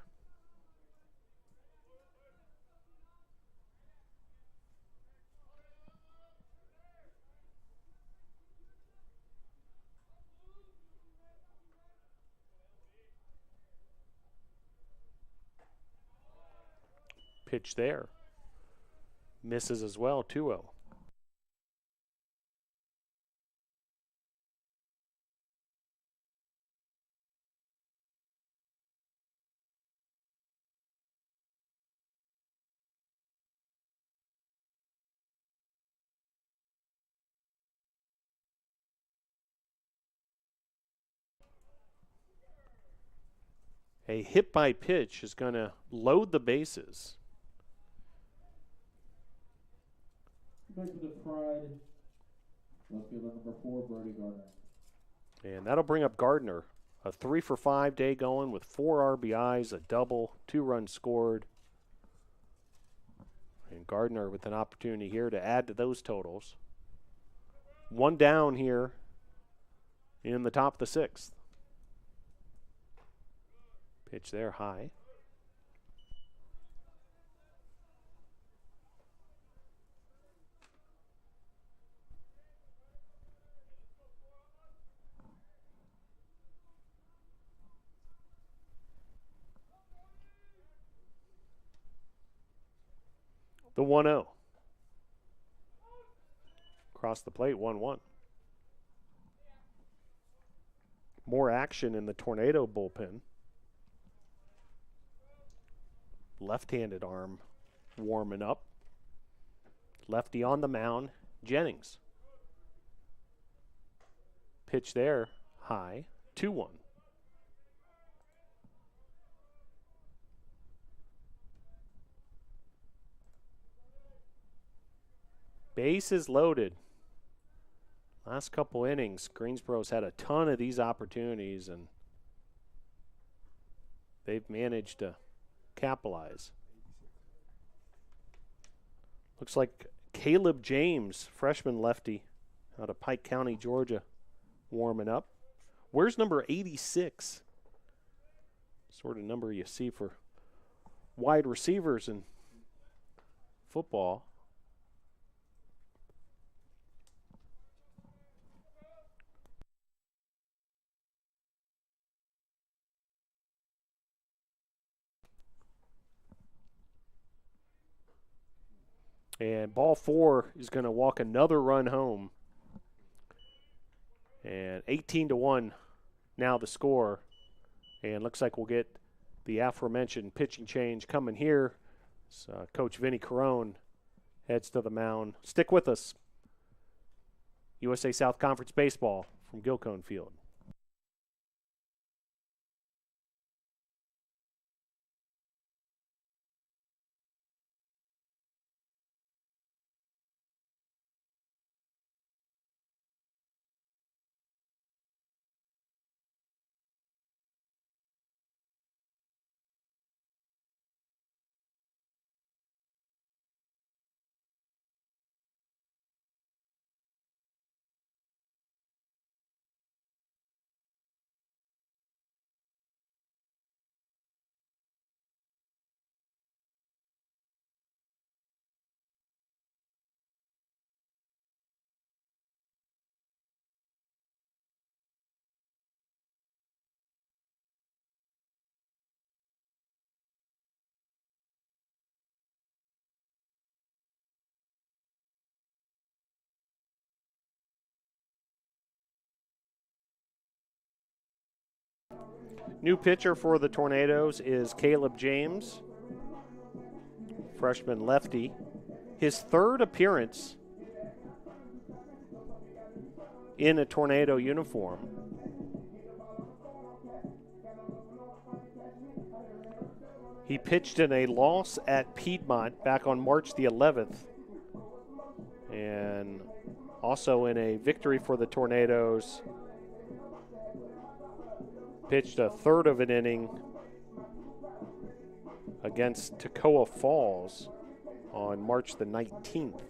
Pitch there. Misses as well, 2-0. A hit by pitch is going to load the bases. Back to the Pride. Left fielder number 4, Brody Gardner. And that'll bring up Gardner. A 3-for-5 day going with 4 RBIs, a double, 2 runs scored. And Gardner with an opportunity here to add to those totals. 1 down here in the top of the 6th. Pitch there high. The 1-0. Across the plate, 1-1. More action in the Tornado bullpen. Left-handed arm warming up. Lefty on the mound, Jennings. Pitch there, high, 2-1. Bases loaded. Last couple innings, Greensboro's had a ton of these opportunities, and they've managed to capitalize. Looks like Caleb James, freshman lefty out of Pike County, Georgia, warming up. Where's number 86? Sort of number you see for wide receivers in football. And ball 4 is going to walk another run home. And 18-1 now the score. And looks like we'll get the aforementioned pitching change coming here. So, Coach Vinny Carone heads to the mound. Stick with us. USA South Conference Baseball from Gilcone Field. New pitcher for the Tornadoes is Caleb James, freshman lefty. His third appearance in a Tornado uniform. He pitched in a loss at Piedmont back on March the 11th, and also in a victory for the Tornadoes. Pitched a third of an inning against Toccoa Falls on March the 19th.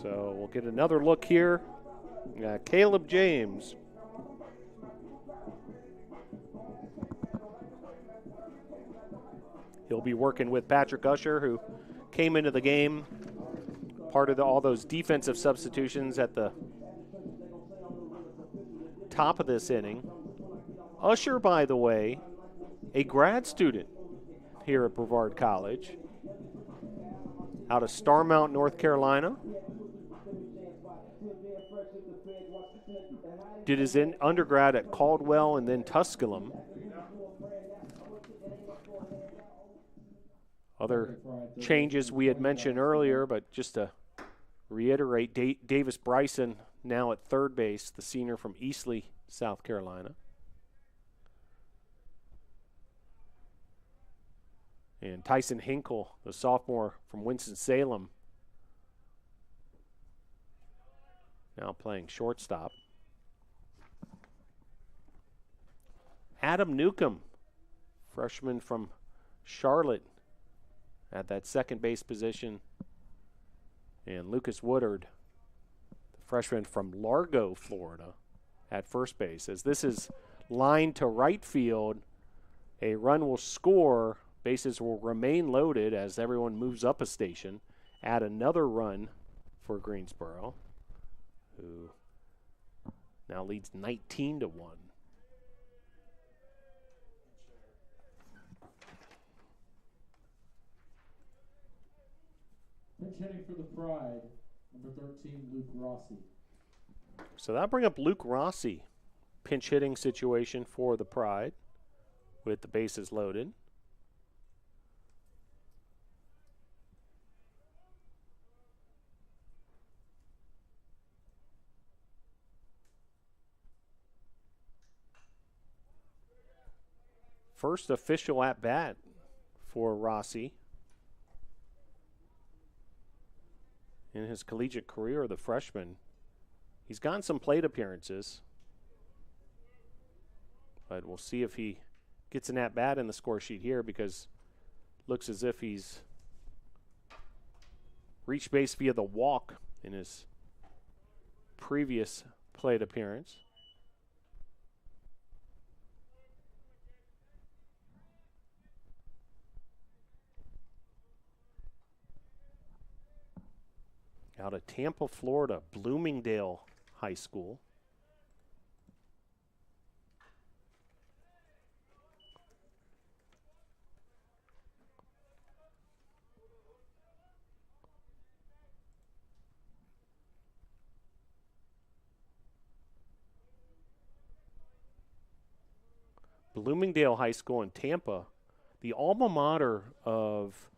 So we'll get another look here. Caleb James. He'll be working with Patrick Usher, who came into the game, part of all those defensive substitutions at the top of this inning. Usher, by the way, a grad student here at Brevard College out of Starmount, North Carolina. Did his undergrad at Caldwell and then Tusculum. Other changes we had mentioned earlier, but just to reiterate, Davis Bryson now at third base, the senior from Eastleigh, South Carolina. And Tyson Hinkle, the sophomore from Winston-Salem, now playing shortstop. Adam Newcomb, freshman from Charlotte, at that second base position. And Lucas Woodard, the freshman from Largo, Florida, at first base. As this is lined to right field, a run will score. Bases will remain loaded as everyone moves up a station. Add another run for Greensboro, who now leads 19-1. Pinch hitting for the Pride, number 13, Luke Rossi. So that'll bring up Luke Rossi. Pinch hitting situation for the Pride with the bases loaded. First official at bat for Rossi in his collegiate career, the freshman. He's gotten some plate appearances, but we'll see if he gets an at bat in the score sheet here, because looks as if he's reached base via the walk in his previous plate appearance. Out of Tampa, Florida, Bloomingdale High School. Bloomingdale High School in Tampa, the alma mater of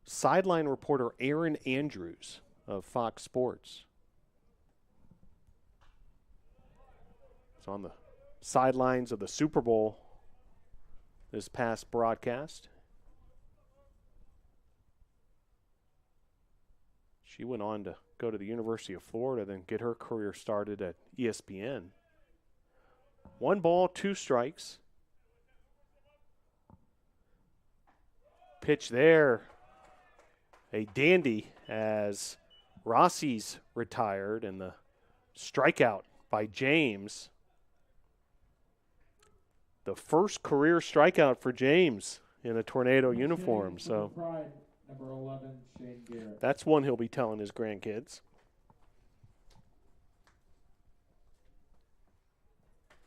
sideline reporter Aaron Andrews of Fox Sports. It's on the sidelines of the Super Bowl this past broadcast. She went on to go to the University of Florida, then get her career started at ESPN. 1 ball, 2 strikes. Pitch there. A dandy as Rossi's retired, and the strikeout by James. The first career strikeout for James in a Tornado uniform. So Number 11, Shane Garrett. That's one he'll be telling his grandkids.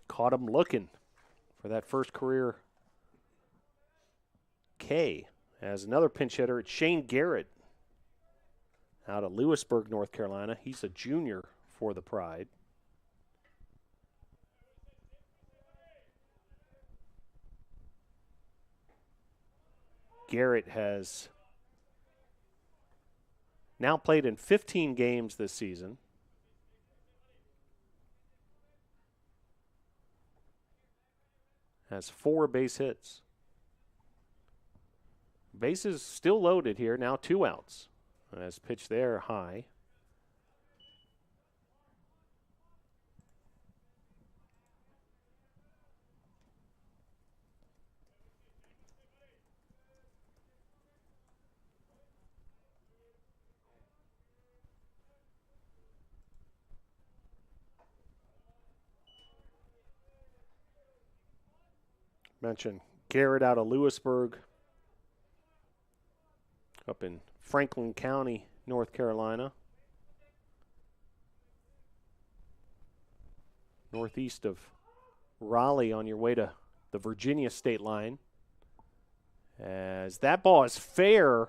Caught him looking for that first career K. As another pinch hitter, it's Shane Garrett out of Lewisburg, North Carolina. He's a junior for the Pride. Garrett has now played in 15 games this season. Has 4 base hits. Bases still loaded here, now 2 outs. As pitch there, high. Mentioned Garrett out of Lewisburg, up in Franklin County, North Carolina, northeast of Raleigh on your way to the Virginia state line. As that ball is fair,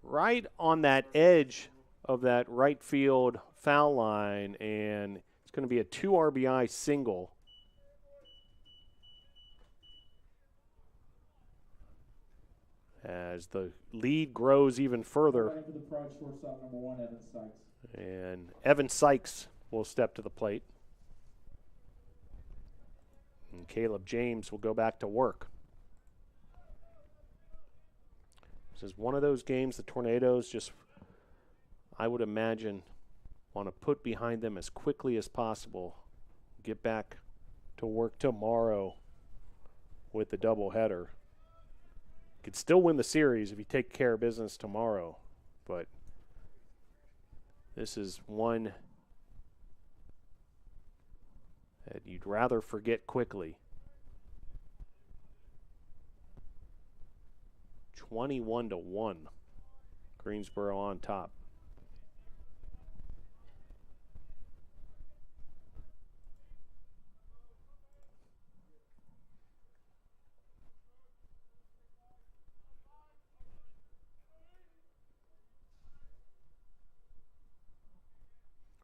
right on that edge of that right field foul line, and it's going to be a 2 RBI single. As the lead grows even further. And Evan Sykes will step to the plate. And Caleb James will go back to work. This is one of those games the Tornadoes just, I would imagine, want to put behind them as quickly as possible. Get back to work tomorrow with the doubleheader. Could still win the series if you take care of business tomorrow, but this is one that you'd rather forget quickly. 21-1, Greensboro on top.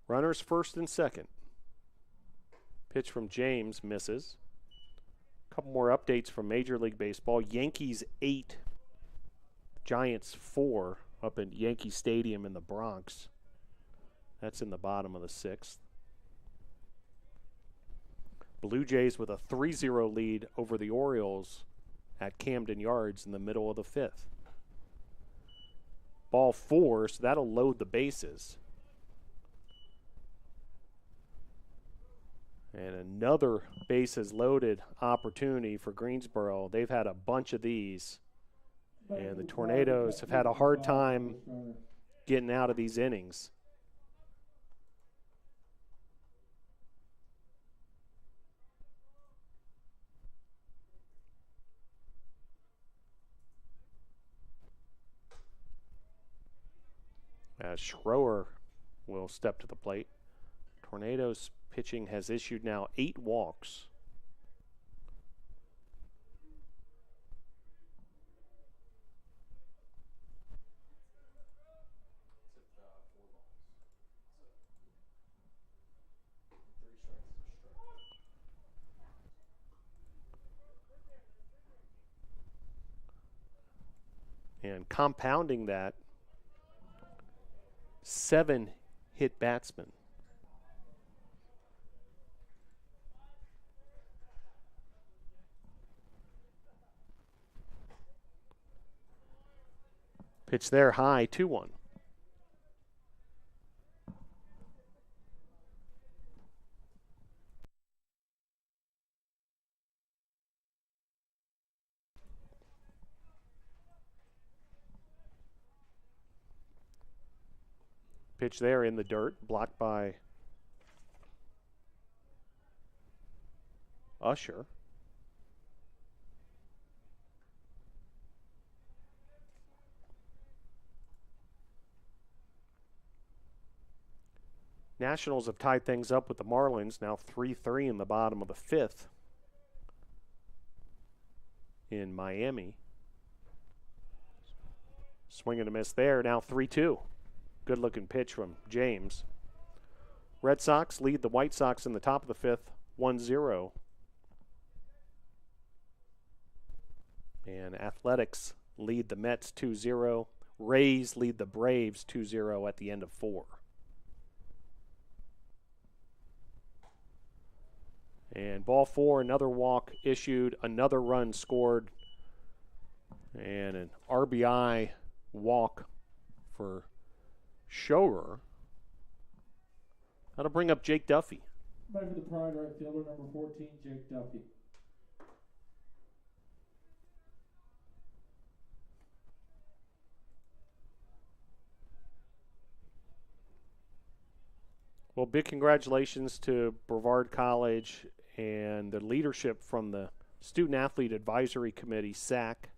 Runners first and second. Pitch from James misses. A couple more updates from Major League Baseball. Yankees 8, Giants 4 up at Yankee Stadium in the Bronx. That's in the bottom of the 6th. Blue Jays with a 3-0 lead over the Orioles at Camden Yards in the middle of the 5th. Ball 4, so that'll load the bases. And another bases loaded opportunity for Greensboro. They've had a bunch of these. And the Tornadoes have had a hard time getting out of these innings. as Schroer will step to the plate. Tornadoes pitching has issued now 8 walks. And compounding that, 7 hit batsmen. Pitch there high, 2-1. Pitch there in the dirt, blocked by Usher. Nationals have tied things up with the Marlins, now 3-3 in the bottom of the 5th in Miami. Swing and a miss there, now 3-2. Good looking pitch from James. Red Sox lead the White Sox in the top of the 5th, 1-0. And Athletics lead the Mets 2-0. Rays lead the Braves 2-0 at the end of 4. And ball 4, another walk issued, another run scored, and an RBI walk for Schroer. That'll bring up Jake Duffy. Back for the Pride right fielder, number 14, Jake Duffy. Well, big congratulations to Brevard College and the leadership from the Student Athlete Advisory Committee, SAC.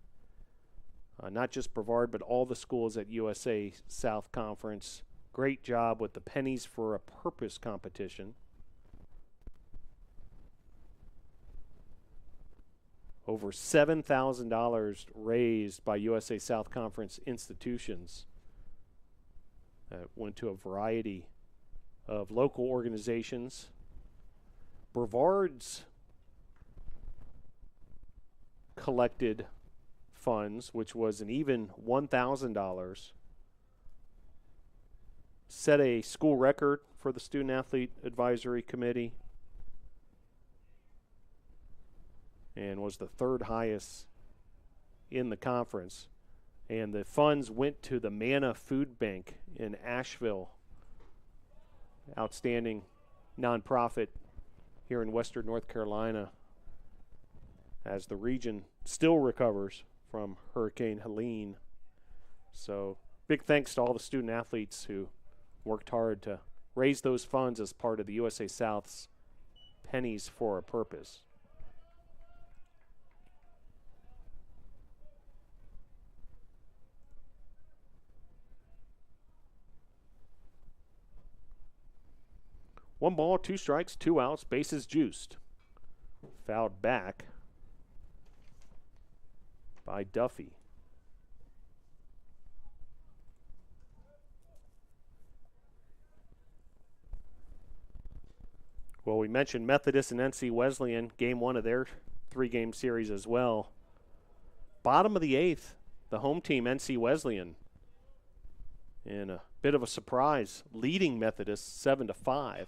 Not just Brevard, but all the schools at USA South Conference. Great job with the Pennies for a Purpose competition. Over $7,000 raised by USA South Conference institutions. Went to a variety of local organizations. Brevard's collected funds, which was an even $1,000, set a school record for the Student Athlete Advisory Committee and was the 3rd highest in the conference. And the funds went to the Manna Food Bank in Asheville, outstanding nonprofit here in Western North Carolina, as the region still recovers from Hurricane Helene. So big thanks to all the student athletes who worked hard to raise those funds as part of the USA South's Pennies for a Purpose. One ball, 2 strikes, 2 outs, bases juiced. Fouled back by Duffy. Well, we mentioned Methodist and NC Wesleyan, game 1 of their 3-game series as well. Bottom of the 8th, the home team, NC Wesleyan, in a bit of a surprise, leading Methodist 7-5.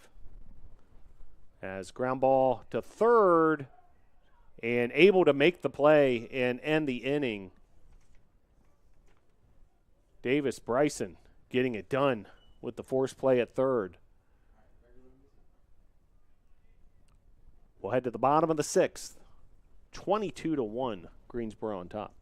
As ground ball to third, and able to make the play and end the inning. Davis Bryson getting it done with the force play at third. We'll head to the bottom of the 6th. 22-1, Greensboro on top.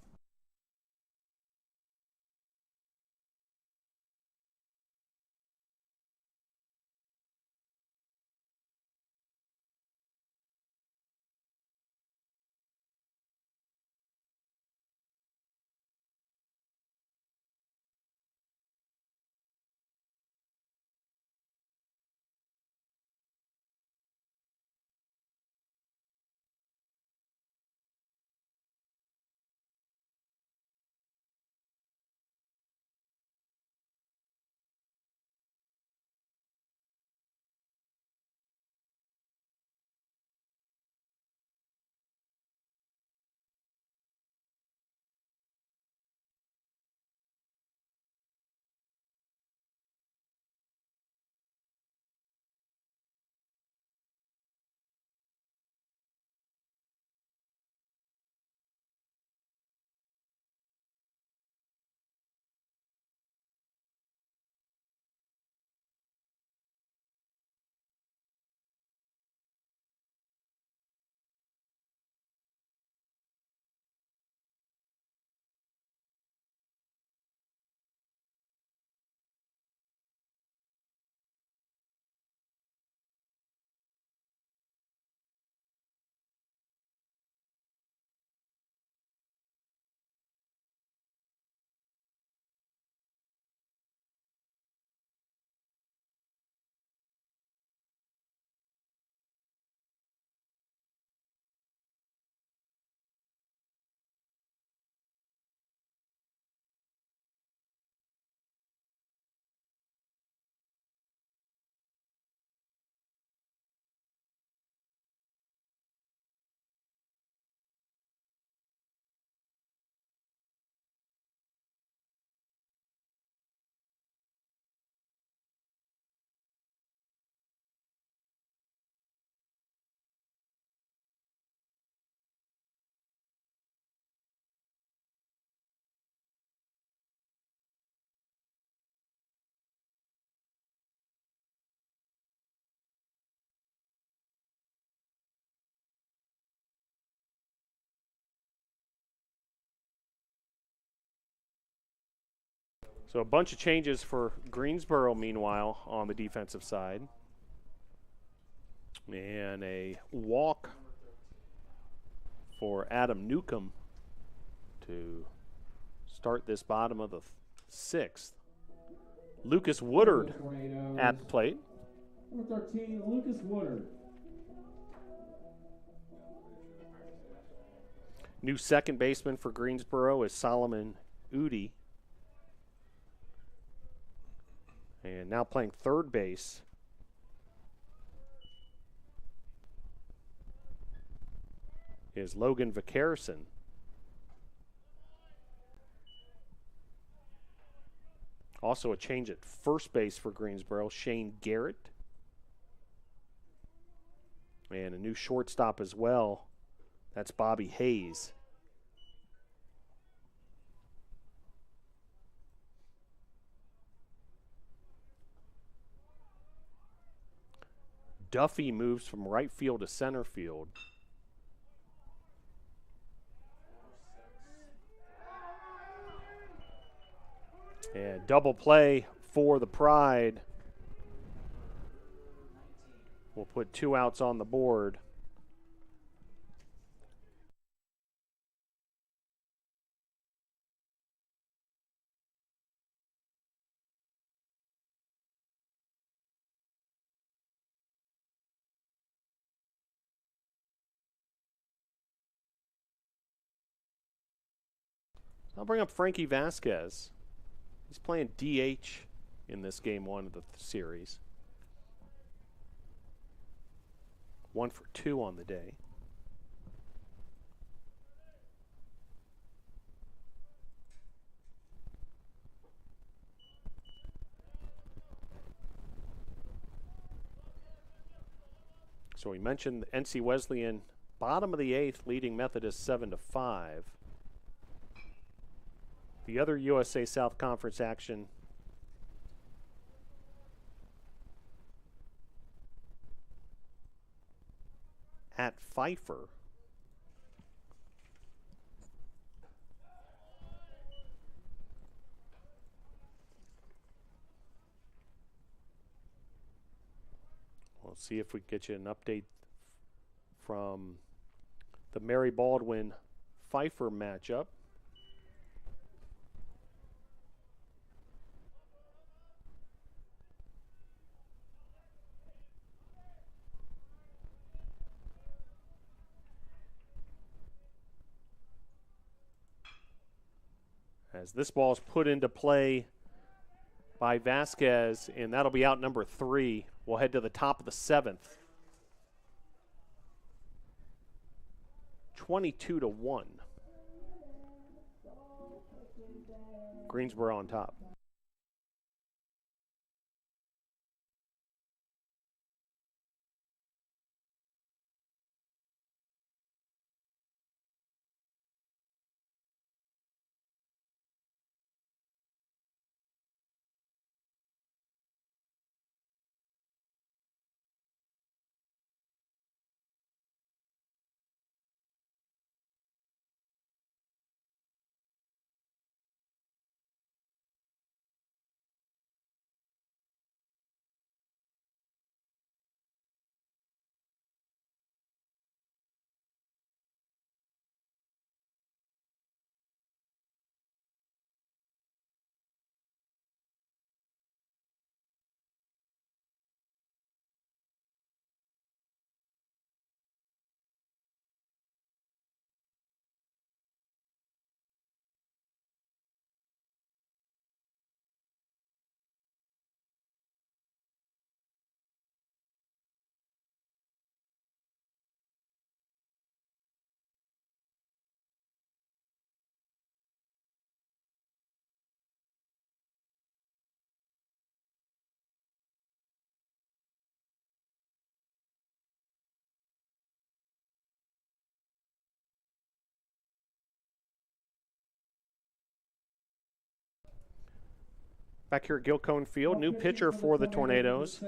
So a bunch of changes for Greensboro, meanwhile, on the defensive side. And a walk for Adam Newcomb to start this bottom of the sixth. Lucas Woodard at the plate. Number 13, Lucas Woodard. New second baseman for Greensboro is Solomon Udi. And now playing third base is Logan Vacarison. Also a change at first base for Greensboro, Shane Garrett. And a new shortstop as well. That's Bobby Hayes. Duffy moves from right field to center field. And double play for the Pride. We'll put 2 outs on the board. I'll bring up Frankie Vasquez. He's playing DH in this game 1 of the series. 1 for 2 on the day. So we mentioned NC Wesleyan, bottom of the 8th, leading Methodist 7-5. The other USA South Conference action at Pfeiffer. We'll see if we can get you an update from the Mary Baldwin Pfeiffer matchup. As this ball is put into play by Vasquez, and that'll be out number 3. We'll head to the top of the 7th. 22-1. Greensboro on top. Back here at Gilcone Field, new pitcher for the Tornadoes,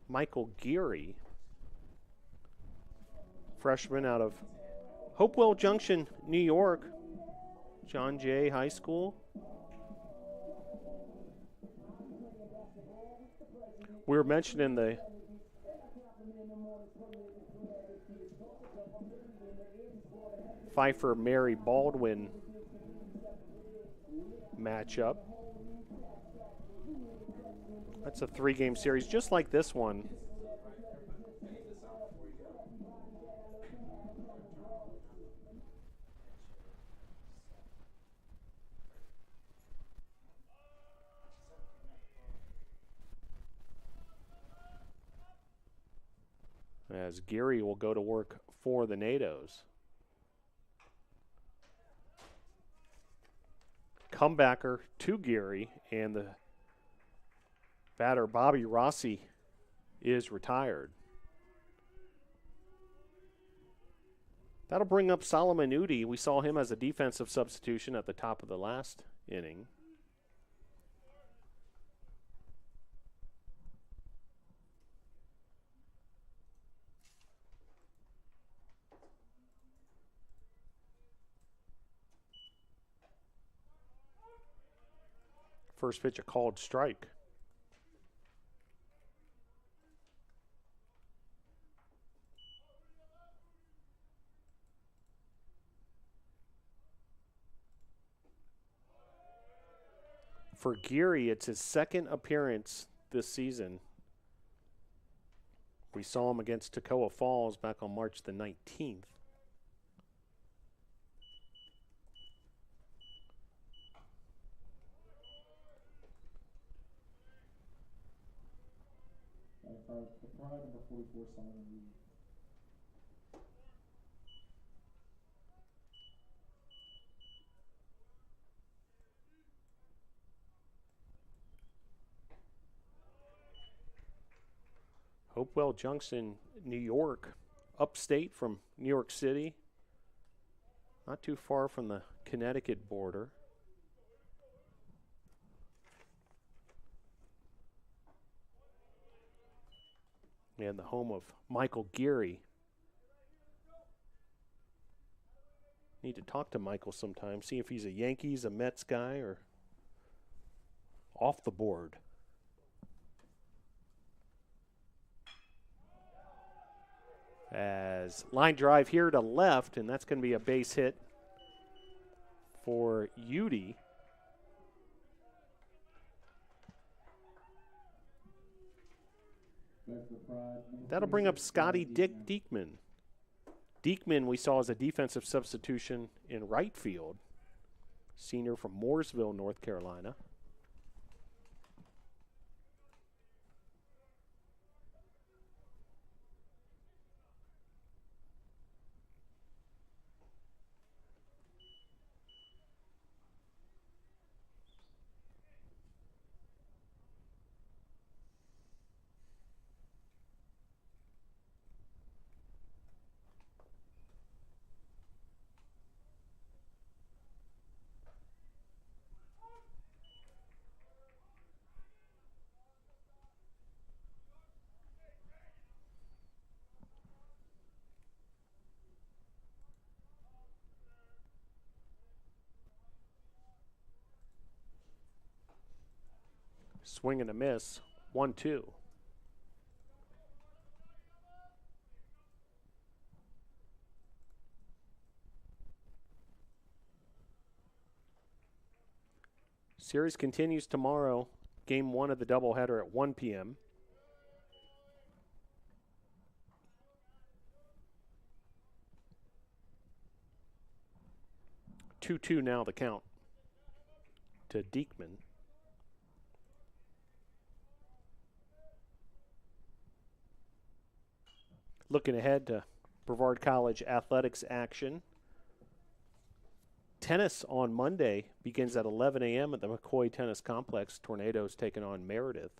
Michael Geary, freshman out of Hopewell Junction, New York, John Jay High School. We were mentioning the Pfeiffer-Mary Baldwin matchup. That's a 3-game series, just like this one. As Geary will go to work for the NATOs. Comebacker to Geary, and the batter Bobby Rossi is retired. That'll bring up Solomon Udi. We saw him as a defensive substitution at the top of the last inning. First pitch, a called strike. For Geary, it's his second appearance this season. We saw him against Toccoa Falls back on March the 19th. The pride number 44, Solomon Udi. Hopewell Junction, New York, upstate from New York City, not too far from the Connecticut border. And the home of Michael Geary. Need to talk to Michael sometime, see if he's a Yankees, a Mets guy, or off the board. As line drive here to left, and that's going to be a base hit for Udi. That'll bring up Scotty Dick Diekman. Diekman we saw as a defensive substitution in right field. Senior from Mooresville, North Carolina. Swing and a miss, 1-2. Series continues tomorrow. Game 1 of the doubleheader at 1 p.m. Two now the count to Diekman. Looking ahead to Brevard College athletics action. Tennis on Monday begins at 11 a.m. at the McCoy Tennis Complex. Tornadoes taking on Meredith.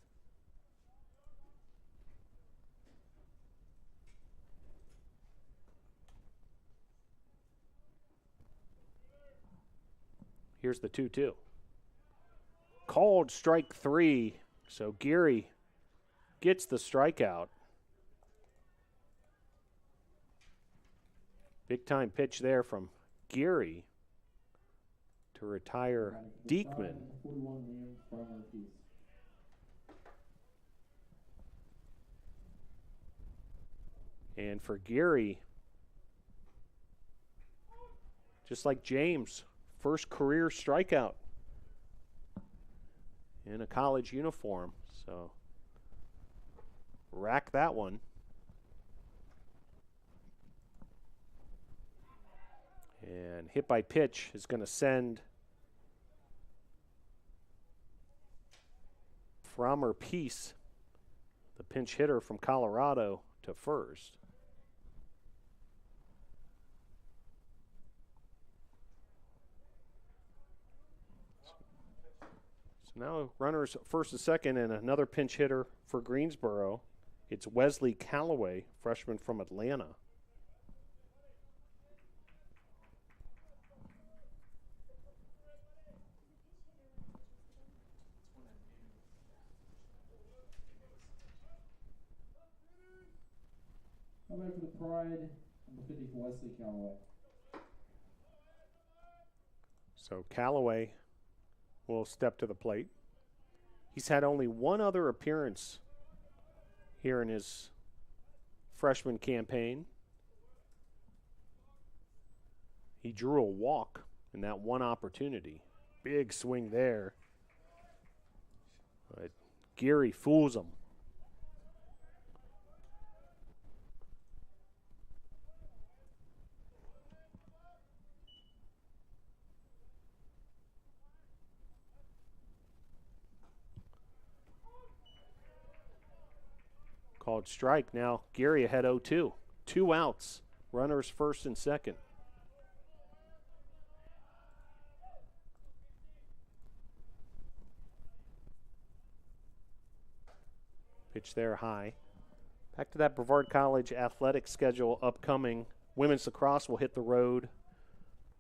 Here's the 2-2. Called strike 3. So Geary gets the strikeout. Big time pitch there from Geary to retire Diekman. And for Gary, just like James, first career strikeout in a college uniform. So rack that one. And hit by pitch is going to send Frommer Peace, the pinch hitter from Colorado, to first. So now runners first and second, and another pinch hitter for Greensboro. It's Wesley Callaway, freshman from Atlanta. Come back for the Pride, number 50 for Wesley Callaway. So Callaway will step to the plate. He's had only one other appearance here in his freshman campaign. He drew a walk in that one opportunity. Big swing there. But Geary fools him. Called strike. Now Geary ahead 0-2. 2 outs. Runners first and second. Pitch there high. Back to that Brevard College athletic schedule upcoming. Women's lacrosse will hit the road.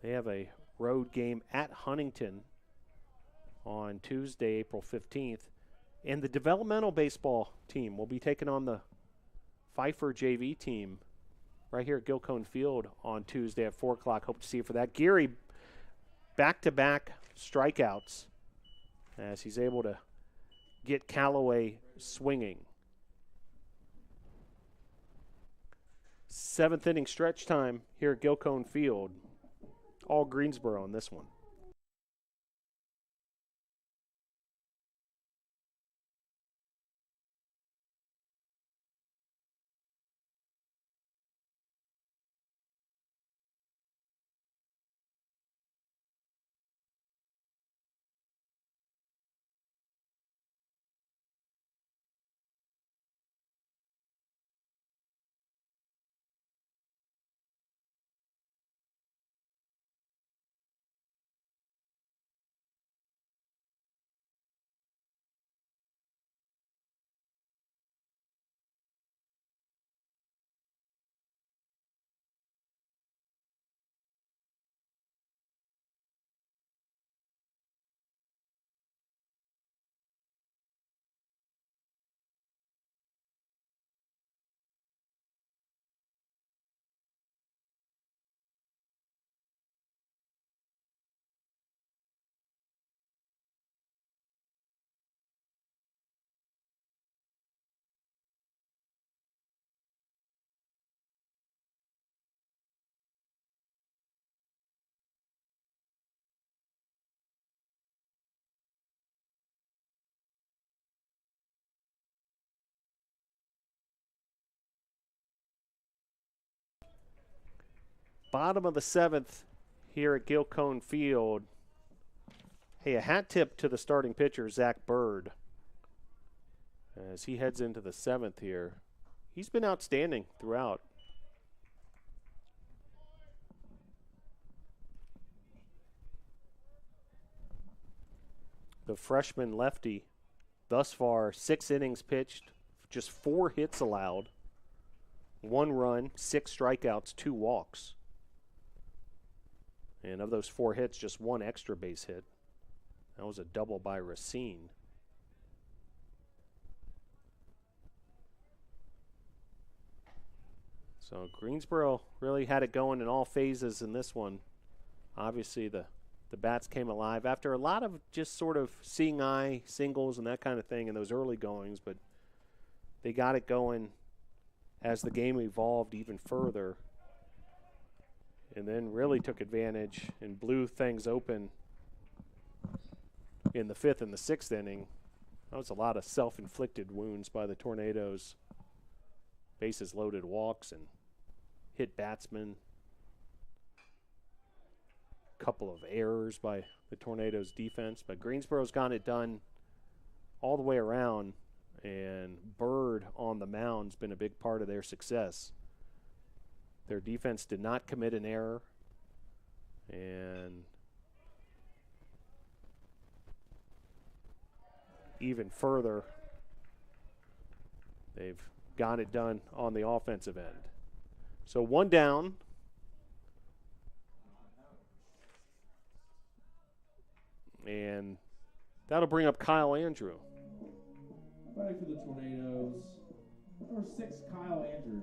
They have a road game at Huntington on Tuesday, April 15th. And the developmental baseball team will be taking on the Pfeiffer JV team right here at Gilcone Field on Tuesday at 4 o'clock. Hope to see you for that. Geary, back-to-back strikeouts as he's able to get Callaway swinging. 7th inning stretch time here at Gilcone Field. All Greensboro in this one. Bottom of the 7th here at Gilcone Field. Hey, a hat tip to the starting pitcher, Zach Bird, as he heads into the 7th here. He's been outstanding throughout. The freshman lefty, thus far, 6 innings pitched, just 4 hits allowed, 1 run, 6 strikeouts, 2 walks. And of those 4 hits, just 1 extra base hit. That was a double by Racine. So Greensboro really had it going in all phases in this one. Obviously, the bats came alive after a lot of just sort of seeing eye singles and that kind of thing in those early goings, but they got it going as the game evolved even further, and then really took advantage and blew things open in the 5th and the 6th inning. That was a lot of self-inflicted wounds by the Tornadoes. Bases loaded walks and hit batsmen. Couple of errors by the Tornadoes defense, but Greensboro's gotten it done all the way around, and Bird on the mound's been a big part of their success. Their defense did not commit an error, and even further, they've got it done on the offensive end. So 1 down. And that'll bring up Kyle Andrew. Back for the Tornadoes. Number 6, Kyle Andrew.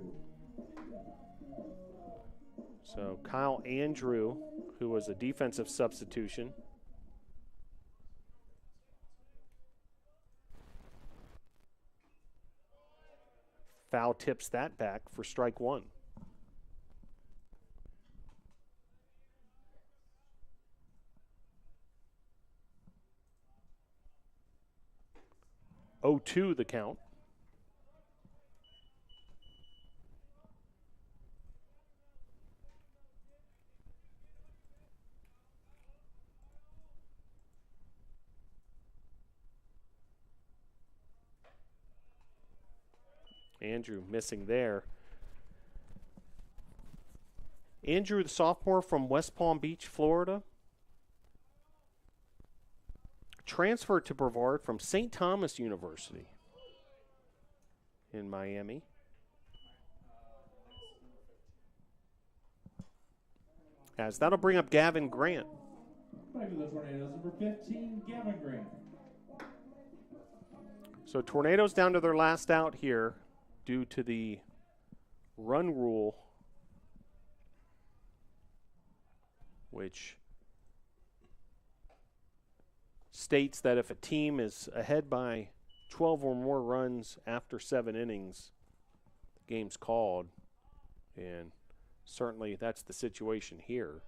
So Kyle Andrew, who was a defensive substitution. Foul tips that back for strike 1. 0-2 the count. Andrew missing there. Andrew, the sophomore from West Palm Beach, Florida, transferred to Brevard from St. Thomas University in Miami. As that'll bring up Gavin Grant. Back for the Tornadoes, number 15, Gavin Grant. So Tornadoes down to their last out here due to the run rule, which states that if a team is ahead by 12 or more runs after 7 innings, the game's called. And certainly that's the situation here.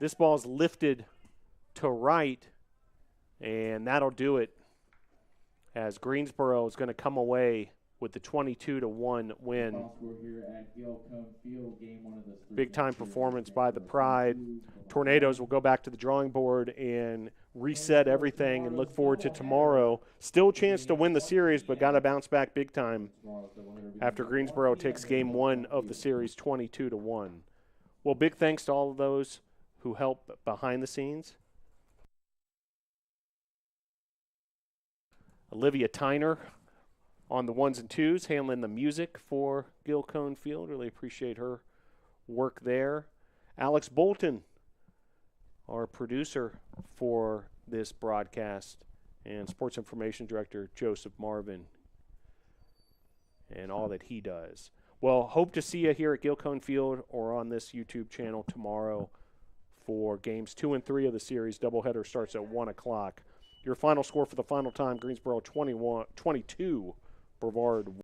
This ball's lifted to right, and that'll do it as Greensboro is going to come away with the 22-1 win. Big-time performance by the Pride. Tornadoes will go back to the drawing board and reset everything and look forward to tomorrow. Still a chance to win the series, but got to bounce back big time after Greensboro takes game 1 of the series 22-1. Well, big thanks to all of those who help behind the scenes. Olivia Tyner on the 1s and 2s, handling the music for Gil Cone Field. Really appreciate her work there. Alex Bolton, our producer for this broadcast, and Sports Information Director Joseph Marvin, and all that he does. Well, hope to see you here at Gil Cone Field or on this YouTube channel tomorrow for games 2 and 3 of the series. Doubleheader starts at 1 o'clock. Your final score for the final time, Greensboro 22, Brevard